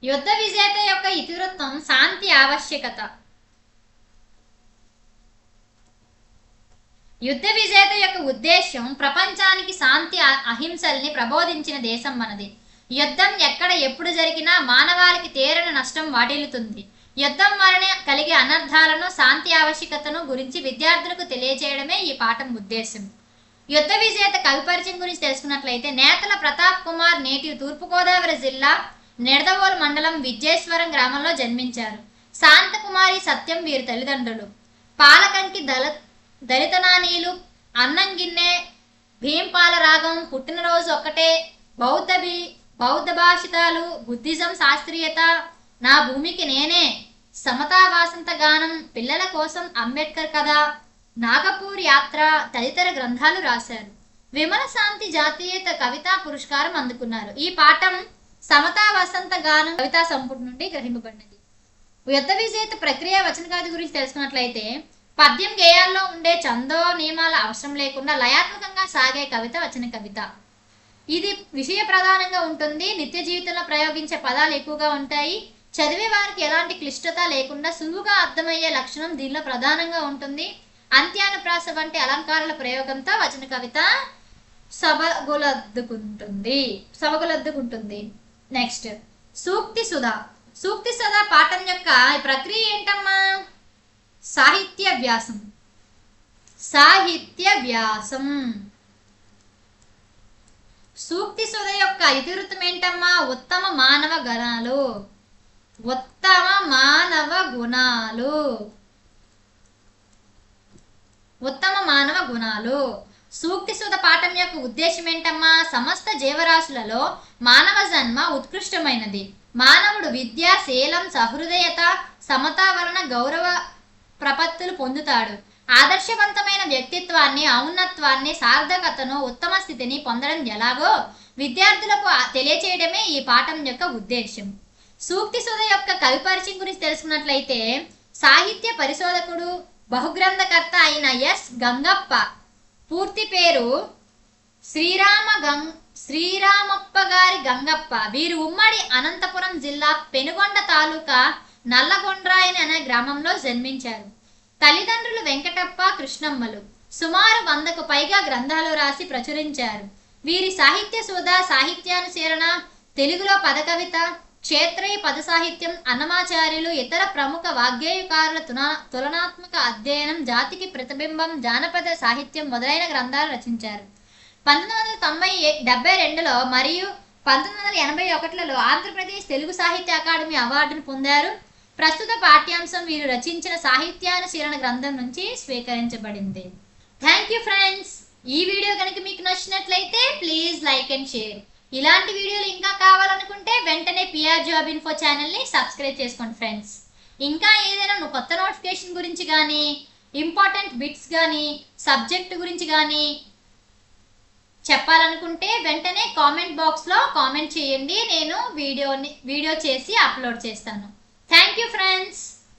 యుద్ధ విజేత యొక్క ఇతివృత్తం శాంతి ఆవశ్యకత. యుద్ధ విజేత యొక్క ఉద్దేశం ప్రపంచానికి శాంతి అహింసల్ని ప్రబోధించిన దేశం మనది. యుద్ధం ఎక్కడ ఎప్పుడు జరిగినా మానవాళికి తీరని నష్టం వాటిల్లుతుంది. యుద్ధం వలన కలిగే అనర్థాలను, శాంతి ఆవశ్యకతను గురించి విద్యార్థులకు తెలియజేయడమే ఈ పాఠం ఉద్దేశం. యుద్ధ విజేత కవి పరిచయం గురించి తెలుసుకున్నట్లయితే నేతల ప్రతాప్ కుమార్ నేటి తూర్పుగోదావరి జిల్లా నిడదవోలు మండలం విద్యేశ్వరం గ్రామంలో జన్మించారు. శాంతకుమారి సత్యం వీరి తల్లిదండ్రులు. పాలకంకి దళితనానీలు, అన్నంగిన్నె, భీంపాల రాగం, పుట్టినరోజు ఒక్కటే, బౌద్ధ భాషితాలు, బుద్ధిజం శాస్త్రీయత, నా భూమికి నేనే, సమతా వాసంత గానం, పిల్లల కోసం అంబేద్కర్ కథ, నాగపూర్ యాత్ర తదితర గ్రంథాలు రాశారు. విమల శాంతి జాతీయత కవితా పురస్కారం అందుకున్నారు. ఈ పాఠం సమతా వసంత గానం కవితా సంపుటి నుండి గ్రహింపబడినది. యుద్ధ విజేత ప్రక్రియ వచన కవిత గురించి తెలుసుకున్నట్లయితే పద్యం గేయాల్లో ఉండే ఛందో నియమాల అవసరం లేకుండా లయాత్మకంగా సాగే కవిత వచన కవిత. ఇది విషయ ప్రధానంగా ఉంటుంది. నిత్య జీవితంలో ప్రయోగించే పదాలు ఎక్కువగా ఉంటాయి. చదివే వారికి ఎలాంటి క్లిష్టత లేకుండా సులువుగా అర్థమయ్యే లక్షణం దీనిలో ప్రధానంగా ఉంటుంది. అంత్యానుప్రాస వంటి అలంకారాల ప్రయోగంతో వచన కవిత సభగులద్దుకుంటుంది. నెక్స్ట్ సూక్తి సుధా. సూక్తి సుధా పాఠం యొక్క ప్రక్రియ ఏంటమ్మా? సాహిత్య వ్యాసం. సూక్తి సుధ యొక్క ఇతివృత్తం ఏంటమ్మా? ఉత్తమ మానవ గుణాలు. సూక్తి సుధ పాఠం యొక్క ఉద్దేశం ఏంటమ్మా? సమస్త జీవరాశులలో మానవ జన్మ ఉత్కృష్టమైనది. మానవుడు విద్య, శీలం, సహృదయత, సమత వలన గౌరవ ప్రపత్తులు పొందుతాడు. ఆదర్శవంతమైన వ్యక్తిత్వాన్ని, ఔన్నత్వాన్ని, సార్థకతను, ఉత్తమ స్థితిని పొందడం ఎలాగో విద్యార్థులకు తెలియచేయడమే ఈ పాఠం యొక్క ఉద్దేశం. సూక్తి సుధ యొక్క కవి పరిచయం గురించి తెలుసుకున్నట్లయితే సాహిత్య పరిశోధకుడు, బహుగ్రంథకర్త అయిన ఎస్ గంగప్ప. పూర్తి పేరు శ్రీరామప్ప గారి గంగప్ప. వీరు ఉమ్మడి అనంతపురం జిల్లా పెనుగొండ తాలూకా నల్లగొండ్రాయని అనే గ్రామంలో జన్మించారు. తల్లిదండ్రులు వెంకటప్ప, కృష్ణమ్మలు. సుమారు 100కు పైగా గ్రంథాలు రాసి ప్రచురించారు. వీరి సాహిత్య సుధ, సాహిత్యానుశీలన, తెలుగులో పదకవిత, క్షేత్రయ పద సాహిత్యం, అన్నమాచార్యులు, ఇతర ప్రముఖ వాగ్గేయకారుల తులనాత్మక అధ్యయనం, జాతికి ప్రతిబింబం, జానపద సాహిత్యం మొదలైన గ్రంథాలు రచించారు. 1972లో మరియు 1981లో ఆంధ్రప్రదేశ్ తెలుగు సాహిత్య అకాడమీ అవార్డును పొందారు. ప్రస్తుత పాఠ్యాంశం వీరు రచించిన సాహిత్యానుశీలన గ్రంథం నుంచి స్వీకరించబడింది. Thank you friends. ఈ వీడియో కనుక మీకు నచ్చినట్లయితే ప్లీజ్ లైక్ అండ్ షేర్. ఇలాంటి వీడియోలు ఇంకా కావాలనుకుంటే వెంటనే పిఆర్ జాబ్ ఇన్ఫో ఛానల్ని సబ్స్క్రైబ్ చేసుకోండి ఫ్రెండ్స్. ఇంకా ఏదైనా కొత్త నోటిఫికేషన్ గురించి కానీ, ఇంపార్టెంట్ బిట్స్ కానీ, సబ్జెక్ట్ గురించి కానీ చెప్పాలనుకుంటే వెంటనే కామెంట్ బాక్స్లో కామెంట్ చేయండి. నేను వీడియో చేసి అప్లోడ్ చేస్తాను. Thank you friends.